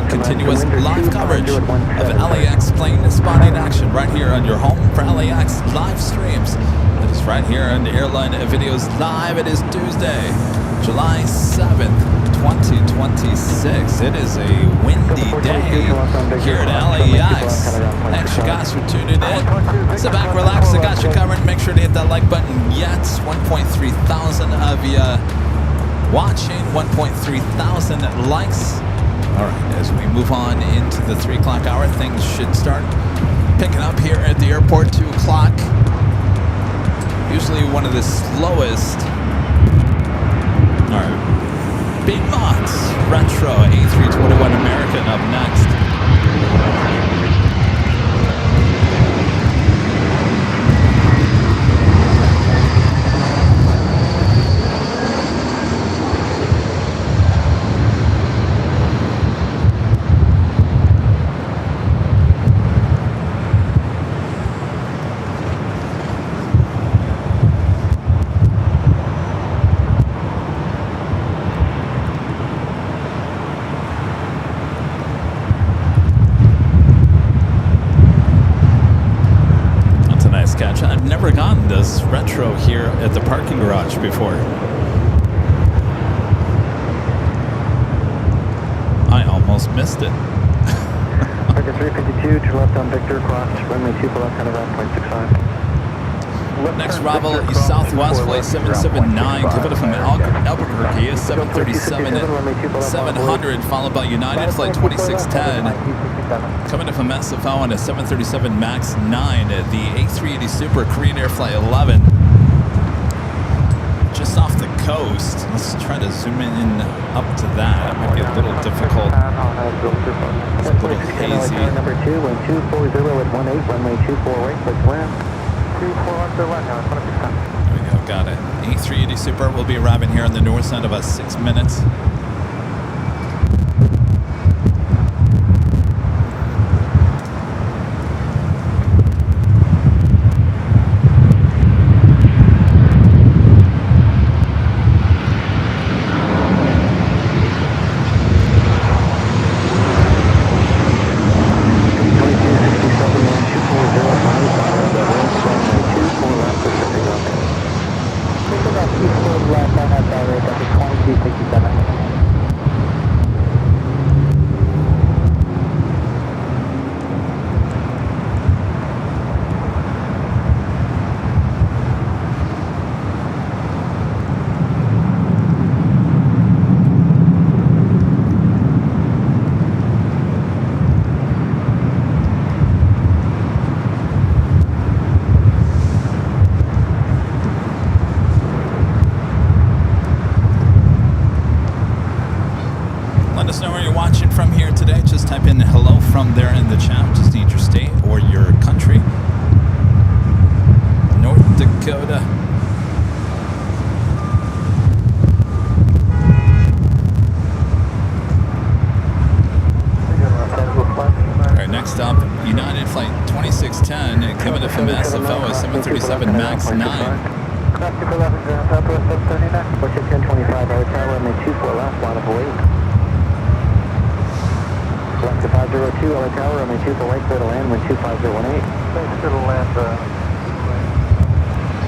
Continuous live coverage of LAX plane spotting action right here on your home for LAX live streams. It is right here on the Airline Videos Live. It is Tuesday, July 7th, 2026. It is a windy day here at LAX. Thanks you guys for tuning in. Sit back, relax, I got you covered. Make sure to hit that like button yet. 1.3 thousand of you watching, 1.3 thousand likes. All right, as we move on into the 3 o'clock hour, things should start picking up here at the airport. 2 o'clock, usually one of the slowest. All right, Piedmont Retro A321 American up next. Retro here at the parking garage before. I almost missed it. Target 352 to left on Victor, cross runway 2 for left on around 0.65. Next arrival is Southwest flight 779 coming from Albuquerque is 737-700, followed by United flight 2610 coming in from SFO on a 737 MAX 9. The A380 Super Korean Air Flight 11 just off the coast. Let's try to zoom in up to that. It might be a little difficult. It's a little hazy. Number 2, wind 240 at 18, runway 24 right, let's land. 24 left, now, there we go. Got it. A380 Super will be arriving here on the north side about 6 minutes. Let us know where you're watching from here today. Just type in hello from there in the chat. Just need your state or your country. North Dakota. Alright, next up, United Flight 2610, coming to from SFO 737 MAX 9. Class 211, Southwest 739. Watch at 1025, our tower, runway 24 left, line of await. Left to 502, our tower, runway 24 right, clear to land, wind 25018. Thanks to the land.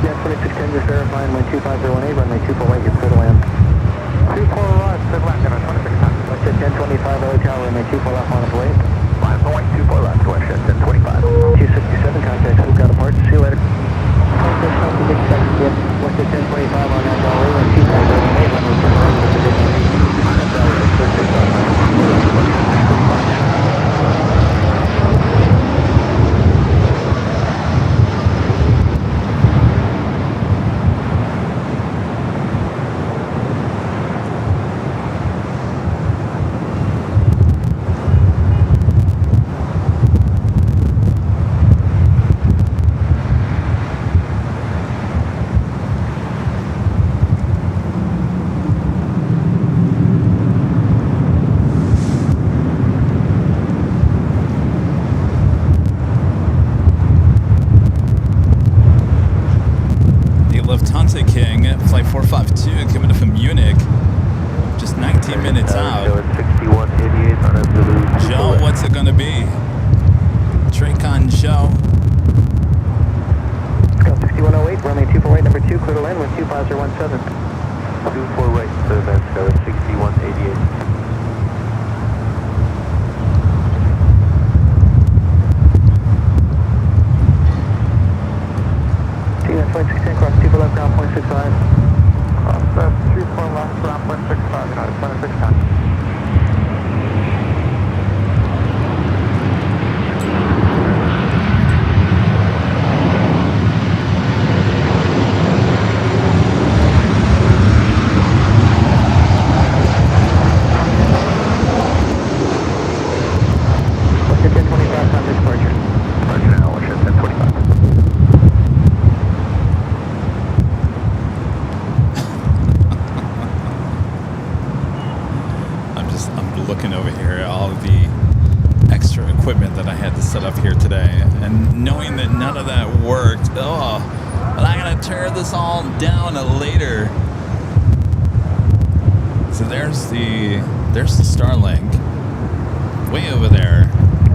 Yeah, 2610, just verifying, wind 25018, runway 24 right, you're clear to land. 24 right, clear to land, 2610. Watch at 1025, our tower, runway 24 left, line of await. 5.24 left, watch at 1025. 267, contact, who got a part, see you later. Watch at 1025 on that dollar, wind 25018, runway 24 right, clear to land. Flight 452 coming from Munich, just 19 minutes out. Joe, what's it gonna be? Tracon Joe. Scout 6108, runway 24 right, number 2, clear to land, wind 25017. 24 right, clear to land, Scout 6188. Flight 16 cross 2 left, ground point 65. Cross 34 left, ground point 65, United 2610. What's your 1025 time departure? Departure now, watch at 1025. Looking over here, all of the extra equipment that I had to set up here today, and knowing that none of that worked. Oh, but I'm gonna tear this all down later. So there's the Starlink way over there.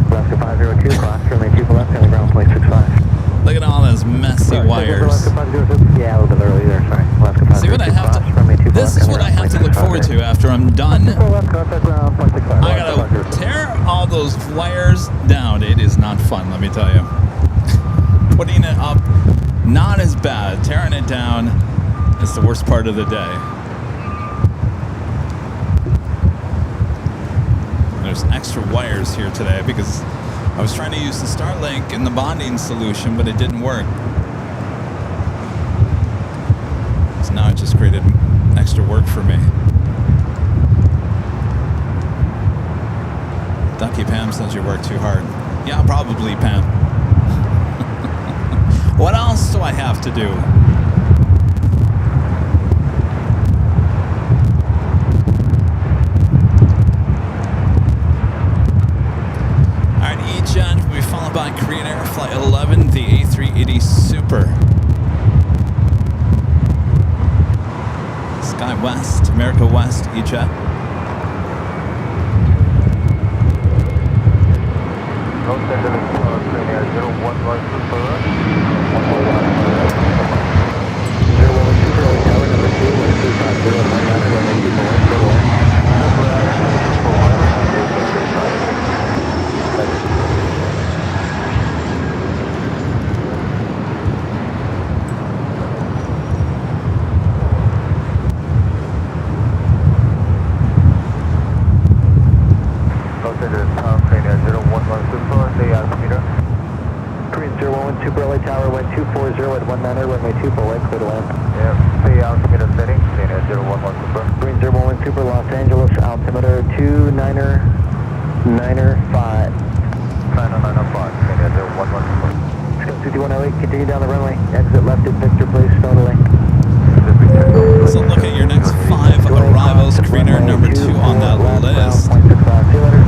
Left to 502, cross runway 2 left, on the ground point 65. Look at all those messy wires. Yeah, a little bit early there, sorry. Left to 502, See what I have to. This is what I have to look forward to after I'm done. I gotta tear all those wires down. It is not fun, let me tell you. Putting it up, not as bad. Tearing it down is the worst part of the day. There's extra wires here today because I was trying to use the Starlink in the bonding solution, but it didn't work. So now it just created extra work for me. Ducky Pam says you work too hard. Yeah, probably, Pam. What else do I have to do? jet will be followed by Korean Air Flight 11, the A380 Super. Sky West, America West, E-Jet. Los Angeles, Korean Air 011 Super. 012 Super, LA Tower, number 2, 1250, 19, runway 24, clear to land. Los Angeles, Korean Air 011 Super, the altimeter. Korean 011 Super, LA Tower, 1240 at 19, runway 24, right, clear to land. Yeah, the altimeter setting, Korean Air 011 Super. Korean 011 Super, Los Angeles, altimeter 2995. 9905, Korean Air 011 Super. Scout 5108, continue down the runway. Exit left at Victor Place, Snowdelay. So look at your next 5 arrivals. Korean Air number 2 on that list. See you later.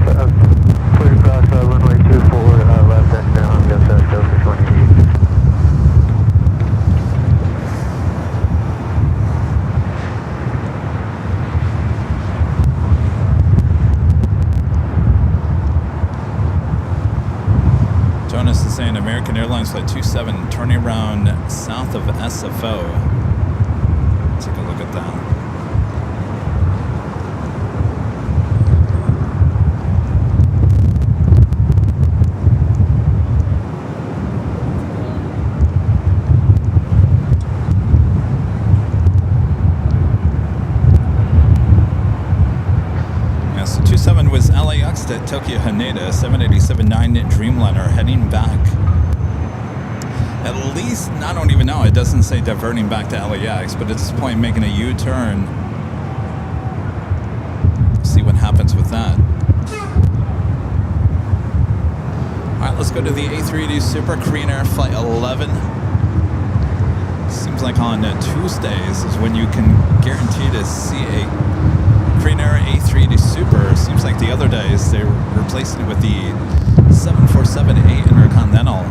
Put across runway 24, left and down, just Delta 28. Jonas is saying American Airlines Flight 27 turning around south of SFO. Take a look at that. Yeah, so 27 was LAX to Tokyo Haneda, 787-9 Dreamliner heading back. At least, I don't even know, it doesn't say diverting back to LAX, but at this point making a U-turn. See what happens with that. Alright, let's go to the A380 Super, Korean Air Flight 11. Seems like on Tuesdays is when you can guarantee to see a Korean Air A380 Super. Seems like the other days they were replacing it with the 747-8 Intercontinental.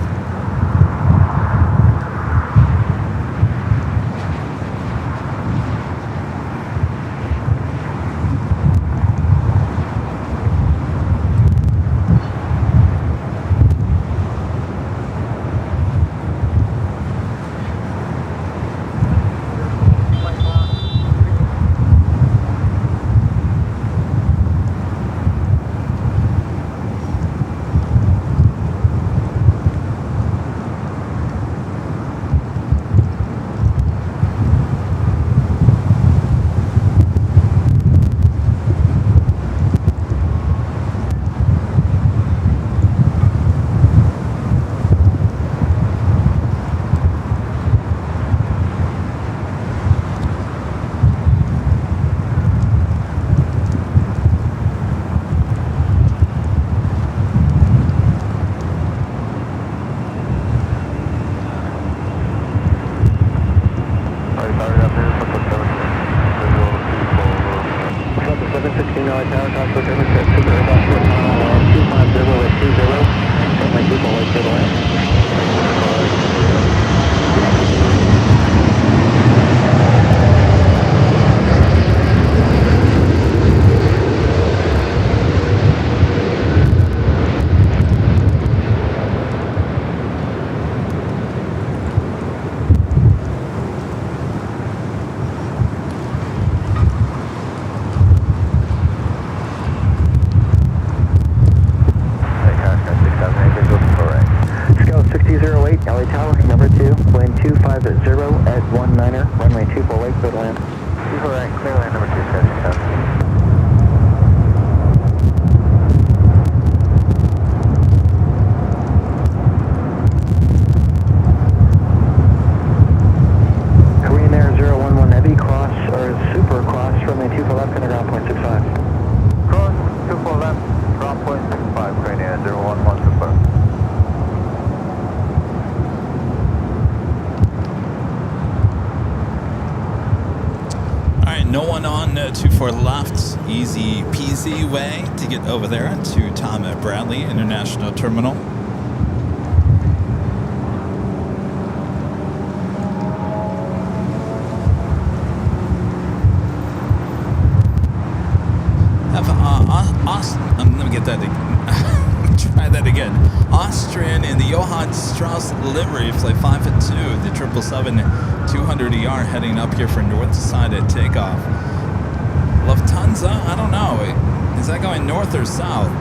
LA Tower, number 2, plane 250 at 19er, runway 24 clear to land. 24 clear land number 277. Korean Air 011 Heavy, cross, or Super, cross, runway 24 left, and ground point 65. Cross 24 left, ground point 65, Korean Air 011 Super. No one on 24 left. easy peasy way to get over there to Tom Bradley International Terminal. Let me get that again. Try that again. Austrian in the Johann Strauss livery, flight 5 at 2, the 777-200ER heading up here for north side at takeoff. Lufthansa, I don't know. Is that going north or south?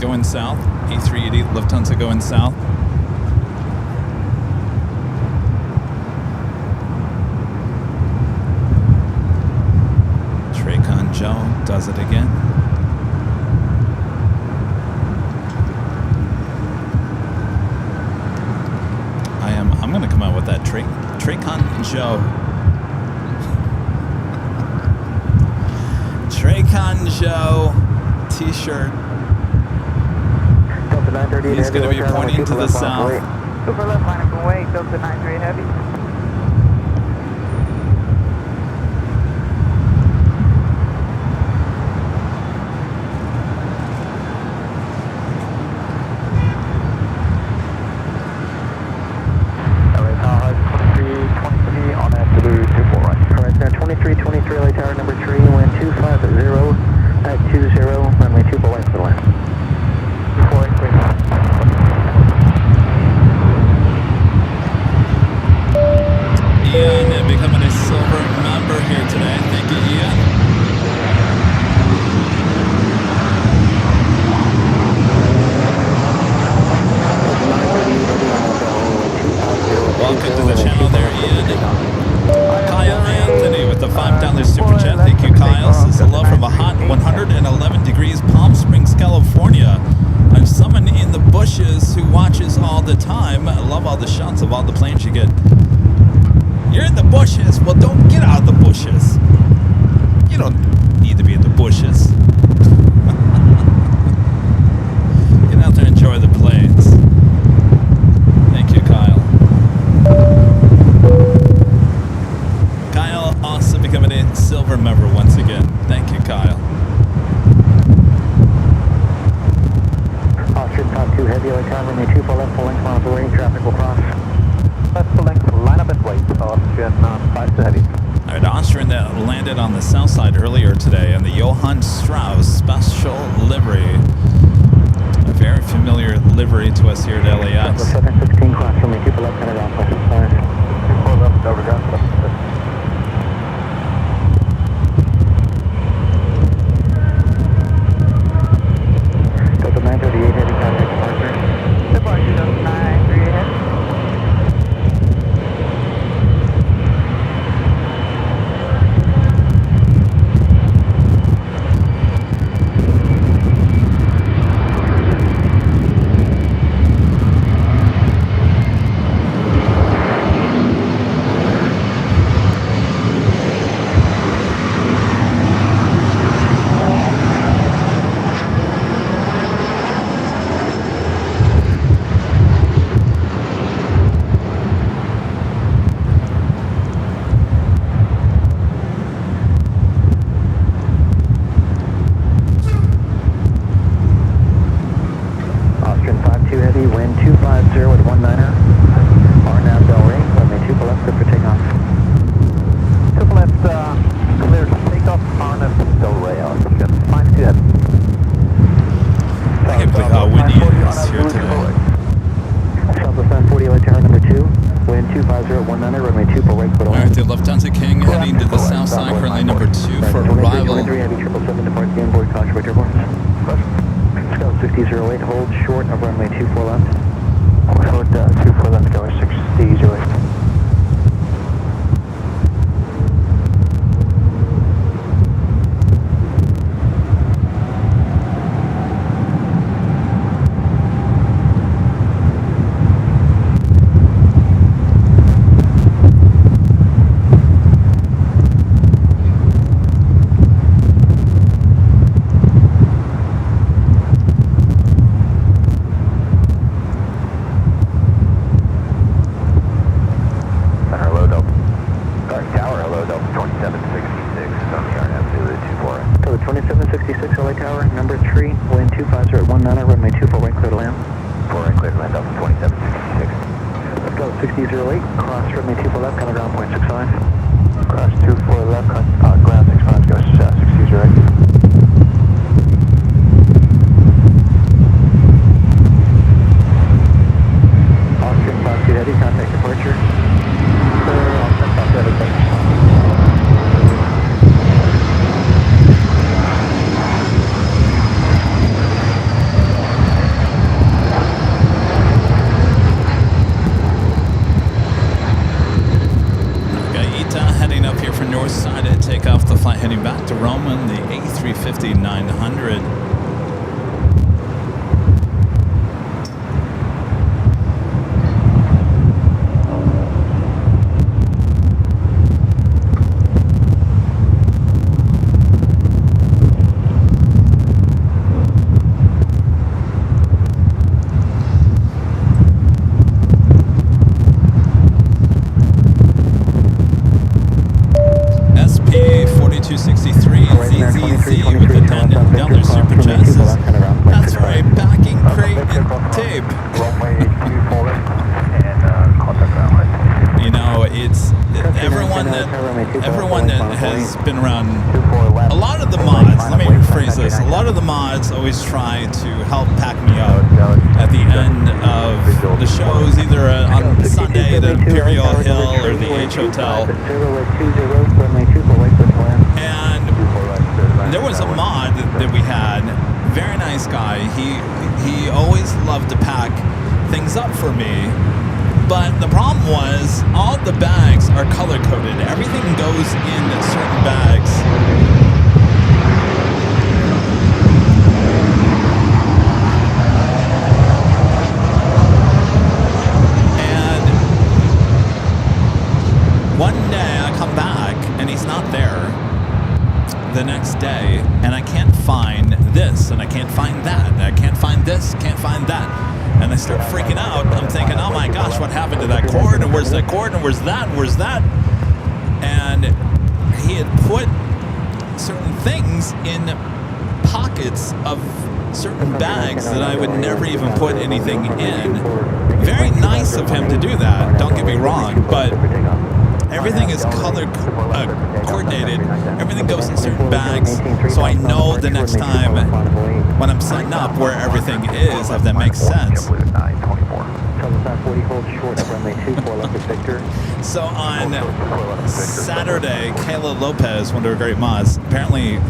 Going south. A380 Lufthansa going south. Tracon Joe does it again. I'm going to come out with that Tracon Joe. Tracon Joe t-shirt. He's going to be pointing to the south. Super left, line up and wait, Delta 93 heavy. Alright, Tahoe 2323 on after 24 right. Alright, now 2323 LA Tower number 3, wind 250 at 20, runway 24 right for the land. Ian becoming a silver member here today. Thank you, Ian. Welcome to the channel there, Ian. Kyle Anthony with the $5 super chat. Thank you, Kyle. Says hello from a hot 111 degrees Palm Springs, California. I'm someone in the bushes who watches all the time. I love all the shots of all the planes you get. You're in the bushes. Well, don't get out of the bushes. You don't need to be in the bushes. Get out there and enjoy the planes. Thank you, Kyle. Kyle also becoming a silver member once again. Thank you, Kyle. Austrian top 2 heavy LA Tower, runway 24 left, full length, line of the way, traffic will cross. Left full length, line up and wait, Austrian 5 to heavy. All right, Austrian that landed on the south side earlier today in the Johann Strauss special livery. A very familiar livery to us here at LAX. 716 cross from me, keep left, headed off, west 5. 24 left, over gun. Delta 938 heading contact departure. Departure Delta 993 ahead. Lufthansa King heading to the south side, currently number 2 for arrival. Heavy 777 departs the inboard, caution for turbulence. Scout 6008, hold short of runway 24 left. Hold 24 left, going 6008. entry, wind 250 at 19, runway 24 right, clear to land. 4 right, clear to land, Delta 2766. Let's go, 6008, cross runway 24 left, counter ground point 65. Cross 24 left, ground 65, go 60 right. Austrian Class 2 Heavy, contact departure. Clear, Austrian Class 2 Heavy, thanks. Heading up here for north side to take off the flight heading back to Rome on the A350-900. $10 super chassis. That's right, backing crate and tape. You know, it's everyone that has been around. A lot of the mods. Let me rephrase this. A lot of the mods always try to help pack me up at the end of the shows, either on Sunday at Imperial Hill or the H Hotel. And there was a mod that we had, very nice guy. He always loved to pack things up for me, but the problem was all the bags are color coded. Everything goes in certain bags. And one day I come back and he's not there. The next day, and I can't find this, and I can't find that, and I can't find this, can't find that, and I start freaking out. I'm thinking, oh my gosh, what happened to that cord, and where's that cord, and where's that, and where's that? And he had put certain things in pockets of certain bags that I would never even put anything in. Very nice of him to do that, don't get me wrong, but everything is color coordinated. Everything goes in certain bags, so I know the next time when I'm setting up where everything is, if that makes sense. So on Saturday, Kayla Lopez, one of our great mods, apparently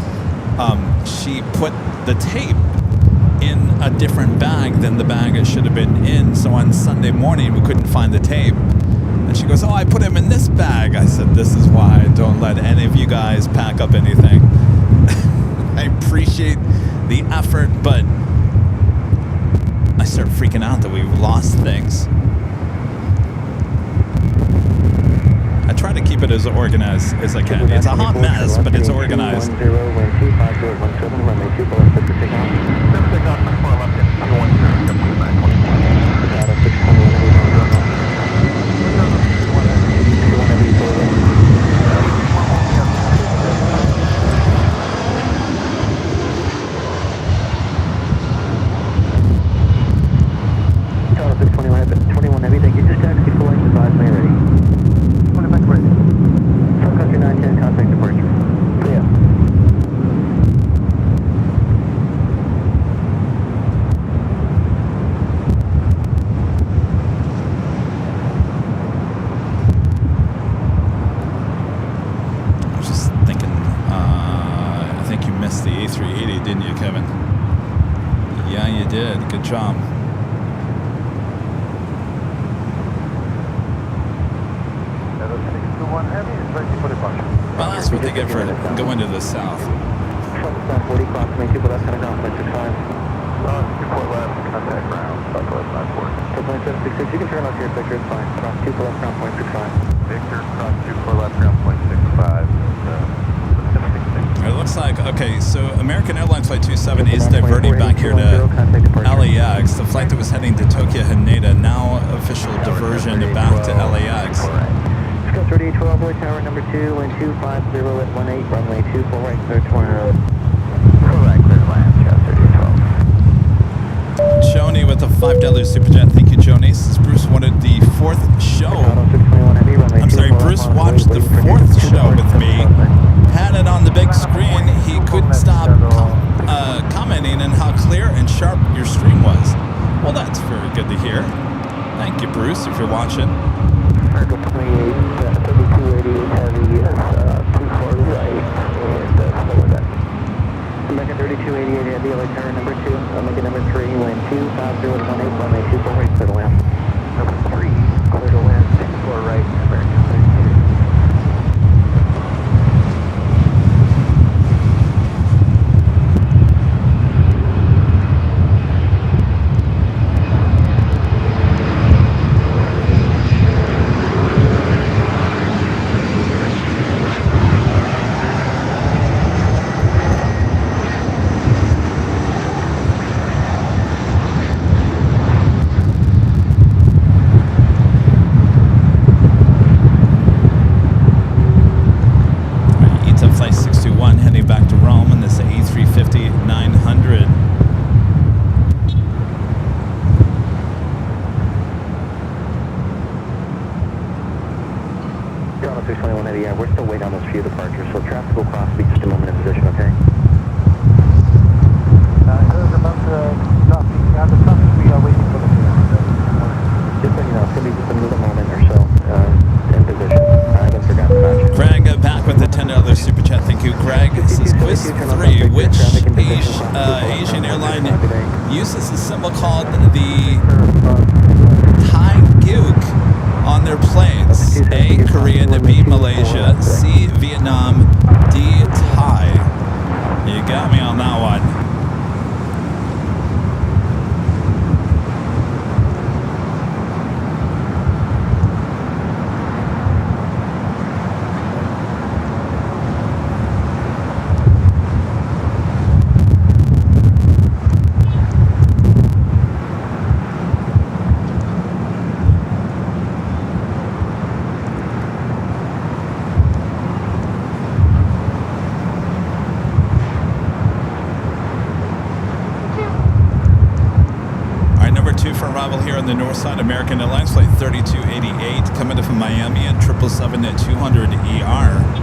she put the tape in a different bag than the bag it should have been in. So on Sunday morning, we couldn't find the tape. And she goes, oh, I put him in this bag. I said, this is why I don't let any of you guys pack up anything. I appreciate the effort, but I start freaking out that we've lost things. I try to keep it as organized as I can. It's a hot mess, but it's organized. The A380, didn't you, Kevin? Yeah, you did. Good job. Well, that's what they get for going to the south. You can turn left here, Victor, it's fine. Cross 24 left, ground point 65. Victor, cross 24 left, ground point 65. It looks like, okay, so American Airlines Flight 27 is diverting back here to LAX. The flight that was heading to Tokyo Haneda, now official diversion back to LAX. Scout 3812, boy, tower number 2, wind 250 at 18, runway 24 right, clear to 1. Correct, clear to land, Scout 3812. $5 super chat. Thank you, Jonas. This is Bruce wanted the fourth show. I'm sorry, Bruce watched the fourth show with me. Had it on the big screen. He couldn't stop commenting on how clear and sharp your stream was. Well, that's very good to hear. Thank you, Bruce, if you're watching. Circle 28, 3280 heavy, 24 right, and slow that. Omega 3288 heavy, LA tower number 2, Omega number 3, wind 25018, runway 24 right, clear to land. Number 3, clear to land, 64 right, American 32. Yeah, we're still waiting on those few departures, so traffic will cross be just a moment in position, okay? Here's about the traffic. Yeah, the traffic, we are waiting for the just so you know, it's going to be just another moment or so in position. I haven't forgotten about you. Craig, back with the $10 super chat. Thank you, Craig. This is quiz 3. Which Asian airline uses a symbol called the Thai Gyuk on their planes? A, Korean, B, Malaysia, C, Vietnam, D, Thai. You got me on that one. Here on the north side, American Airlines flight 3288 coming in from Miami at 777-200 ER.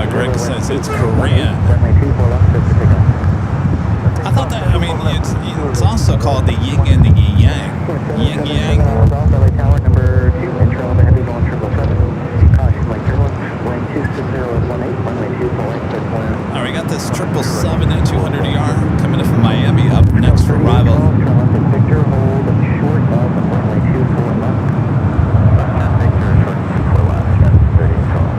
Greg says it's Korean. I thought that, I mean, it's also called the yin and the yang. Yin yang. Tower number 2, intro over heavy going 777. Caution, like turbulence, wind 26018, runway 24. All right, we got this 777-200 ER coming in from Miami up next for arrival. Victor, hold short of runway 24 left. Victor, short 24 left, 30 12.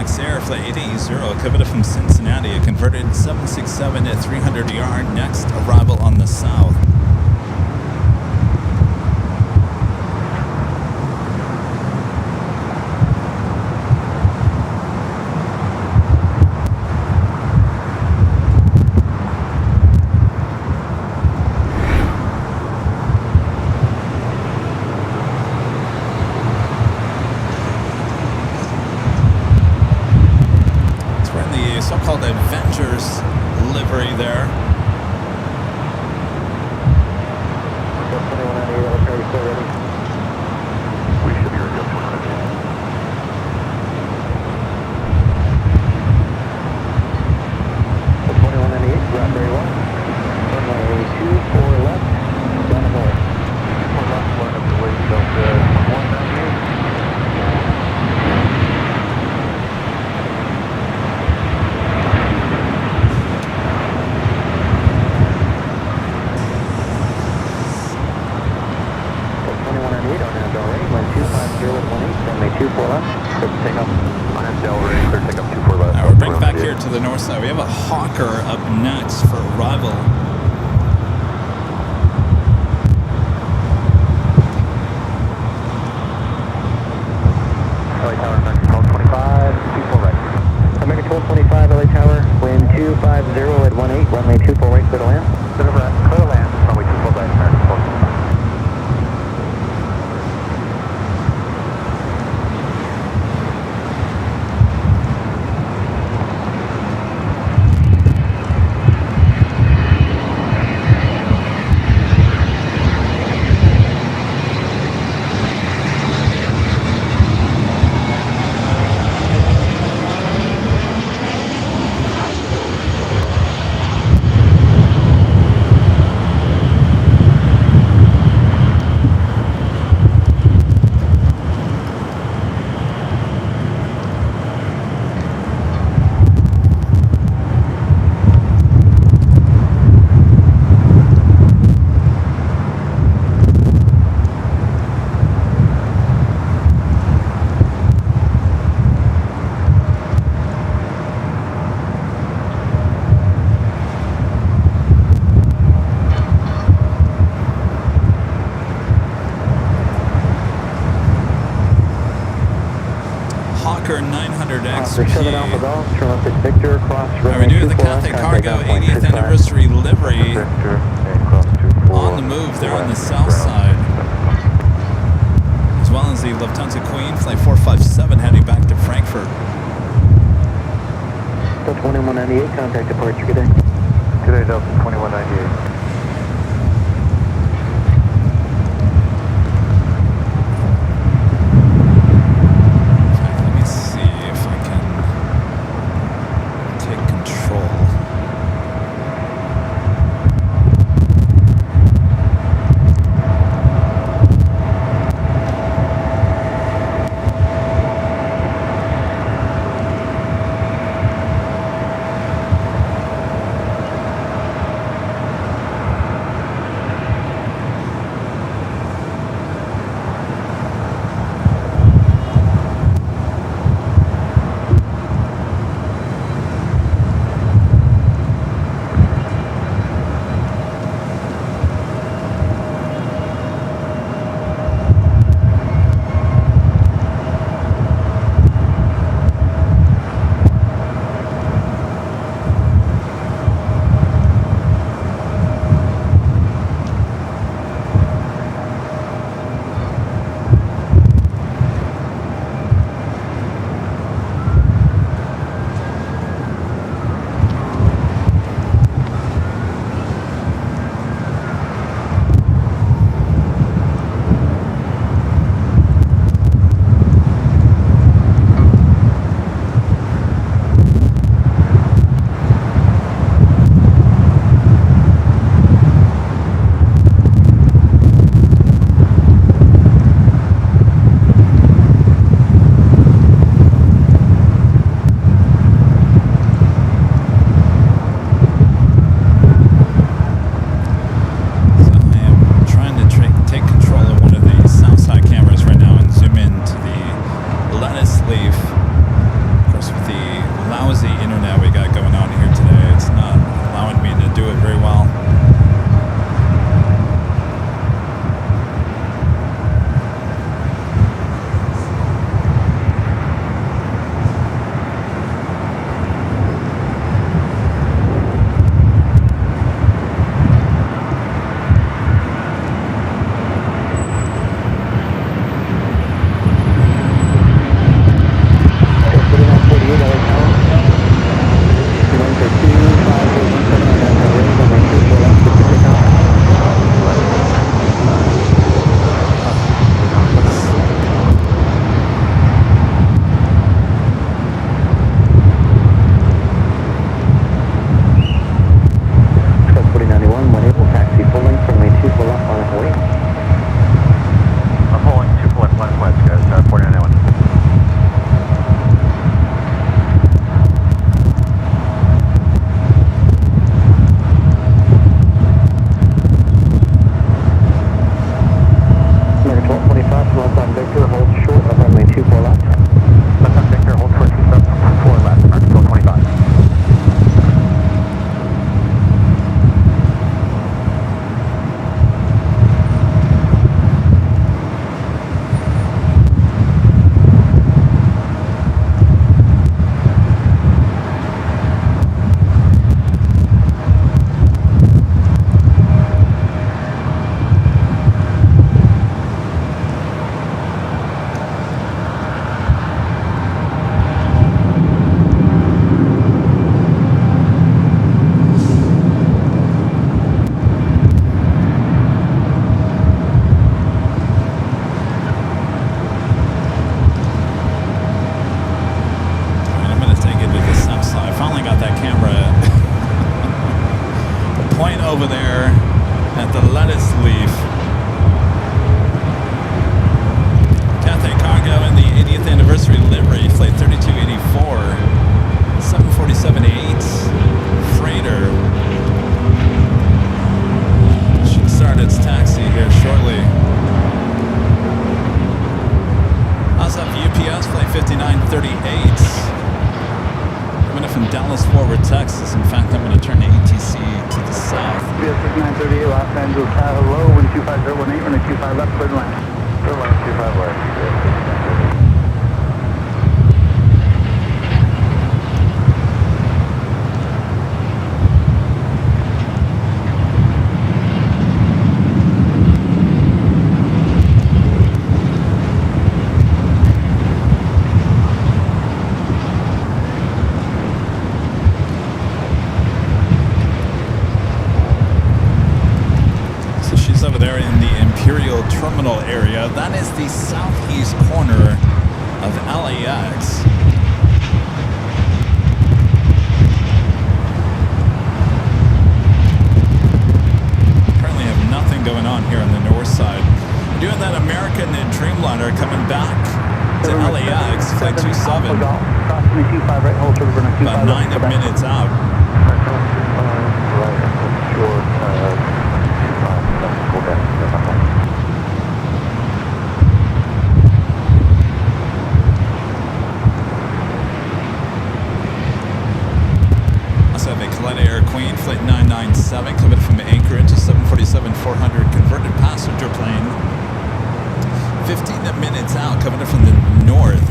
LAX Air, flight 880, Kevin from Cincinnati, a converted 767 at 300 yard, next arrival on the south. So-called Avengers livery there. We should be ready up to 100. So 2198, ground very well. Runway 24 left, down and north. For left, line up the way, Delta 2198. Now we're bringing back here to the north side. We have a Hawker up next for arrival. LA Tower, American 1225, 24 right. American 1225, LA Tower, wind 250 at 18, runway 24 right, clear to land. Clear to land, runway 24 right, American 1225. Hawker 900XP. 7 Alpha Golf, turn left at Victor, cross Now we're runway doing the 24 left, Catholic contact Cargo down point 80th 65. anniversary livery Victor, and cross 24. on the move there on the south side, as well as the Lufthansa Queen flight 457 heading back to Frankfurt. So 2198, contact departure, good day. Good day, Delta 2198. Let me see if I can take control. coming in from Dallas forward Texas. In fact, I'm going to turn the ATC to the south. VS 938 Los Angeles, hello, wind 25018, runway 25 left, clear to land. Clear line 25 left. Over there in the Imperial Terminal area. That is the southeast corner of LAX. Currently have nothing going on here on the north side. We're doing that American Dreamliner coming back to LAX, flight 27. About 9 minutes out. Air Queen, flight 997, coming from Anchorage to 747-400 converted passenger plane. 15 minutes out, coming in from the north.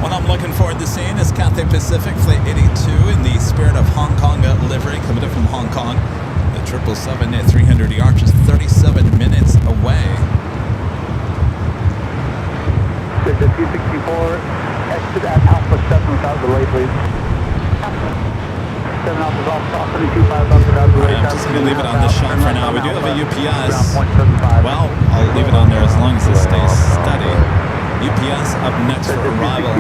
What I'm looking forward to seeing is Cathay Pacific, flight 82 in the Spirit of Hong Kong livery, coming in from Hong Kong. The 777-300ER just 37 minutes away. The 264, exit at Alpha 7 without delay, please. 7 Alpha's off, stop 325 left without delay. I'm just going to leave it on this shot for now. We do have a UPS. Well, I'll leave it on there as long as it stays steady. UPS up next for arrival.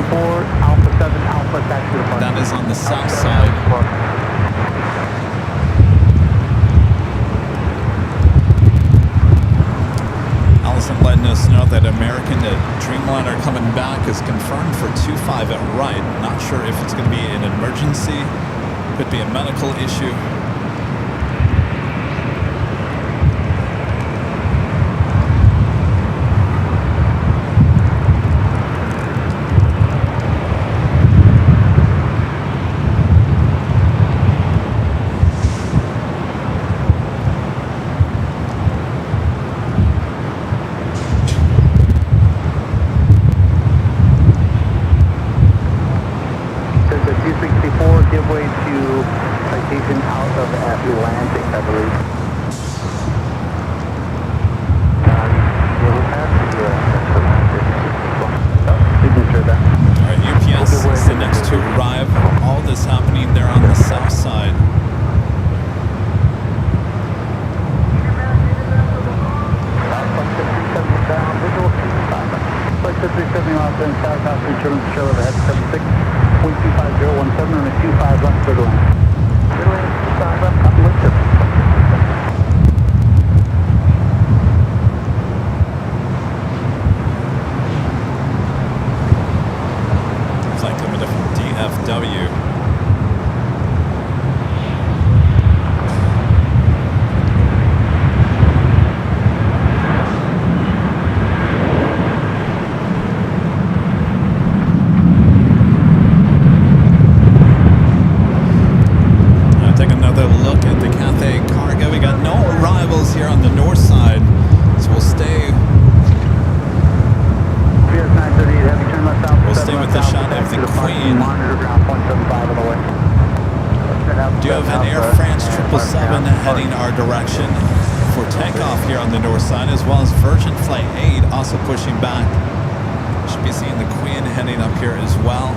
Alpha 7, Alpha taxi. That is on the south side. Letting us know that American Dreamliner coming back is confirmed for 25 at right. Not sure if it's going to be an emergency, could be a medical issue. Give way to citation out of Atlantic, I believe. Signature that. Alright, UPS is the next to arrive. All this happening there on the south side. Flight 370 Los Angeles, South African, Children's Trail overhead 76. 25017 on a 25 left, clear to land. Clear to land, 25 left, copy listed. Flight coming up from DFW. Do you have an Air France 777 heading our direction for takeoff here on the north side, as well as Virgin Flight 8 also pushing back. Should be seeing the Queen heading up here as well.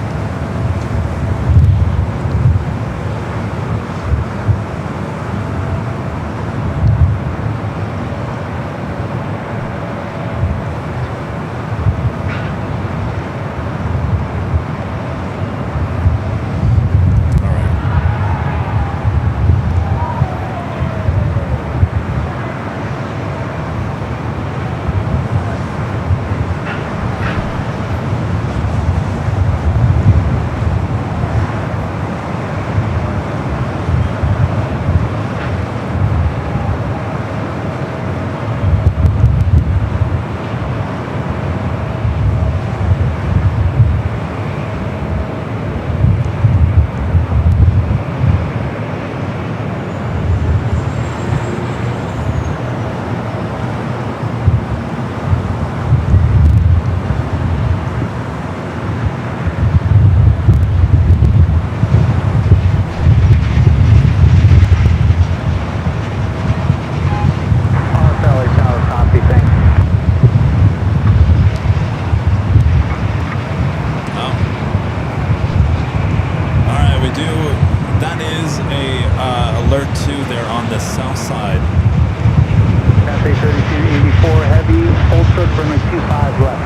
284 heavy, hold short for runway 25 left.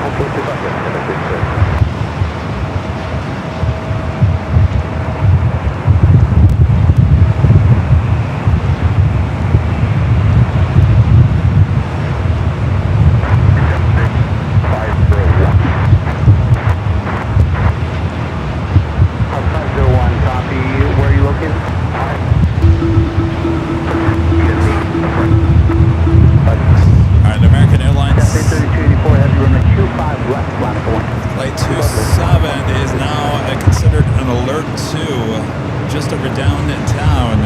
Okay, 25 left, MX86. Flight 27 is now considered an alert 2, just over downtown.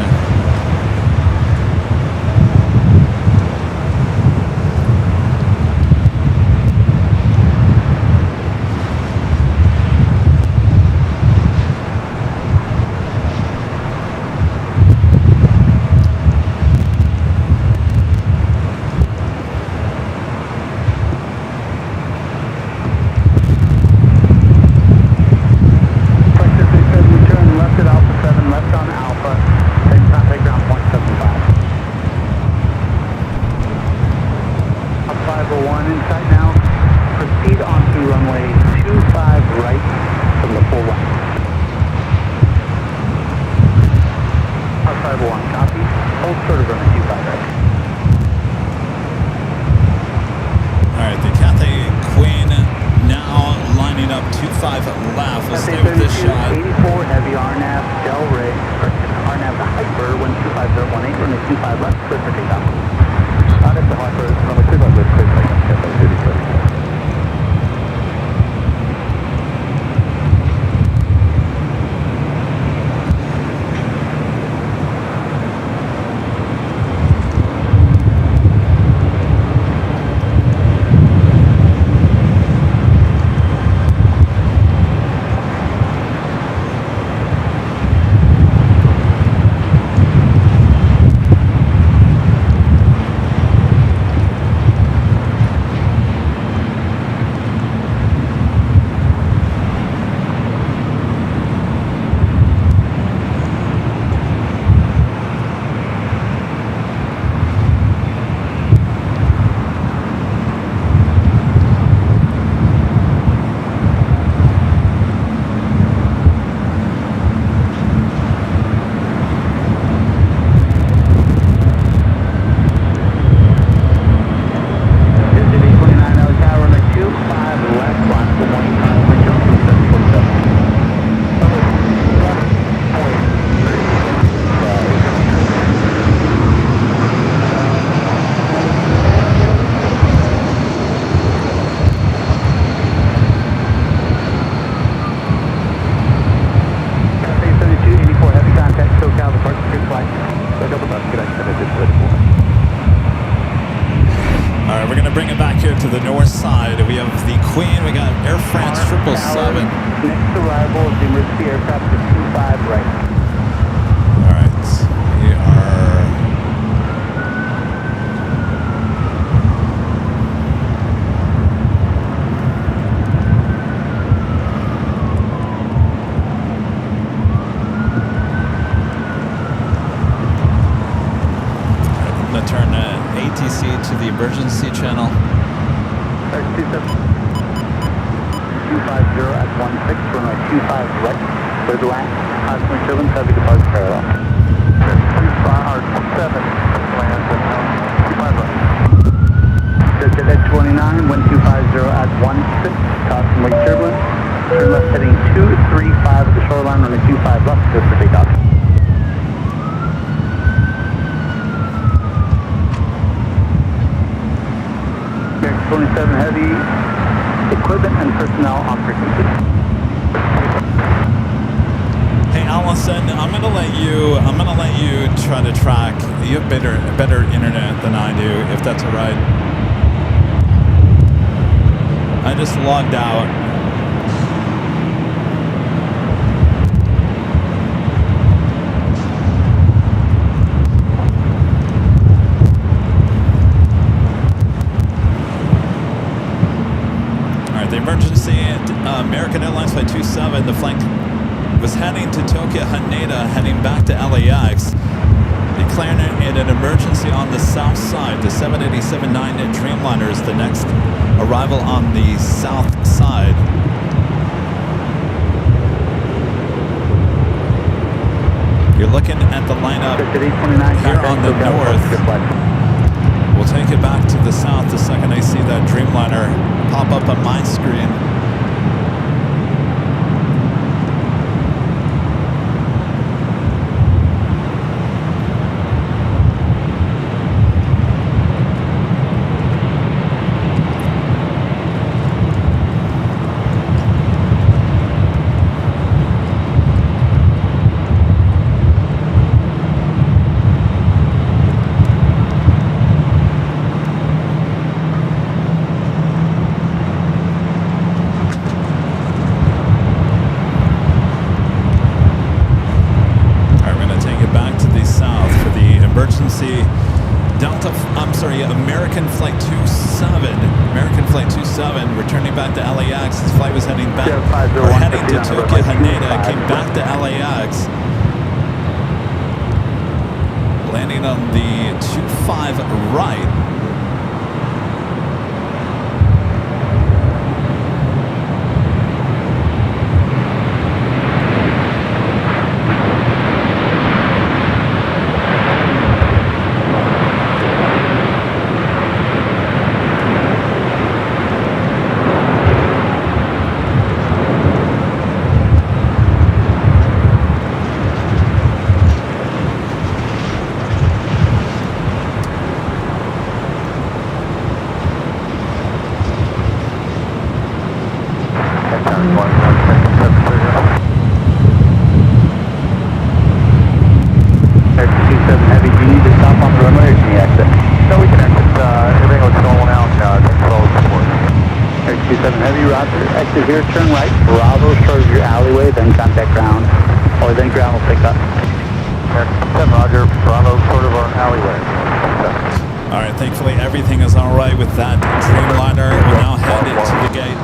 Emergency channel. 250 at 16, runway 25 right, clear to land. Cosmic turbines, heavy departure parallel. 7, land and 25 right. Just at 29, wind 250 at 16, cosmic turbulence. Turn left heading 235 at the shoreline, runway 25 left, good for takeoff. 27 heavy equipment and personnel on frequency. Hey Allison, I'm gonna let you try to track. You have better internet than I do, if that's alright. I just logged out. Emergency American Airlines Flight 27, the flight was heading to Tokyo Haneda, heading back to LAX. The declaring an emergency on the south side. The 787-9 Dreamliner is the next arrival on the south side. You're looking at the lineup here on the north. We'll take it back to the south the second I see that Dreamliner pop up on my screen. American Flight 27. American Flight 27 returning back to LAX. His flight was heading back, or heading to Tokyo Haneda. Came back to LAX, landing on the 25 right. Here, turn right, Bravo shows your alleyway, then contact ground, or then ground will pick up. 10 Roger, Bravo sort of our alleyway. All right, thankfully everything is all right with that Dreamliner. We now head into the gate.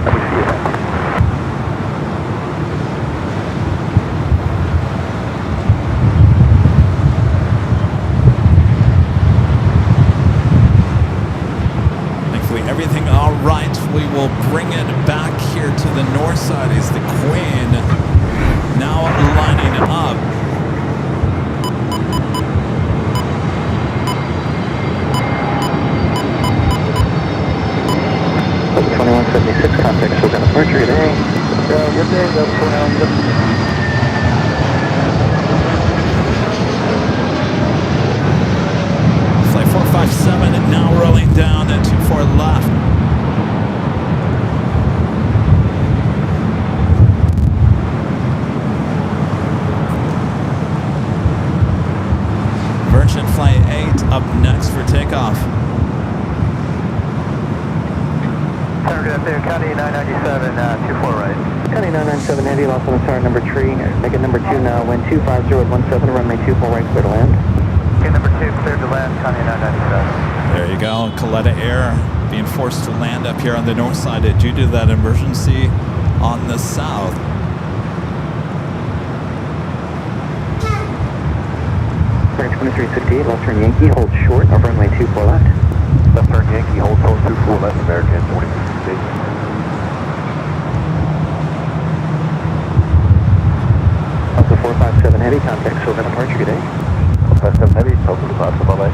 Let me see you then. Everything all right. We will bring it back here to the north side. Is the Queen now lining up? That's 2176 contact, so we're going to departure today. Good day, that's 2176. Flight 457 and now rolling down at 24 left. Virgin Flight 8 up next for takeoff. Target up there, County 997, 24 right. County 997 Heavy, lost on the tower number 3, make it number 2 now, wind 250 at 17, runway 24 right, clear to land. Okay, number 2, cleared to land, County 997. There you go, Coletta Air being forced to land up here on the north side due to that emergency on the south. Flight 2368, left turn Yankee, hold short of runway 24 left. Left turn Yankee, hold short 24 left, American 2368. Also 457 Heavy, contact Silver departure, good day. 457 Heavy, total departure, bye-bye.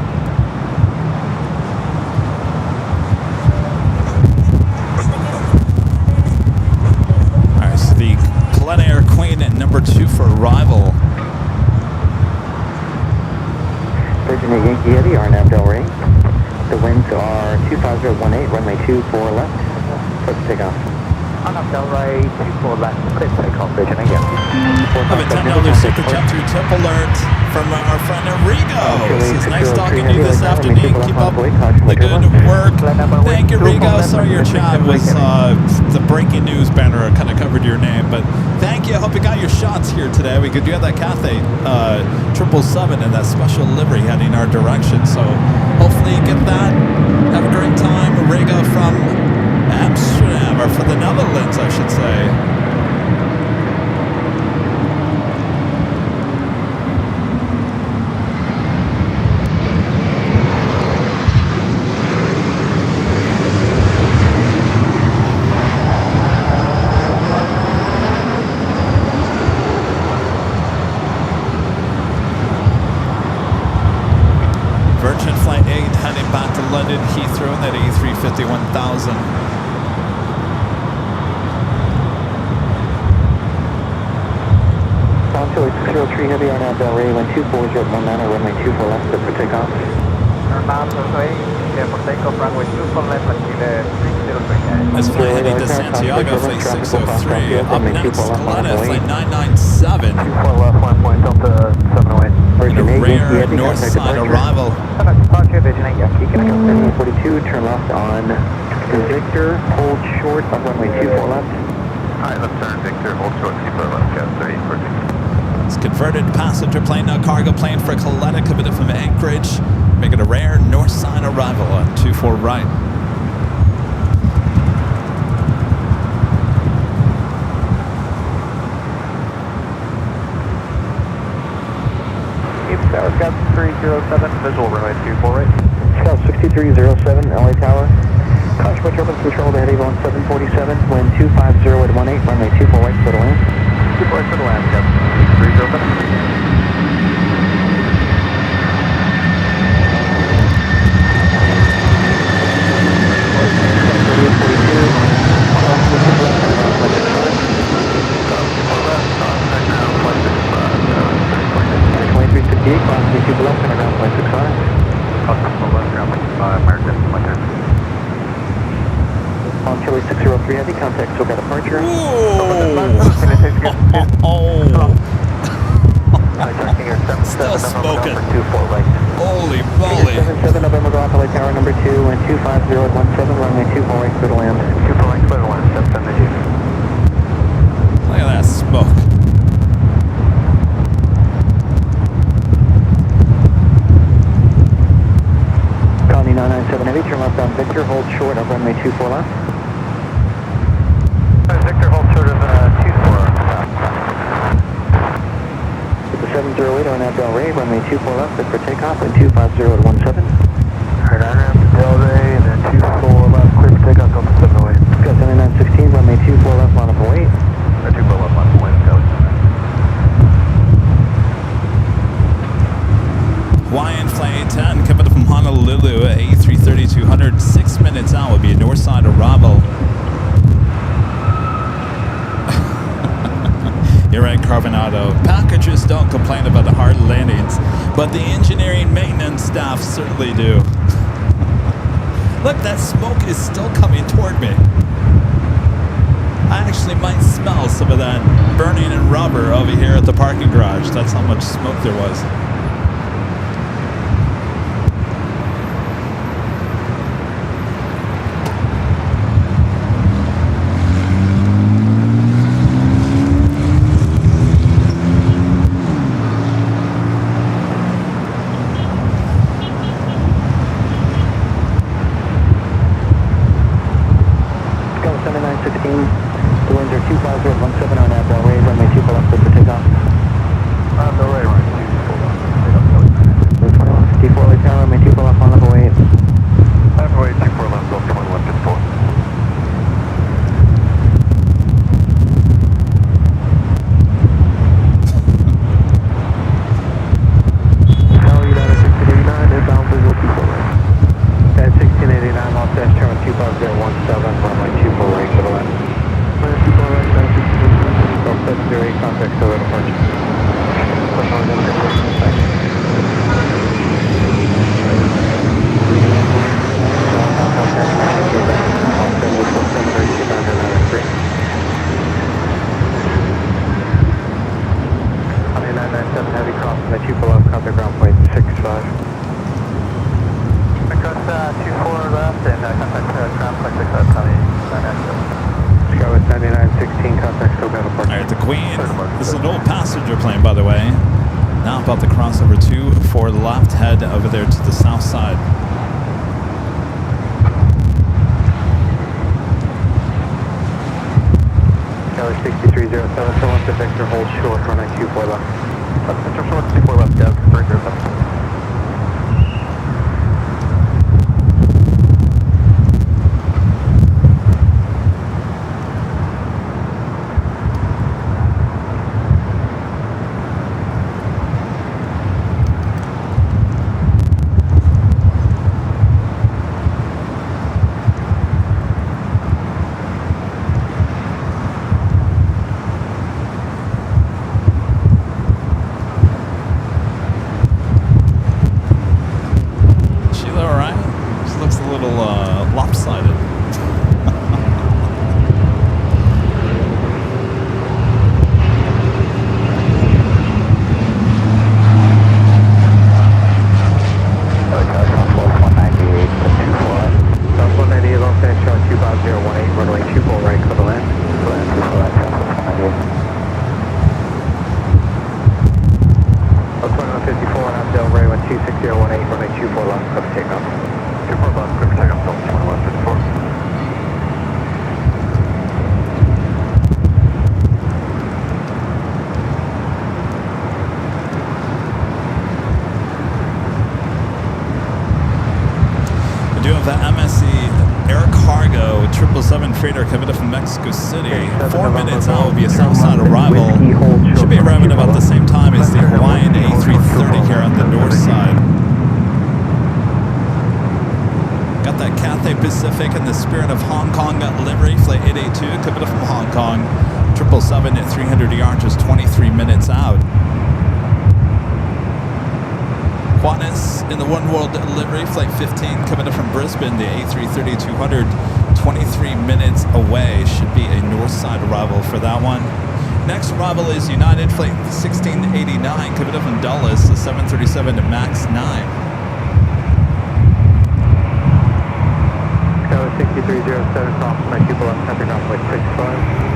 Alright, so the Coletta Air Queen at number 2 for arrival. Virginia Yankee Heavy, RNAV Del Rey. The winds are 25018, runway 24 left. Let's take off. RNAV Del Rey, 24 left, clear to take off, Virginia, yeah. Have a 10 super jump through tip alert from our friend Rigo. This is nice talking to you this afternoon. Keep up the good work. Thank you, Rigo. Sorry your chat was the breaking news banner kind of covered your name, but thank you. I hope you got your shots here today. We could do that Cathay 777 in that special livery heading our direction. So hopefully you get that. Have a great time. Rigo from Amsterdam, or from the Netherlands, I should say. Virgin Flight 8 heading back to London Heathrow at A350 1000. Tom Chili 603 Heavy on Bell Ray, 124 at 19, runway 24 left, set for takeoff. This flight heading to Santiago, Flight 603. Up next, Kalata, Flight 997. 24 left, 1 point, Delta 708. And a rare north side arrival. Departure, Virgin 8 Yankee, can I go? 42, turn left on Victor, hold short on runway 24 left. Alright, left turn, Victor, hold short, keep it left, gas 30, It's converted passenger plane, now cargo plane for Kalata, committed from Anchorage. Make it a rare north side arrival on 24 right. Tower, Scout 307, visual runway 24 right. Scout 6307, LA Tower. Caution by turbulence control to heading on 747, wind 250 at 18, runway 24 right, clear to land. 24 right for the land, Scout 307. On Chili 603 Heavy, contact SoCal departure. Still smoking. Holy moly. 77 November Golf, LA Tower number 2, and 250 at 17, runway 24 right, clear to land. 24 right, clear to land, step 10 to G. Look at that smoke. Connie 997 Heavy, turn left on Victor, hold short of runway 24 left. Victor, hold short of 24. With the 708 on Bell Ray, runway 24 left, set for takeoff, and 250 at 17. Alright, on ramp to Del Rey, and then 24 left, clear for takeoff, Delta 708. Got 7916, runway 24 left, line up and wait. 24 left, line up and wait, Hawaiian Flight 10 coming from Honolulu at A330 200, 6 minutes out will be a north side arrival. You're right, Carbonado. Packages don't complain about the hard landings, but the engineering maintenance staff certainly do. Look, that smoke is still coming toward me. I actually might smell some of that burning and rubber over here at the parking garage. That's how much smoke there was. This is an old passenger plane, by the way. Now about to cross over 24 left, head over there to the south side. Tower 6307, so once the Victor holds short, runway 24 left. Victor short, 24 left, gas 307. little lopsided. Freighter coming up from Mexico City. 4 minutes out will be a Southside arrival. Should be arriving about the same time as the Hawaiian A330 here on the north side. Got that Cathay Pacific in the spirit of Hong Kong livery, flight 882 coming up from Hong Kong. 777 at 300 yards, just 23 minutes out. Qantas in the One World livery, flight 15 coming up from Brisbane, the A330-200. 23 minutes away. Should be a north side arrival for that one. Next arrival is United flight 1689 coming up from Dulles, the 737 to MAX 9. Tower 6307 cross my people on tapping off with 65.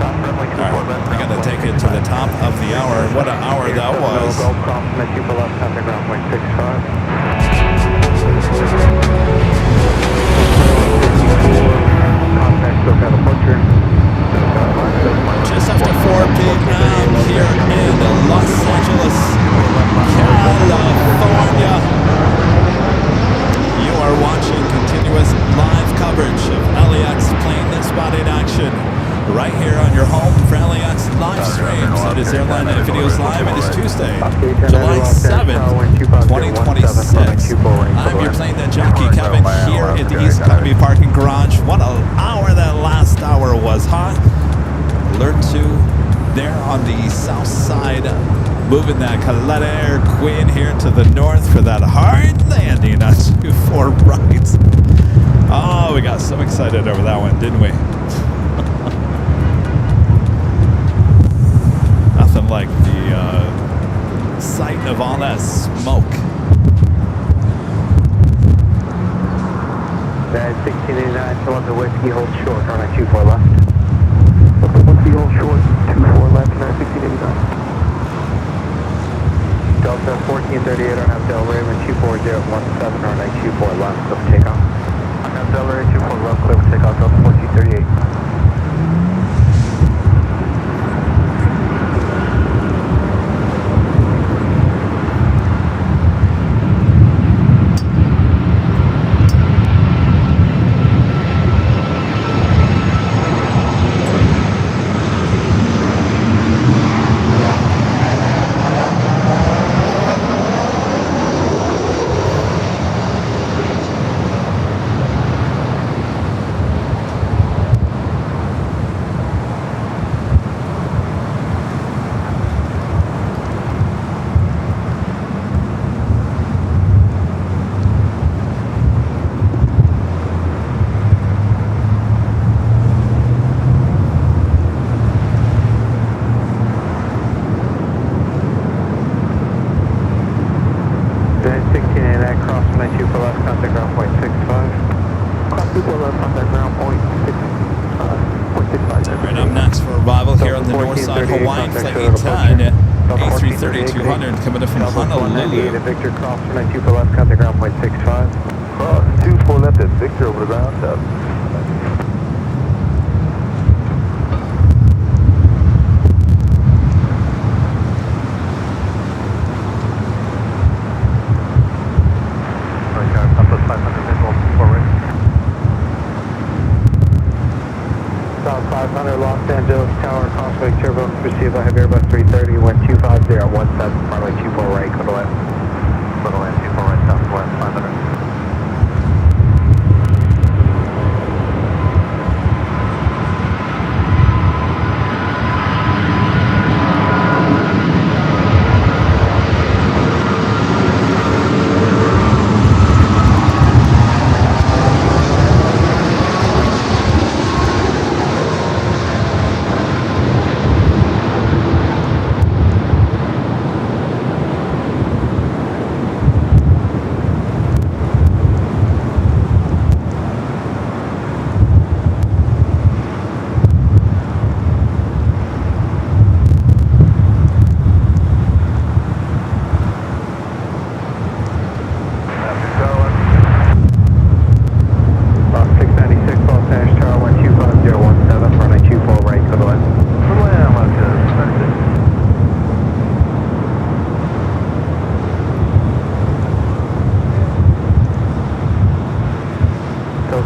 Alright, I gotta take it to the top of the hour. What an hour that was. Cross my people on tapping off with 65. Just after 4 p.m. here in Los Angeles, California. You are watching continuous live coverage of LAX plane spotting action right here on your home for LAX live streams. It is Airline Videos Live. It is Tuesday, July 7th, 2026. I'm your Plane Jockey Kevin here at the East Columbia Parking Garage. What an hour that last hour was, huh? Alert 2 there on the south side. Moving that Kaleta Air Queen here to the north for that hard landing on 24 right. Oh, we got so excited over that one, didn't we? Nothing like the sight of all that smoke. That 1689 to London Whiskey, hold short on a 24 left. Whiskey, hold short, 24 left, and 1689. Delta 1438 on Abdel Raven 24017 on a 24 left, clear for takeoff. On Abdel Raven 24 left, clear for takeoff, Delta 1438. Right up next for arrival here on the north side, Hawaiian flight 810, A330-200 coming in from Honolulu. Victor cross for 94 left, contact ground point 65. Cross 24 left at Victor over the ground stop. South 500 Los Angeles Tower, crossway turbulence received by Heavy Airbus 330, wind 250, 17, runway 24 right, clear to land. Clear to land, 24 right, southwest 500.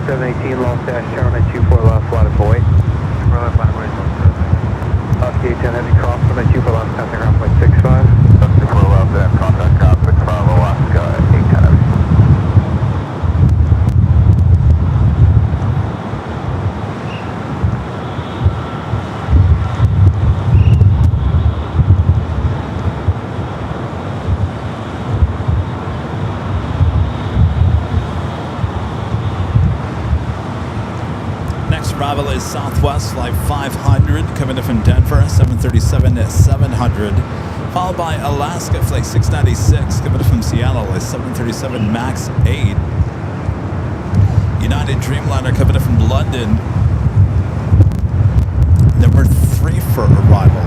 718, lost dash tower, 24 left, flight of Boyd. Oscar 10 heavy cross, 24 left, contact ground point 65. 24 left, and contact ground 65, Alaska 810 heavy. Arrival is Southwest Flight 500 coming in from Denver, 737-700, followed by Alaska Flight 696 coming in from Seattle is 737 MAX 8. United Dreamliner coming in from London, number 3 for arrival.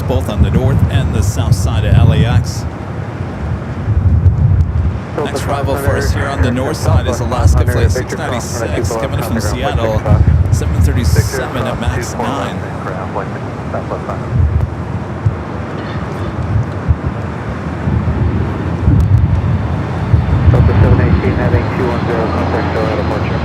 Both on the north and the south side of LAX. Next arrival for us here on the north side is Alaska Flight 696 coming from Seattle, 737 at MAX 9. Delta 718 heading 210, contact Toronto departure.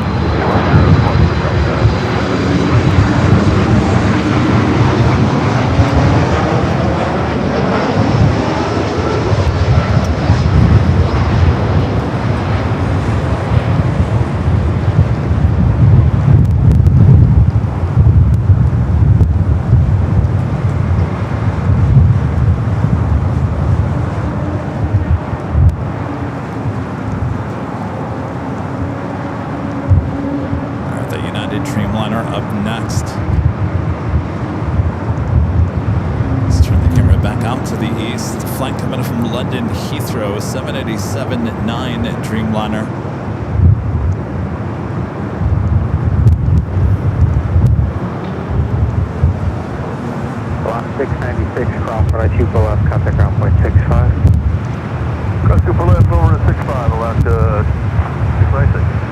Dreamliner up next. Let's turn the camera back out to the east. Flight coming in from London Heathrow, 787-9 Dreamliner. Block 696, cross runway 24 left, contact ground point 65. Cross 24 left, over to 65, Alaska 696.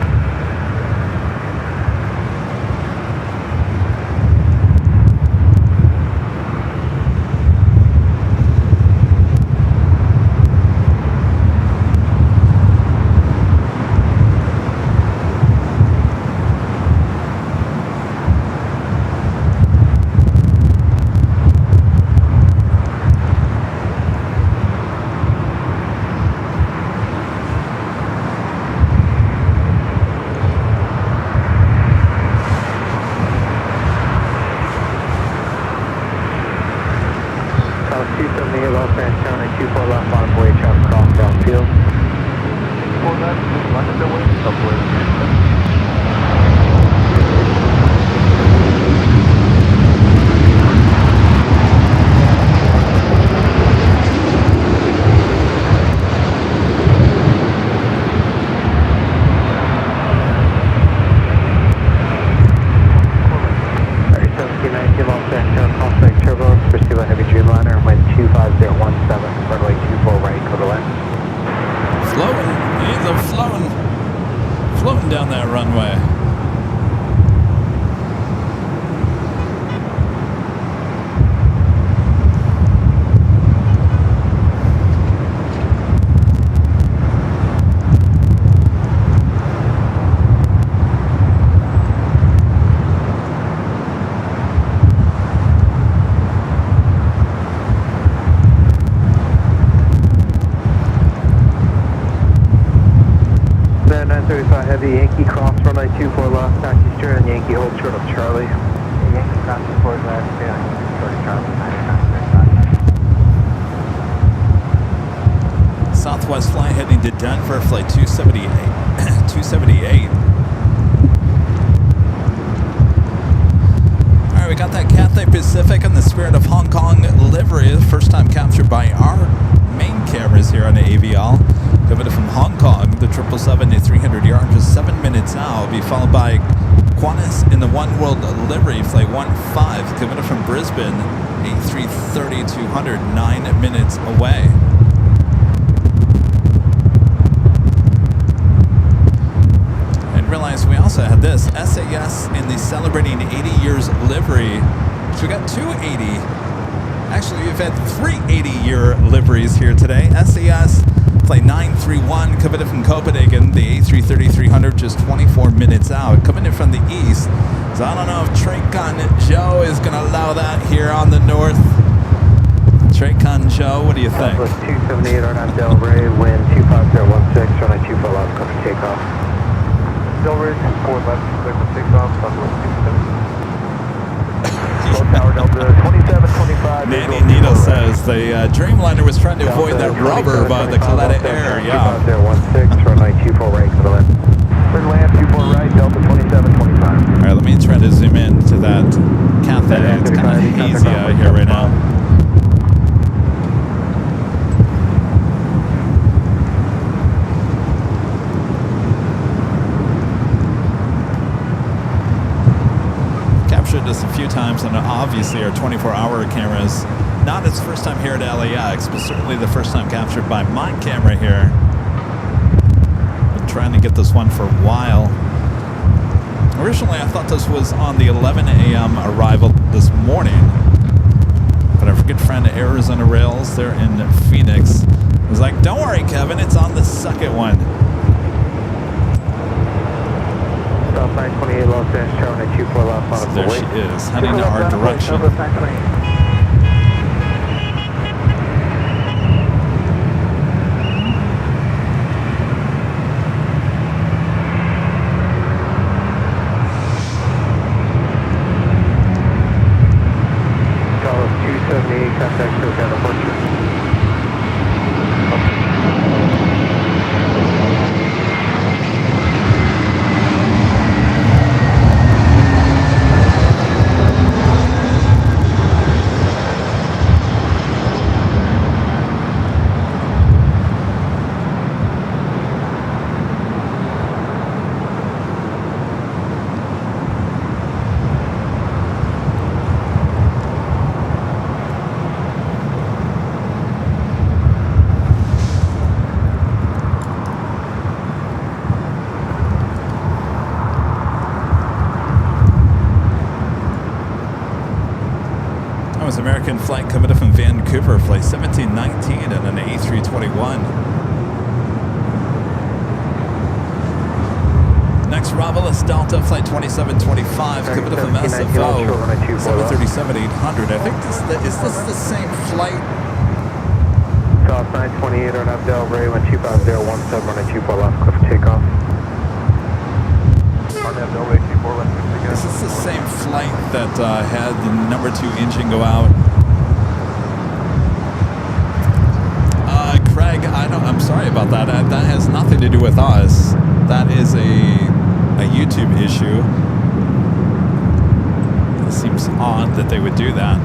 floating down that runway. Heavy Yankee cross runway 24 left, taxi straight on Yankee, hold short of Charlie. Yankee cross 24 left, stay on short of Charlie, 99. Southwest flight heading to Denver, flight 278. 278. All right, we got that Cathay Pacific in the Spirit of Hong Kong livery, first time captured by our main cameras here on the AVL. Coming from Hong Kong, the 777 at 300 yards, just 7 minutes out. Will be followed by Qantas in the One World livery, flight 15, coming from Brisbane, A330 200, 9 minutes away. And realize we also had this SAS in the celebrating 80 years livery. So we got 280. Actually, we've had 380-year liveries here today. SAS. Flight 931 coming in from Copenhagen, the A330-300, just 24 minutes out. Coming in from the east. So I don't know if Traycon Joe is going to allow that here on the north. Traycon Joe, what do you think? Southwest 278 on Del Rey, wind 25016, runway 24 left, clear for takeoff. Del Rey, 4 left, clear for takeoff, Southwest 278. Low tower Delta 2725. Nanny Nito says the Dreamliner was trying to avoid that rubber by the Caleta Air. Yeah. 2016, runway 24 right, clear to land. Clear to land, 24 right, Delta 2725. All right, let me try to zoom in to that Cathay. It's kind of hazy out here right now. This a few times, and obviously our 24-hour cameras. Not its first time here at LAX, but certainly the first time captured by my camera here. Been trying to get this one for a while. Originally, I thought this was on the 11 a.m. arrival this morning, but our good friend Arizona Rails, they're in Phoenix, was like, "Don't worry, Kevin, it's on the second one." South 928 Los Angeles, Charlie 24 left on So a there she is, heading in our direction. Charles 278, contact show down the portrait. American flight coming up from Vancouver, flight 1719 and an A321. Next, Romulus Delta, flight 2725, coming up from SFO, 737-800. I think is this the same flight? South 928 on Abdel Ray, 12517, runway 24 left, clear for takeoff. On Abdel Ray, 24 left, clear for takeoff. Is this the same flight that had the number 2 engine go out? Craig, I'm sorry about that. That has nothing to do with us. That is a YouTube issue. It seems odd that they would do that.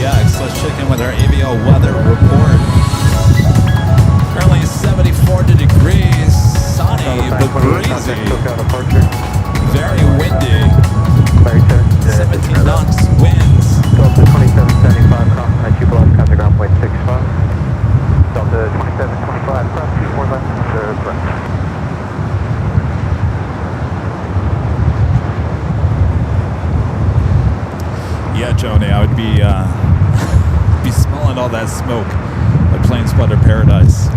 LAX. Let's check in with our AVL weather report. Currently 74 degrees, sunny but breezy, very windy, 17 knots winds. Delta 2775, cross my 2 below, contact ground point 65. Delta 2725, cross 24 left, correct. Yeah, Joni, I would be be smelling all that smoke at Plane Splitter Paradise.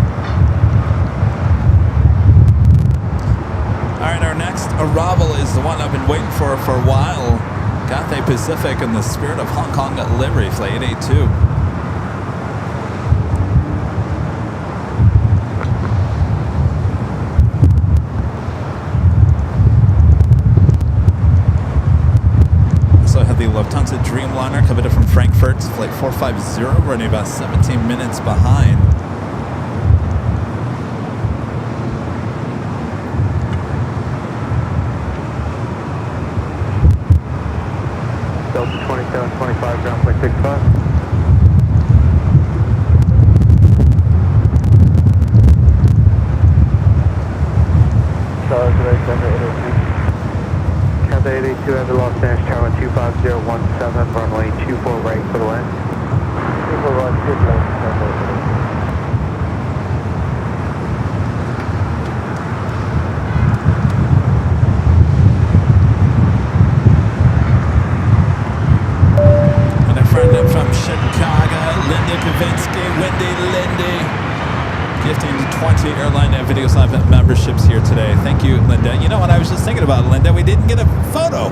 All right, our next arrival is the one I've been waiting for a while. Cathay Pacific in the Spirit of Hong Kong livery, flight 882. The Lufthansa Dreamliner coming in from Frankfurt, flight 450, running about 17 minutes behind. Delta 2725, ground point 65. Cathay 882, have the Los Angeles Tower 25017, runway 24 right for the land. 24 right, good left. And a friend from Chicago, Linda Kavinsky, Wendy Lindy, gifting 20 Airline and Video Live memberships here today. Thank you, Linda. You know what I was just thinking about, Linda? We didn't get a photo.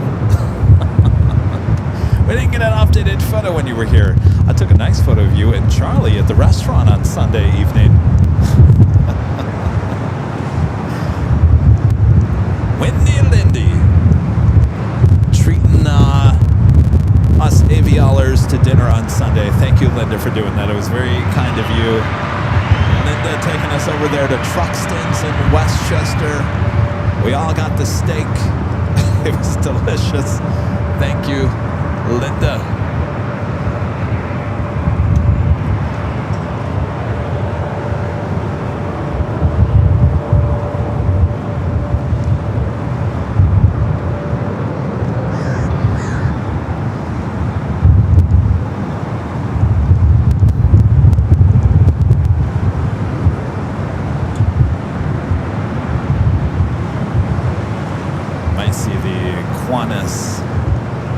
We didn't get an updated photo when you were here. I took a nice photo of you and Charlie at the restaurant on Sunday evening. Wendy Lindy treating us aviolers to dinner on Sunday. Thank you, Linda, for doing that. It was very kind of you. Linda taking us over there to Truxton's in Westchester. We all got the steak. It was delicious. Thank you, Linda.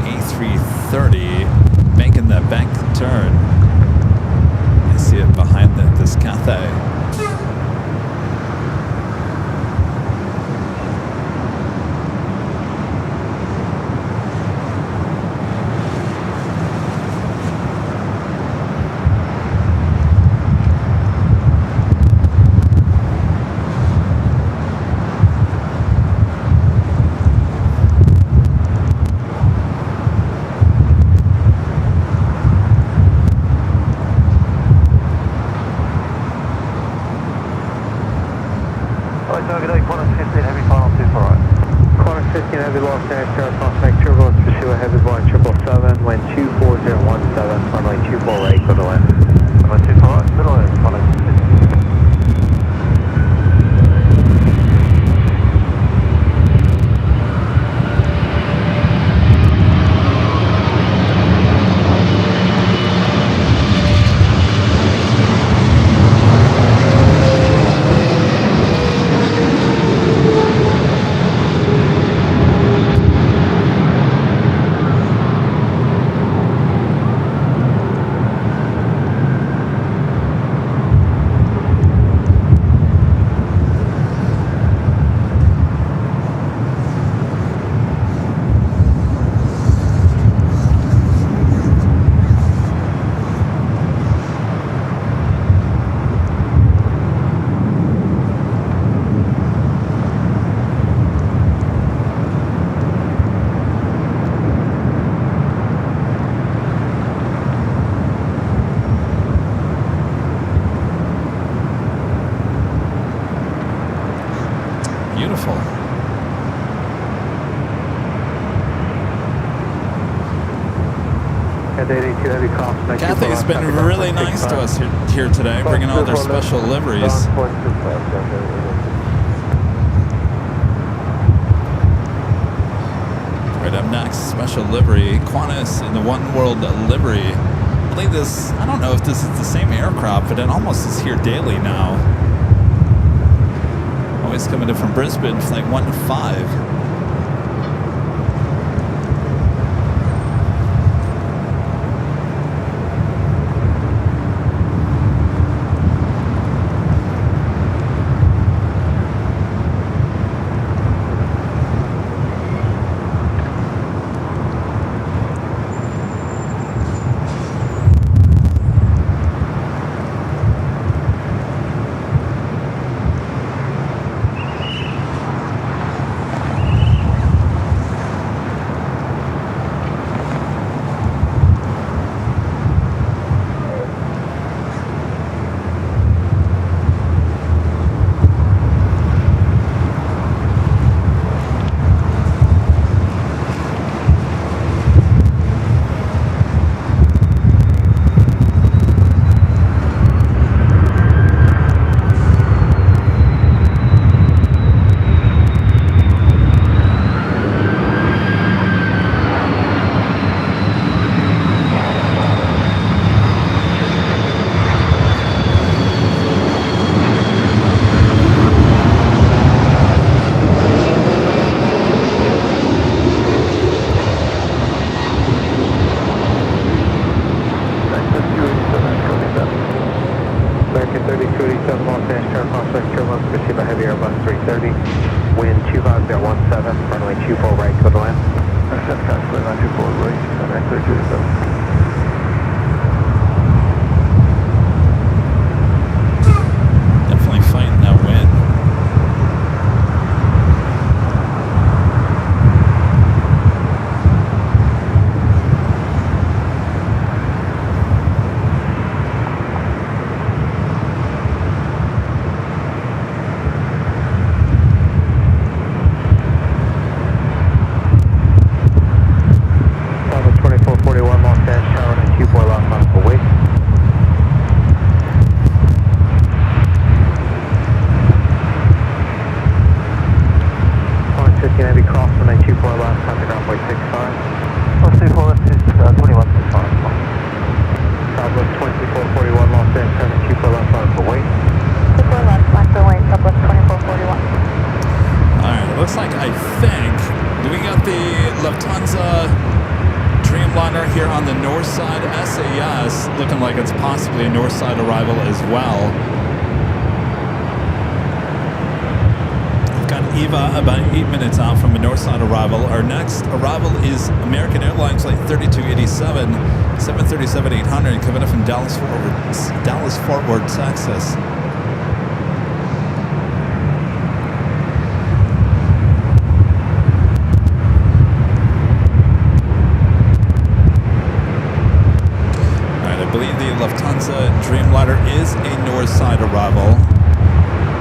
A330 making that bank turn. I see it behind this Cathay. Cathay 82 Heavy, cross Kathy's been really nice to us here today, bringing all their special liveries. Right up next, special livery, Qantas in the One World livery. I believe this, I don't know if this is the same aircraft, but it almost is here daily now. Always coming in from Brisbane, flight 1-5. Our next arrival is American Airlines flight 3287, 737-800, coming up from Dallas Fort Worth, Texas. All right, I believe the Lufthansa Dreamliner is a north side arrival.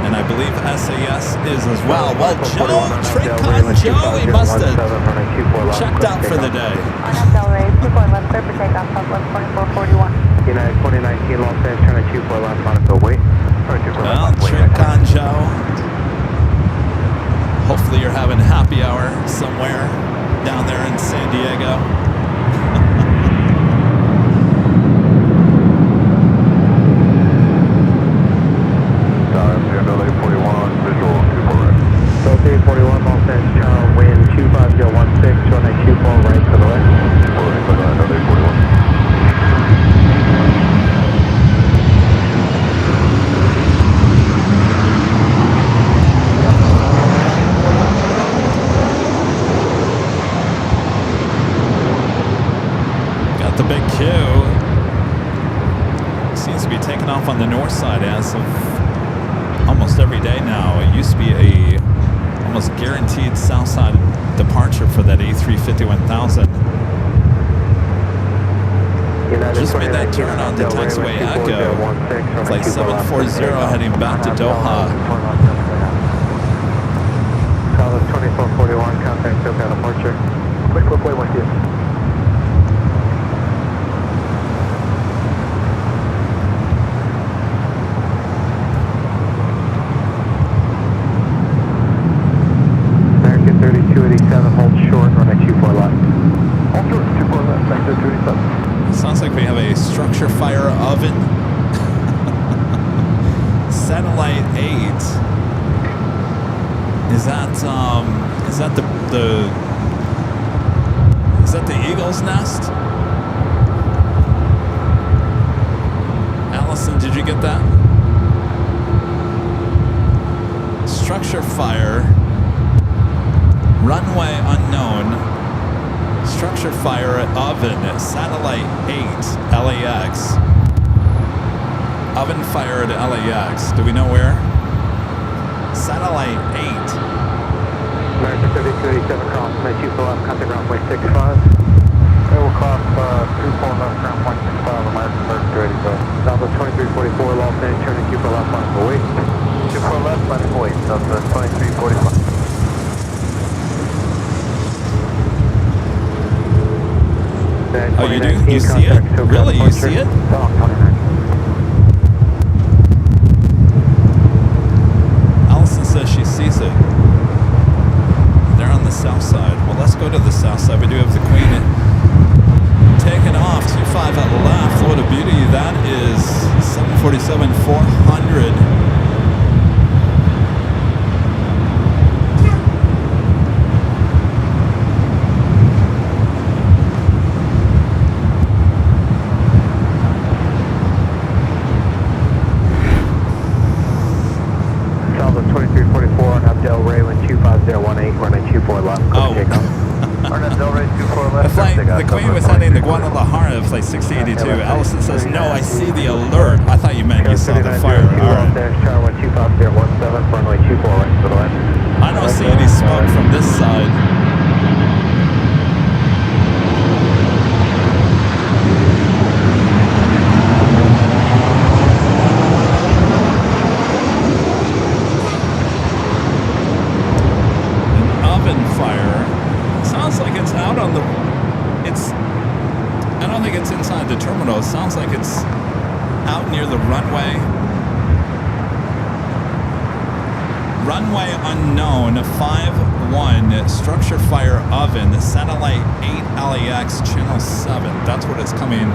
And I believe SAS is as well. Well, Joe, Trincon Joe, he must have checked out for the day. On Del Rey, 24 left, clear for takeoff, Southwest 2441. United 2019 Los Angeles, turn 24 left, Monaco, wait. Well, Trincon Joe, hopefully you're having happy hour somewhere down there in San Diego. On the north side as of almost every day now. It used to be a almost guaranteed south side departure for that A350-1000. Just made that turn on the taxiway Echo. Flight 740 heading back to Doha. Southwest 2441, contact SoCal departure. Quick, way 1 2. fire oven. Satellite 8. Is that the eagle's nest? Allison, did you get that? Structure fire. Runway unknown. Structure fire at oven at Satellite 8, LAX. Oven fire at LAX. Do we know where? Satellite 8. American 3287 cross, make you pull up, contact ground point 65. It will cross 24 left, ground point 65, American 3287. Southwest 2344, Los Angeles, turning Q4 left, line for wait. Q4 left, line for wait, Southwest 2345. Oh, you do? You see it? Really? You see it? Allison says she sees it. They're on the south side. Well, let's go to the south side. We do have the Queen taking off. 25 at left. What a beauty. That is 747-400. The Queen was heading to Guadalajara at flight 6082. Allison says, no, I see the alert. I thought you meant you saw the fire. All right. I don't see any smoke from this side. An oven fire. Sounds like it's out on the... I don't think it's inside the terminal. It sounds like it's out near the runway. Runway unknown, 51, structure fire oven, Satellite 8 LAX, channel 7. That's what it's coming...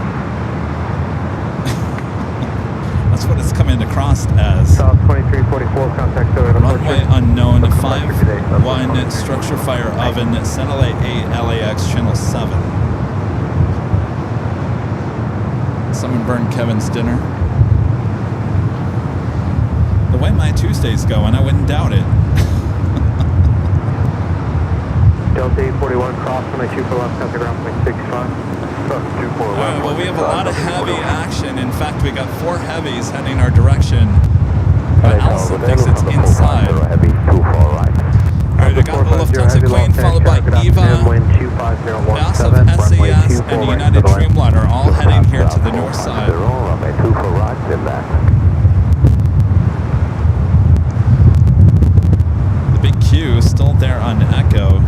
That's what it's coming across as. South 2344, contact runway unknown, 51, structure fire oven, Satellite 8 LAX, channel 7. Someone burned Kevin's dinner. The way my Tuesday's going, I wouldn't doubt it. Delta 841, cross on a 2 left, contact ground point 65. Alright, well, we have a lot of heavy action. In fact, we got 4 heavies heading our direction. But Allison thinks it's inside. Alright, we got the Lufthansa Queen followed by EVA, Massive SAS, and United Dreamliner all heading here to the north side. The big Q is still there on Echo.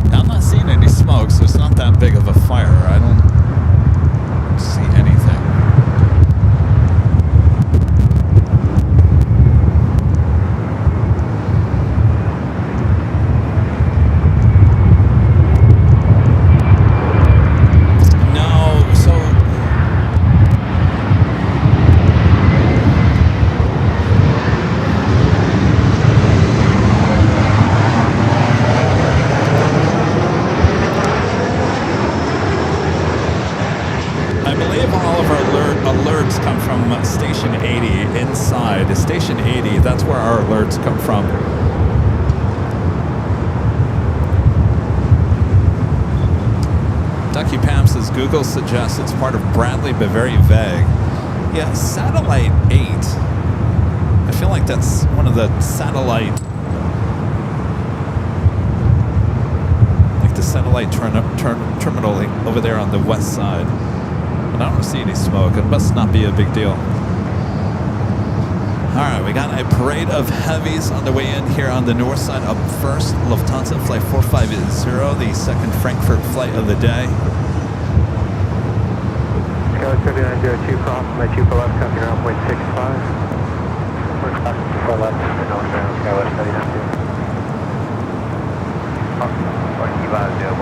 Now, I'm not seeing any smoke, so it's not that big of a fire. I don't see anything. Station 80 inside. Station 80, that's where our alerts come from. Ducky Pam says Google suggests it's part of Bradley, but very vague. Yeah, Satellite 8. I feel like that's one of the satellite... like the satellite terminal over there on the west side. But I don't see any smoke. It must not be a big deal. Alright, we got a parade of heavies on the way in here on the north side. Up first, Lufthansa Flight 450, the second Frankfurt flight of the day. Skyline 3902, cross, my 2 for left, contact ground point 65. left, Skywest heavy down to. Eva 012,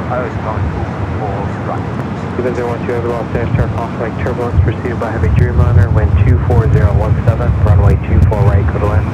I was going to full strike. Even 012, heavy lost dash turn cosmic turbulence received by heavy Dreamliner, wind 24017, runway 24 right, go to land.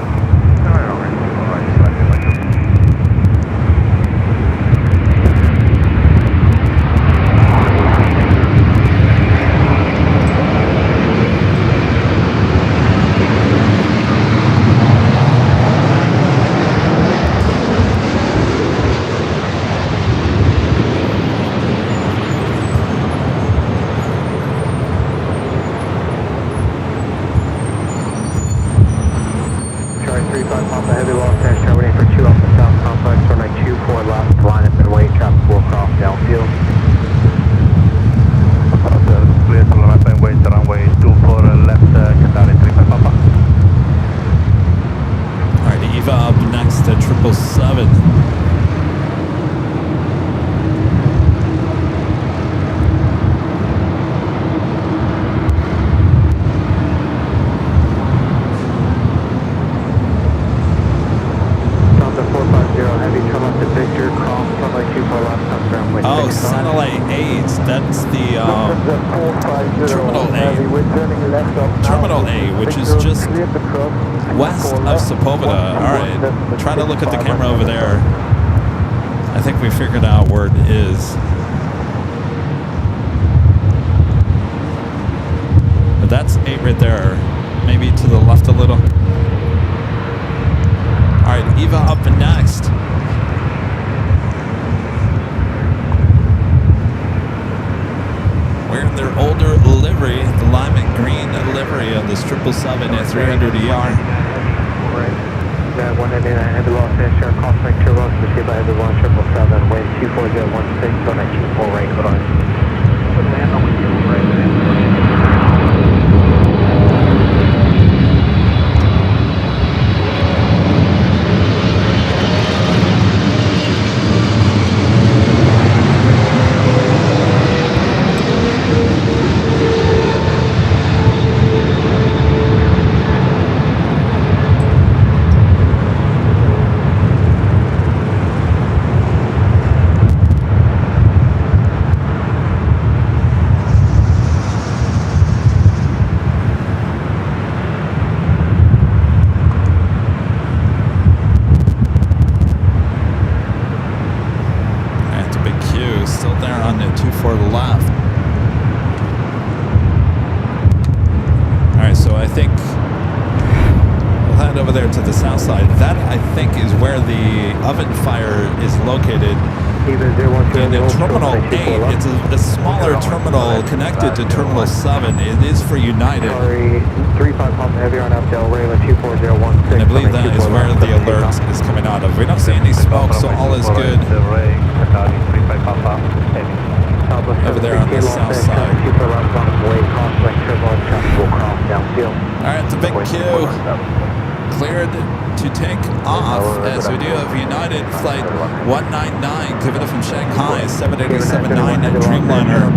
Terminal A, which is just west of Sepulveda. All right, try to look at the camera over there. I think we figured out where it is. But that's 8 right there. Maybe to the left a little. All right, Eva up next. We're in their older livery, the lime and green livery of this 777 at 300ER. That 189 heavy loss dash cosmic turbulence received by heavy 777, wind 24016, on at 24 right, hold on. Land on 24 right. Terminal 8, it's a smaller terminal connected to Terminal 7. It is for United. Sorry, 35 pump heavy on up Del Rey, 24016. And I believe that is where the alert is coming out of. We don't see any smoke, so all is good. Over there on the south side. Alright, the big Q cleared to take off as we do have United Flight 199 coming from Shanghai, 787-9 Dreamliner.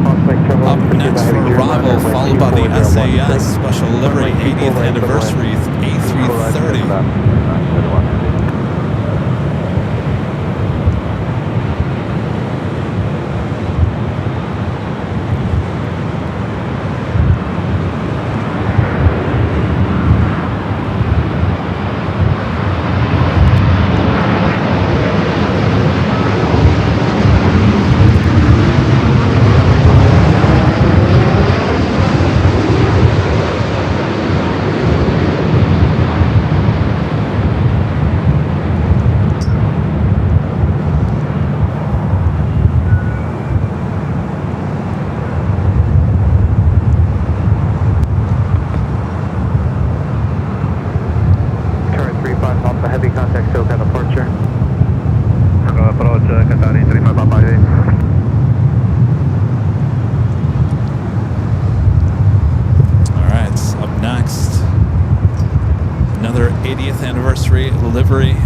Up next for arrival, followed by the SAS Special Livery 80th Anniversary A330.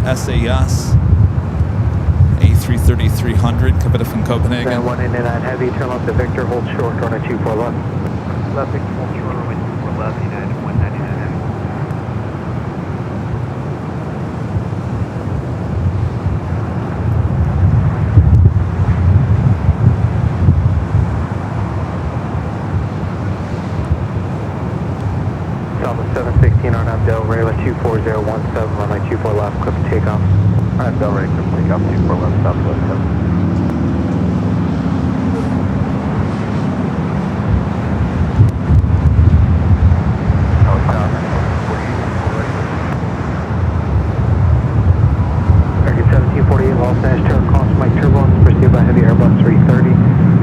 SAS A330-300 coming from Copenhagen. 189 heavy, turn left to Victor, hold short, run at 24 left. Left, hold short, run at 24 left, United 199 heavy. takeoff. Alright, Delray, clear for takeoff, 24 left, southwest 7. American 1748, Los Angeles, turn cross Mike turbulence, pursued by heavy Airbus 330,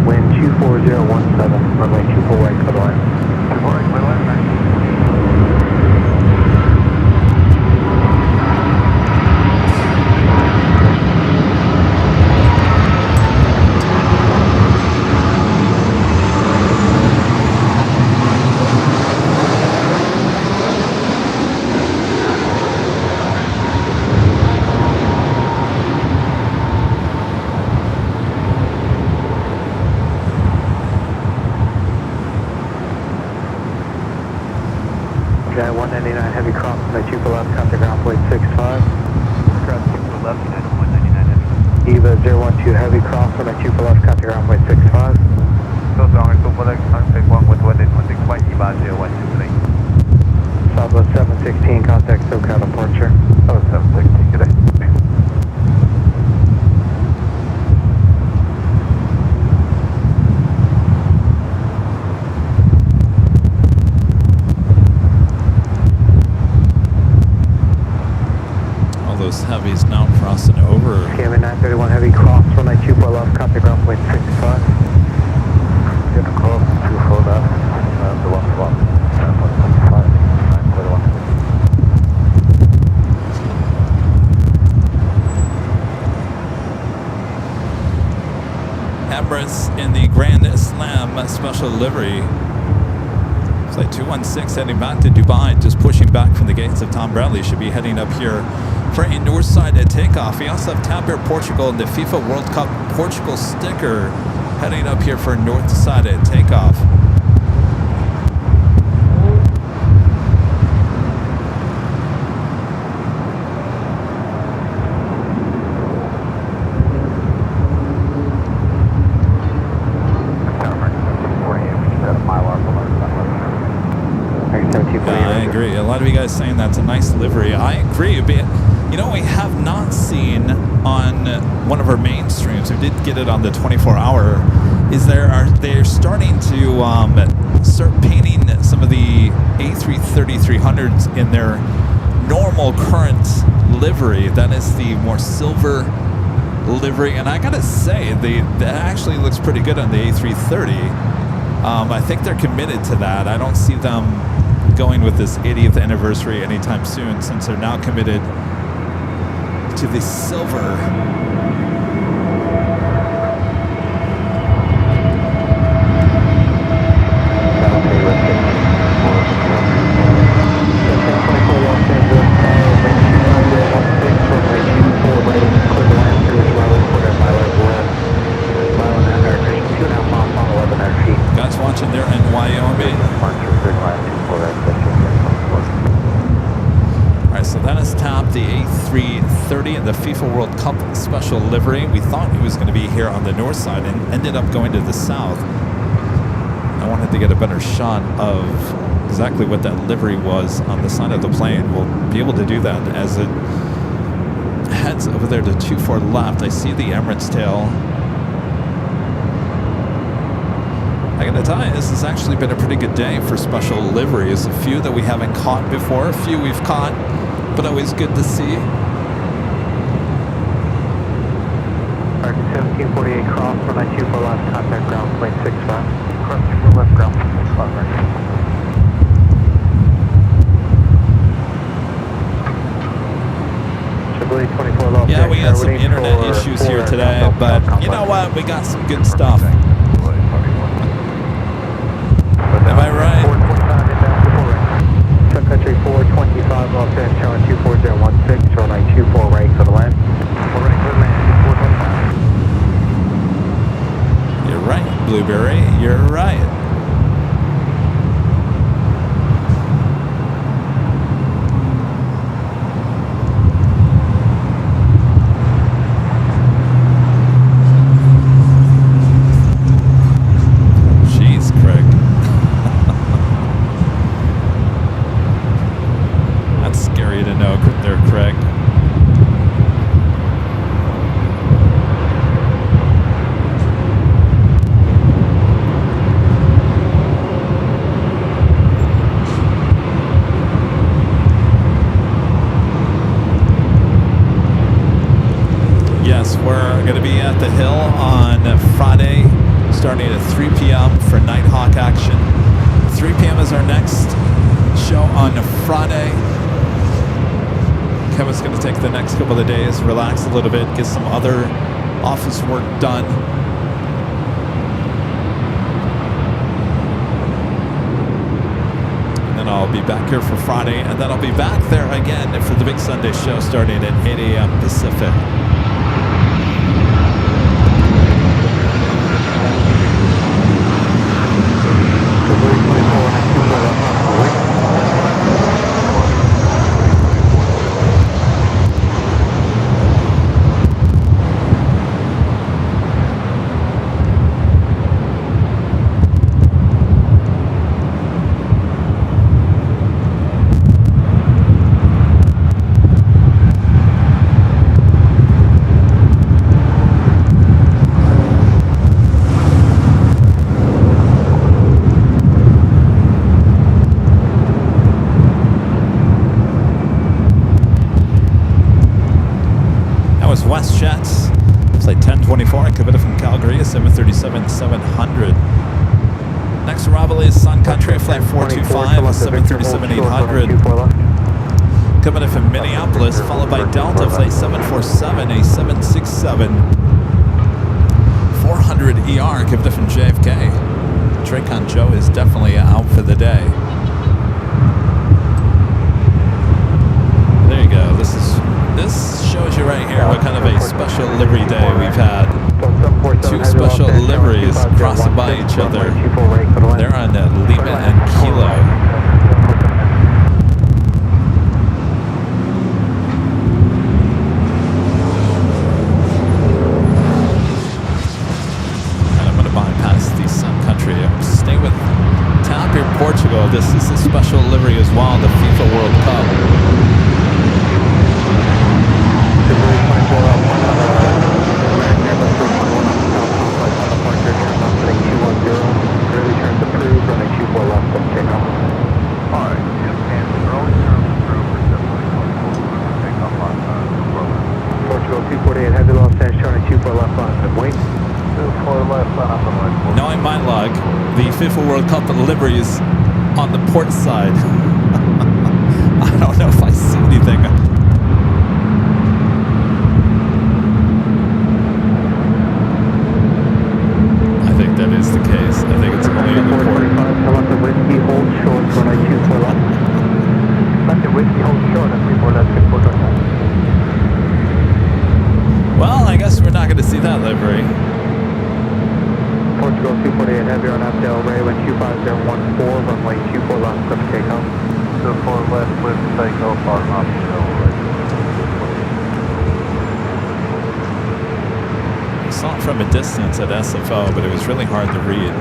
wind 24017, runway 24 right, clear the line. 24 right, clear the line, American. Guy 199 heavy cross, my 2 for left, contact ground point 65. Cross 2 for left, United 199 heavy. EVA 012 heavy cross, my 2 for left, contact ground point 65. So long, so for the contact 1 with 116 flight, EVA 0123. Southwest 716, contact SoCal departure. Oh, 716, good day. Those heavies now crossing over. KMA 931 heavy cross, runway 2 for left, contact ground point 65. Get a cross, 2 for left, the 1 for left, 165, 941. Emirates in the Grand Slam special livery. Flight 216 heading back to Dubai, just pushing back from the gates of Tom Bradley. Should be heading up here for a north side takeoff. We also have TAP Air Portugal and the FIFA World Cup Portugal sticker heading up here for north side takeoff. I agree. A lot of you guys saying that's a nice livery. I agree. But, you know, we have not seen on one of our main streams, we did get it on the 24-hour, is they're starting to start painting some of the A330-300s in their normal current livery. That is the more silver livery. And I got to say, that actually looks pretty good on the A330. I think they're committed to that. I don't see them going with this 80th anniversary anytime soon, since they're now committed to the silver. Guys watching there in Wyoming. So that is TAP, the A330 and the FIFA World Cup special livery. We thought it was going to be here on the north side and ended up going to the south. I wanted to get a better shot of exactly what that livery was on the side of the plane. We'll be able to do that as it heads over there to 24 left. I see the Emirates tail. I gotta tell you, this has actually been a pretty good day for special liveries. A few that we haven't caught before, a few we've caught, but always good to see. 1748 cross, runway 2 for left, contact ground point 65. Cross 2 for left, ground point 65, right. Yeah, we had some internet issues here today, but you know what? We got some good stuff. Am I right? Sun Country 425, Los Angeles, Tower 24016, runway 24 right for the land. 4 right for the land, 425. You're right, Blueberry. You're right. Yes, we're going to be at the Hill on Friday, starting at 3 p.m. for Nighthawk action. 3 p.m. is our next show on Friday. Kevin's going to take the next couple of days, relax a little bit, get some other office work done. And then I'll be back here for Friday, and then I'll be back there again for the big Sunday show starting at 8 a.m. Pacific. WestJets, flight 1024, Kevin from Calgary, 737-700. Next arrival is Sun Country, flight 425, 737-800. Coming in from Minneapolis, followed by Delta, flight 747, a 767-400 ER, Kevin from JFK. Dracon Joe is definitely out for the day. There you go. This shows you right here what kind of a special livery day we've had. Two special liveries crossing by each other. They're on Lima and Kilo. And I'm going to bypass the Sun Country. Stay with TAP here, Portugal. This is a special livery as well, the FIFA World Cup. Knowing my luck, the FIFA World Cup livery is on the port side. I don't know if I see anything. I think that is the case. I think it's only on the port. Let the whiskey hold short when I choose for left. Let the whiskey hold short and before left. Well, I guess we're not going to see that livery. Portugal 248 heavy on Abdel Ray, when 25014, runway 24 left, clip takeoff. 24 left, clip takeoff on Abdel Ray. I saw it from a distance at SFO, but it was really hard to read.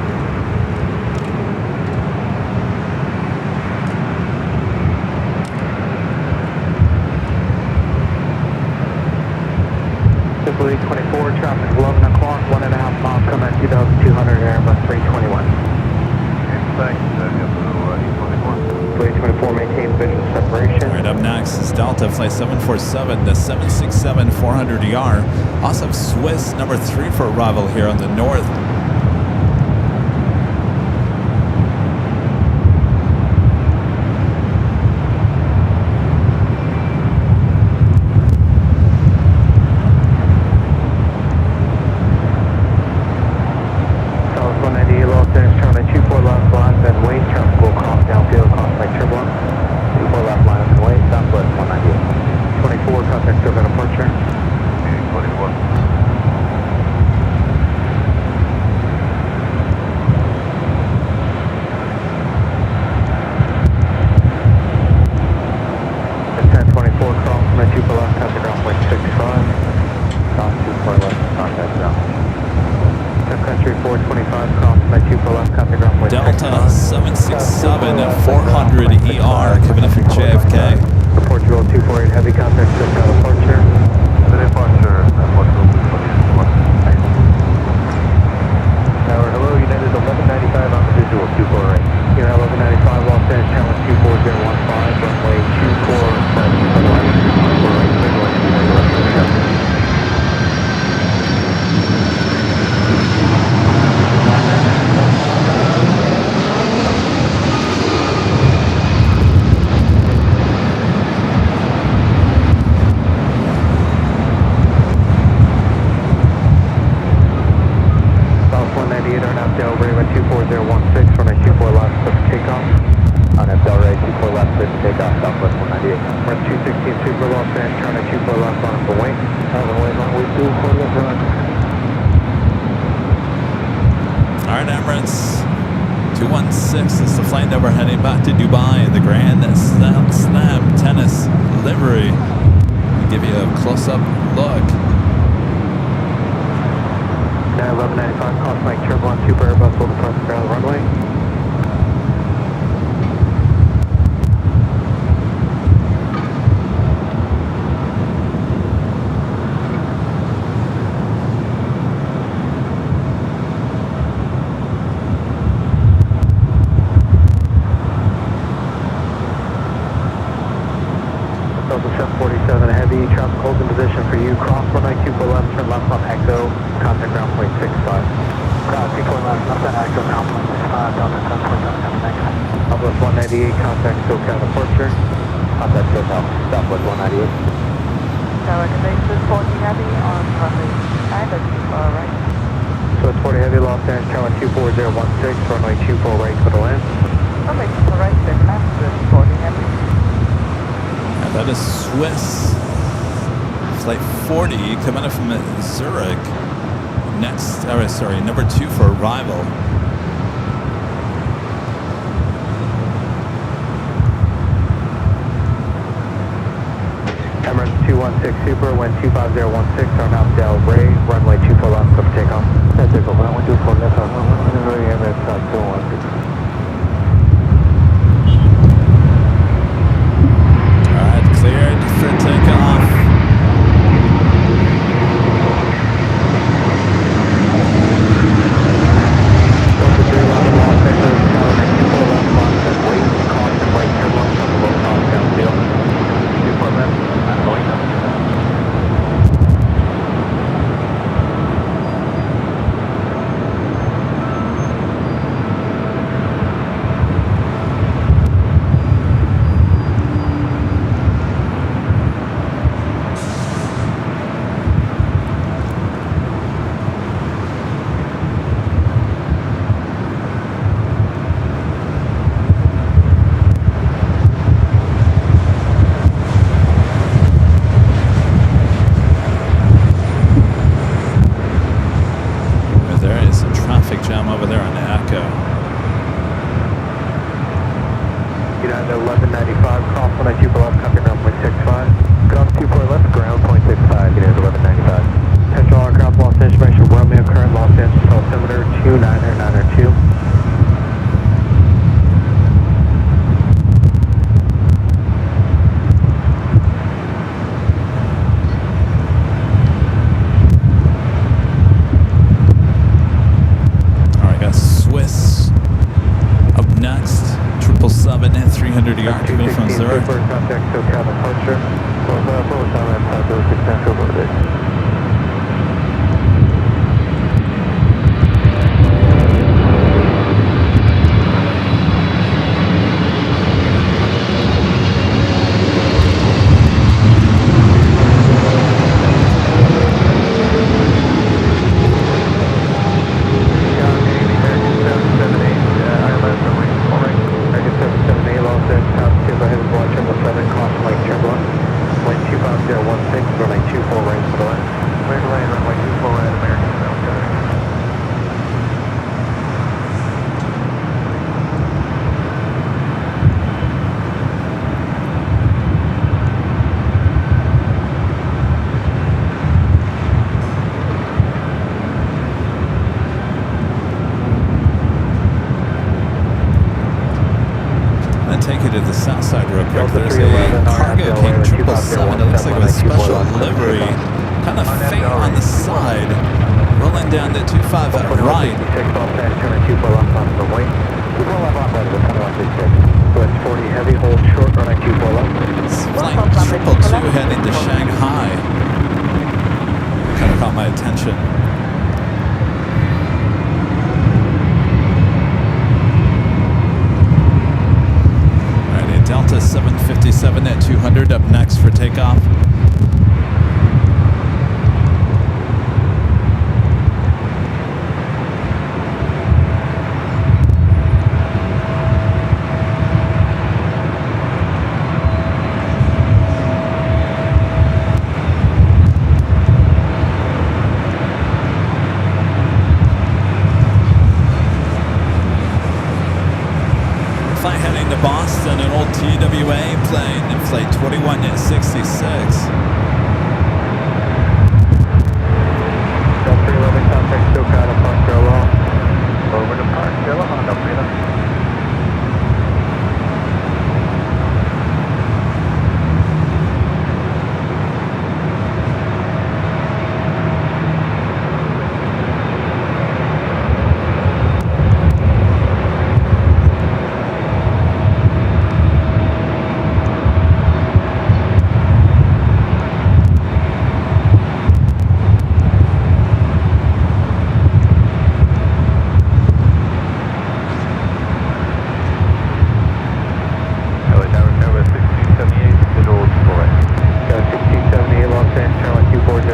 Simply 24, traffic 11 o'clock, 1.5 miles, come at 2,200, Airbus 321. Thanks, 324, maintain visual separation. All right, up next is Delta, flight 747, the 767-400ER. Also have Swiss number 3 for arrival here on the north. Delta 767-400ER, coming in from JFK. Portugal 248 heavy contact, departure. The departure, All right, Emirates. 216 is the flight number heading back to Dubai in the Grand Slam Tennis livery. I'll give you a close-up look. 1195, cross Mike turbulence, Super Airbus, hold across the ground runway. Delta 747 Heavy, traffic holds in position for you. Cross 192 left, turn left on Echo, contact ground point 65. Cross 24 left, left on Echo, ground point 65, Delta 747 next. Southwest 198, contact SoCal departure. Contact SoCal, Southwest 198. Tower Conveyance 40 Heavy on runway 5, that's too far right. So it's 40 Heavy, Los Angeles, Tower 24016, runway 24 right, clear to land. Runway 24 right, clear to land, 40 Heavy. That is Swiss flight 40 coming up from Zurich. Next, number 2 for arrival. Emirates 216 Super, wind 25016, turn out Del Rey, runway 24 left, clear for takeoff. That's it, runway 24 left, runway Emirates 216. Cleared for takeoff. Jam over there on Echo. United 1195, cross 192 below, country ground point 65. Ground 24 left, ground point 65, United 1195. Central aircraft, Los Angeles, information, Romeo, current Los Angeles, altimeter 29902. Up next, 777 and 300 yard coming from Zurich. Contact SoCal departure. Forward time at 506 Central Road. Take you to the south side real quick. There's a cargo King 777. It looks like a special livery, kind of faint on the side, rolling down the 25 right. So it's 40 heavy, hold short, running 24 left. It's flight 222 heading to Shanghai. Kind of caught my attention. Delta 757 at 200 up next for takeoff.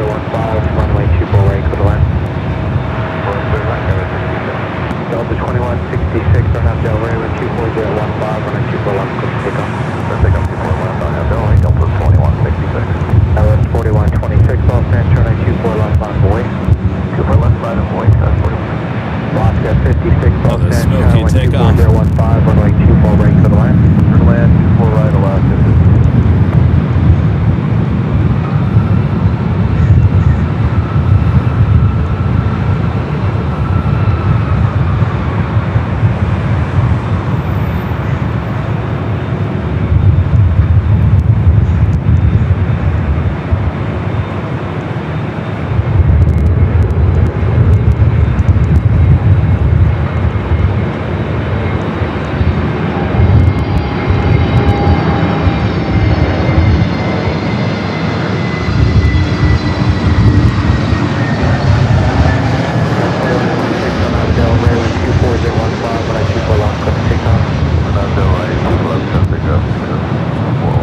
runway 24 right, clear to land. Delta 2166 on Del Rey with 24015, runway 24 left, clear to take off. Take off 24 left on Delta, Delta 2166. LS 4126, all stand, runway 24 left on Hawaii. 24 left side of Hawaii, that's 41. Alaska 56, all Oh, the stand, smoky runway takeoff. 24015, runway 24 right, clear to land. Clear to land, 24 right, Alaska 56.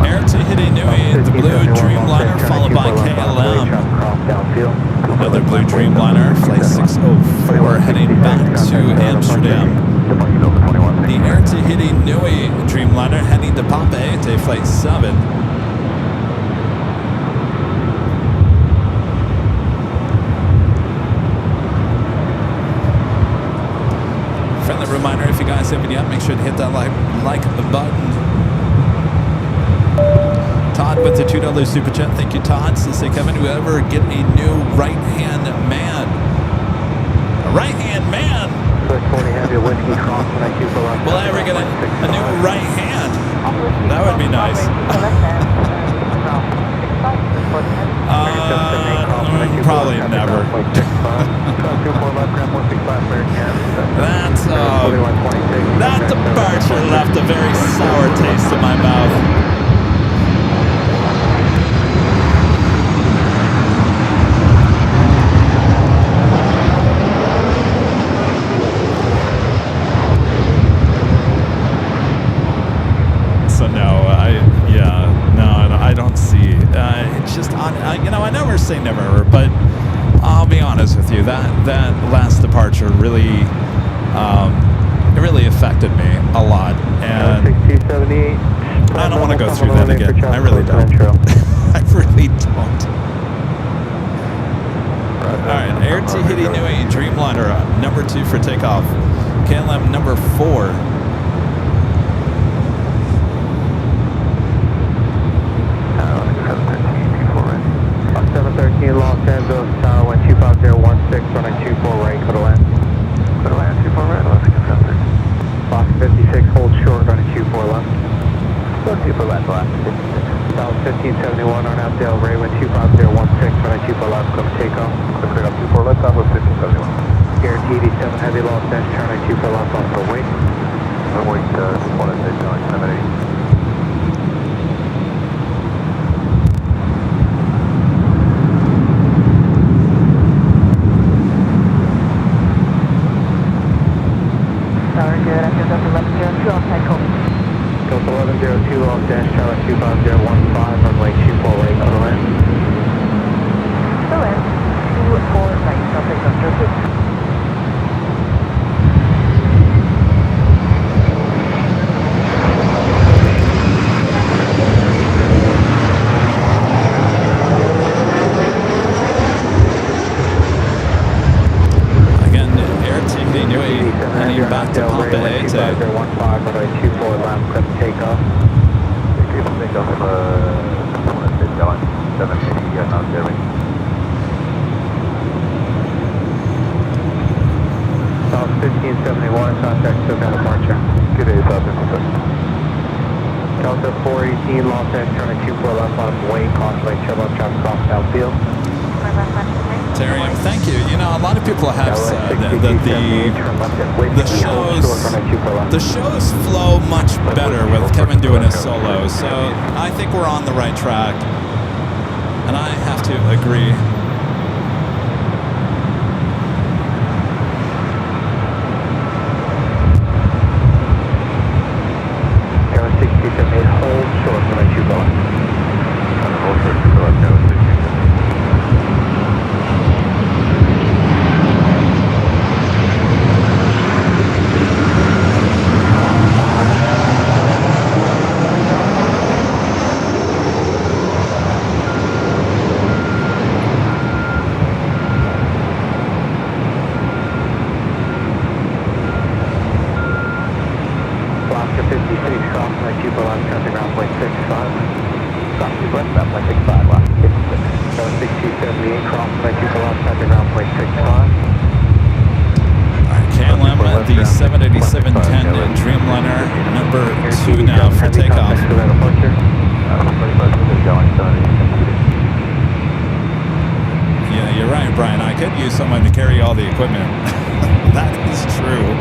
Air to Hidi Nui, the blue Dreamliner, followed by KLM. Another blue Dreamliner, flight 604, heading back to Amsterdam. The Air to Hidi Nui Dreamliner heading to Pompeii to flight 7. Friendly reminder, if you guys haven't yet, make sure to hit that like button. Todd with the $2 super chat. Thank you, Todd. So say, Kevin, whoever get a new right-hand man. A right-hand man? Will I ever get a new right hand? That would be nice. Probably never. That departure left a very sour taste in my mouth. So no, I don't see. It's just, I never say never, but I'll be honest with you. That last departure really, it really affected me a lot, and I don't want to go through that again. I really don't. I really don't. All right, Air Tahiti Nui Dreamliner, number 2 for takeoff. KLM number 4. 713 Los Angeles Tower 12516, running 24 right, clear to land. Clear to land, 24 right, Alaska 713. Fox 56, hold short, running 24 left. 24 left, Alaska 56. South 1571 on out Del Rey, 25016, running 24 left, clear to take off. Clear up 24 left, top of 1571. Air T87 Heavy Los Angeles, turning 24 left on for wait. Wait, 168. Delta 1102 Los Angeles, Charlie 25015, runway 24 right, clear to land. Still in. 24 right, Delta Delta. Heading back to Pompeii to 2015, runway 24 left, clear to take off. Take off 780, not Jerry. South 1571, contact SoCal departure. Good day, South 56. Delta 418, Los Angeles, turning 24 left on way, caution turbulent traffic off outfield. Terry, thank you. You know, a lot of people have said that the shows flow much better with Kevin doing his solo. So I think we're on the right track, and I have to agree. Air 67 hold short, runway 24 left. Hold short, 24 left, 67. cross runway 24 left, set to ground point 65. KLM, the 787-10 Dreamliner, number 2 now for takeoff. Yeah, you're right, Brian. I could use someone to carry all the equipment. That is true.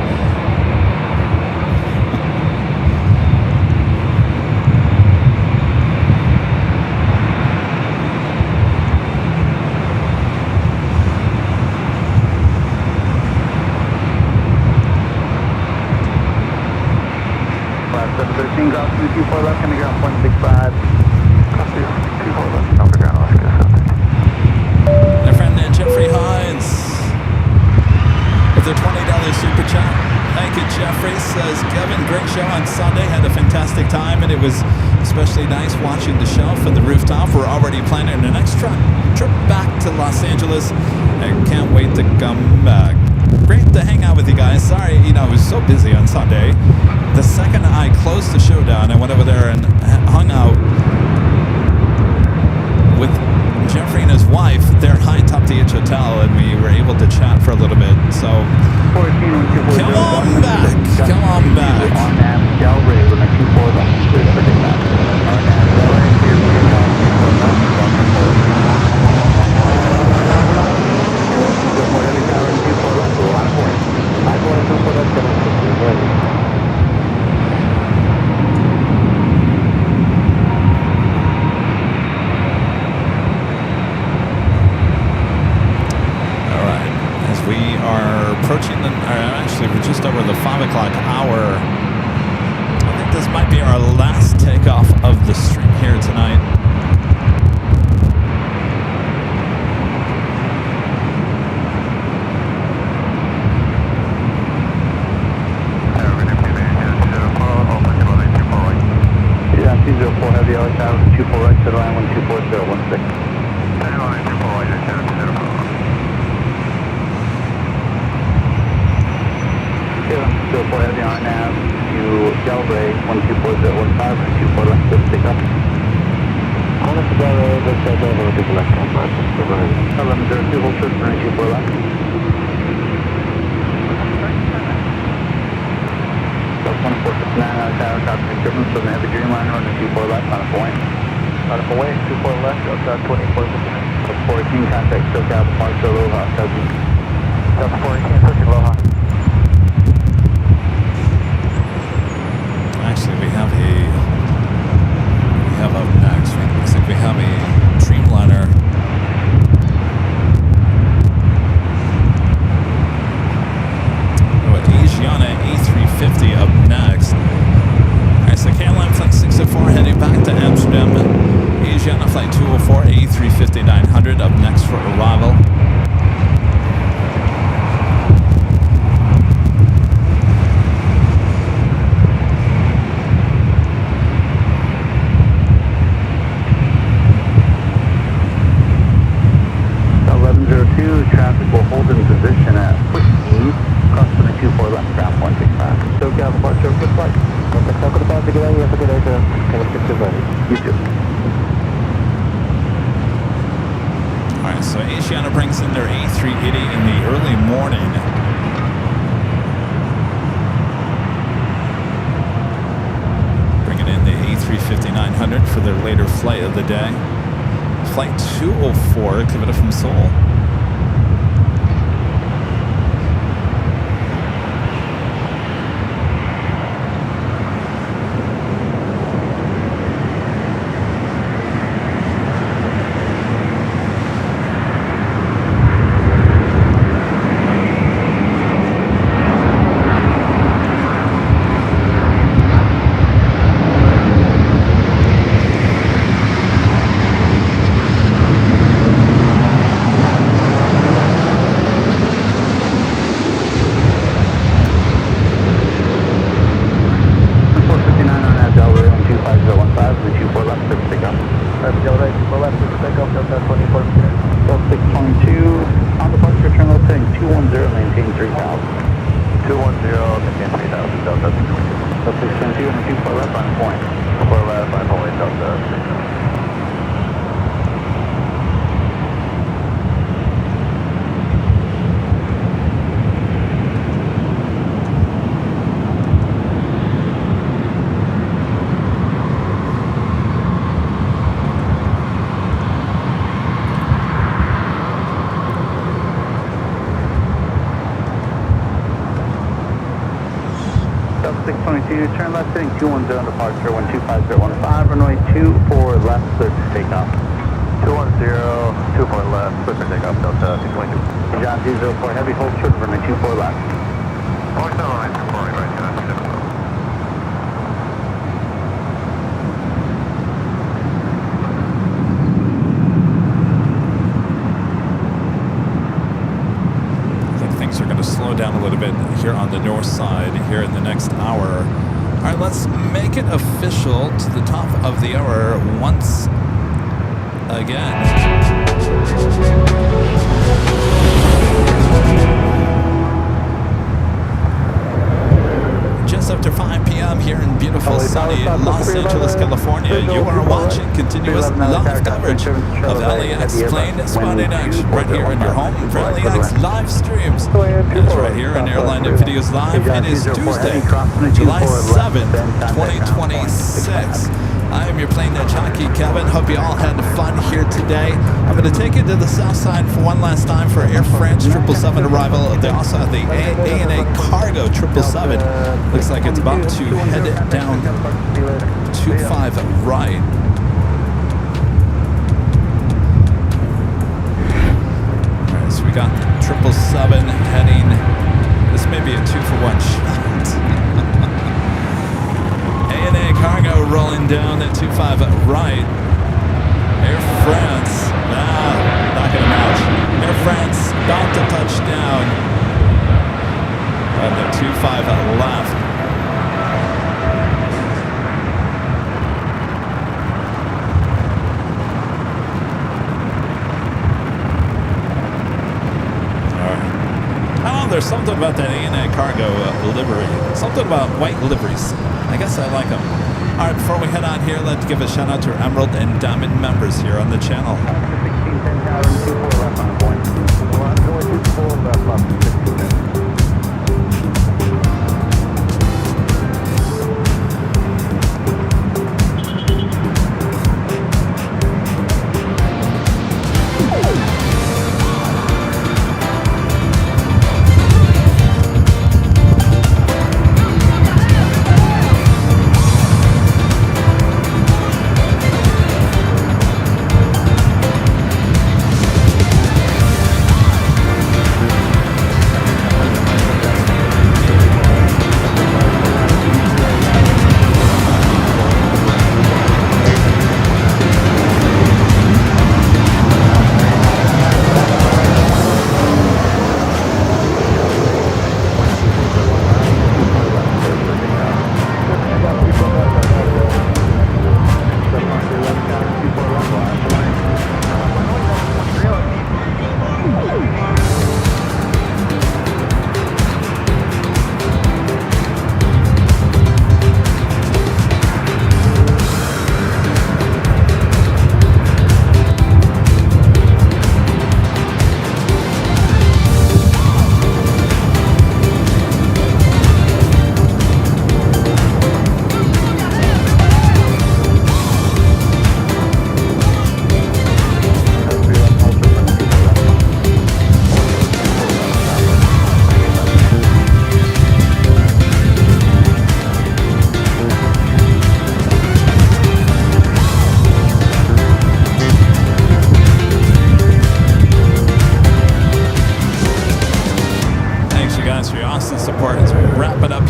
Ground 24 left, coming ground 165. Copy, 24 left, number ground, Alaska 7. My friend Jeffrey Hines with a $20 super chat. Thank you, Jeffrey. Says, Kevin, great show on Sunday. Had a fantastic time, and it was especially nice watching the show from the rooftop. We're already planning the next trip back to Los Angeles. I can't wait to come back. Great to hang out with you guys. Sorry, I was so busy on Sunday. The second I closed the show down, I went over there and hung out with Jeffrey and his wife. They're high top the H Hotel, and we were able to chat for a little bit. So, come on back. Come on back. On that, Del Rey, with a 24 left. Please never take that. On that, Del Rey, here we go. More heavy tower and 24 left, a lot of points. I go ahead and put up 760, ready. We are approaching actually we're just over the 5 o'clock hour. I think this might be our last takeoff of the stream here tonight. Yeah, 204 heavy, LAX out, 24 right, set line 124016. 24 right, 204 heavy on nav to Del Rey, 124015, 24 left, good to take up. On to Del Rey, let's go over with the left on 1102, hold short, 24 left. Plus 1459 out of tower, top of equipment, so the heavy Dreamliner on the 24 left, on a point. On a point, 24 left, outside 24 left. Plus 14, contact SoCal, departure, Aloha, Southern. Delta 418, pushing Aloha. Actually, we have up next. It looks like we have a Dreamliner. Asiana A350 up next. Alright, so KLM Flight 604 heading back to Amsterdam. Asiana Flight 204 A350-900 up next for arrival. Traffic will hold in position at 15, crossing the 24 left, ground 165. SoCal, departure, good flight. Talk to the pilot, good day, you have a good day, sir. Can I fix your buddy? You too. Alright, so Asiana brings in their A380 in the early morning. Bringing in the A350-900 for their later flight of the day. Flight 204, coming up from Seoul. 622, turn left heading 210 departure, 125015, runway 24 left, clear for takeoff. 210, 24 left, clear for takeoff, Delta 622. John 204, heavy hold short, runway 24 left. Always on line, 24 right, I think things are going to slow down a little bit here on the north side here in the next hour. All right, let's make it official to the top of the hour once again. Just after 5 p.m. here in beautiful sunny Los Angeles, California, you are watching continuous live coverage of LAX plane spotting action right here in your home for LAX live streams. It's right here on Airline Videos Live. It is Tuesday, July 7th, 2026. I am your Plane Jockey Kevin. Hope you all had fun here today. I'm going to take you to the south side for one last time for Air France 777 arrival. They also have the ANA Cargo 777. Looks like it's about to head down 25 right. Alright, so we got 777 heading. This may be a 2-for-1 shot. ANA Cargo rolling down at 25 right. Air France, not gonna match. Air France about to touch down on the 25 left. Oh, there's something about that ANA Cargo livery. Something about white liveries. I guess I like them. All right, before we head on here, let's give a shout out to Emerald and Diamond members here on the channel. 1610 tower, 24 left on point. 24 left, 16.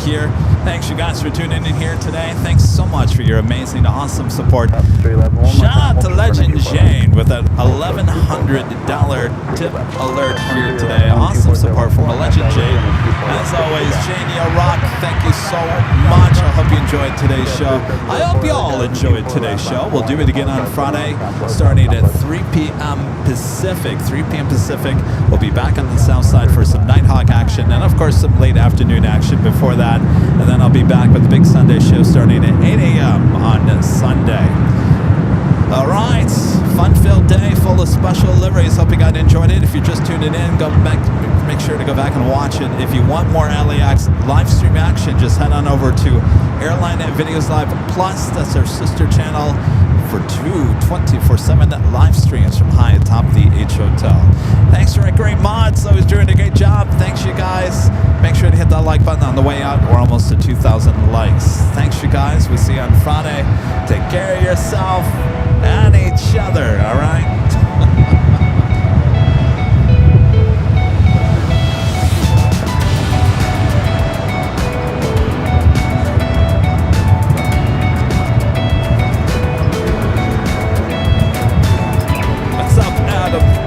here. Thanks you guys for tuning in here today. Thanks so much for your amazing, awesome support. Shout out to Legend Jane with that $1,100 tip alert here today. Awesome support from a Legend Jane. As always, Jane, you rock. Thank you so much. I hope you enjoyed today's show. I hope you all enjoyed today's show. We'll do it again on Friday, starting at 3 p.m. Pacific. 3 p.m. Pacific. We'll be back on the south side for some Nighthawk action and, of course, some late afternoon action before that. And then I'll be back with the big Sunday show starting at 8 a.m. on Sunday. All right, fun-filled day full of special liveries. Hope you guys enjoyed it. If you're just tuning in, go back, make sure to go back and watch it. If you want more LAX live stream action, just head on over to Airline Videos Live Plus. That's our sister channel for 24/7 live streams from high atop the H Hotel. Thanks for great mods. Always doing a great job. Thanks, you guys. Make sure to hit that like button on the way out. We're almost to 2,000 likes. Thanks, you guys. We'll see you on Friday. Take care of yourself and each other, all right? What's up, Adam?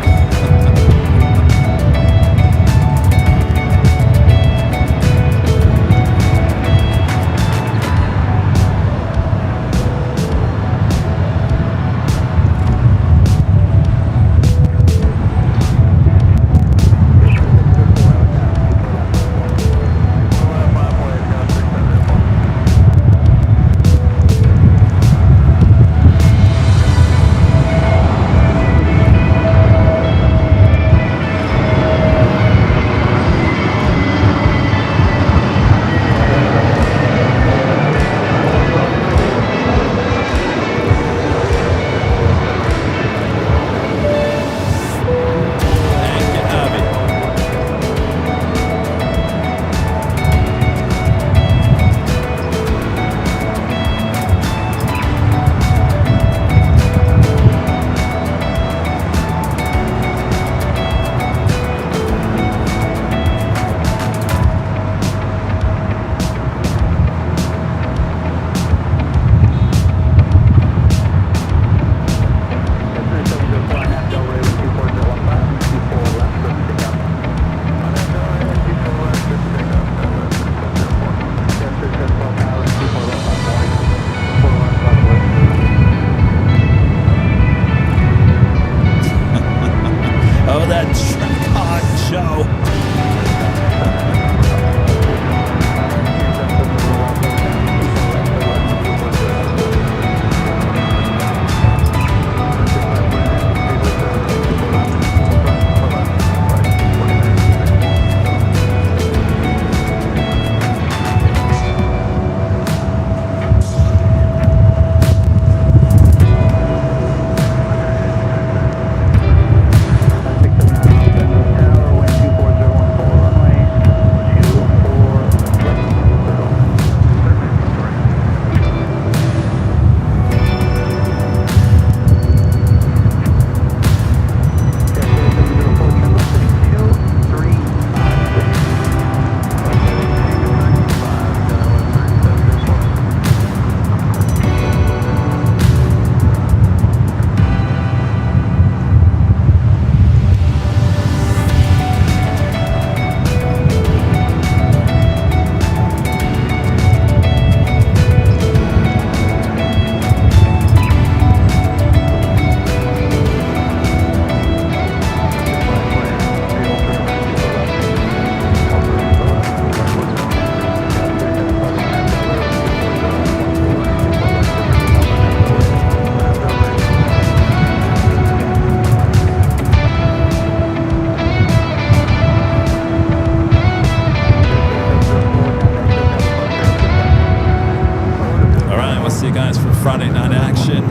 Friday night action.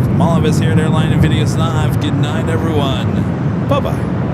From all of us here at Airline and Videos Live, good night, everyone. Bye-bye.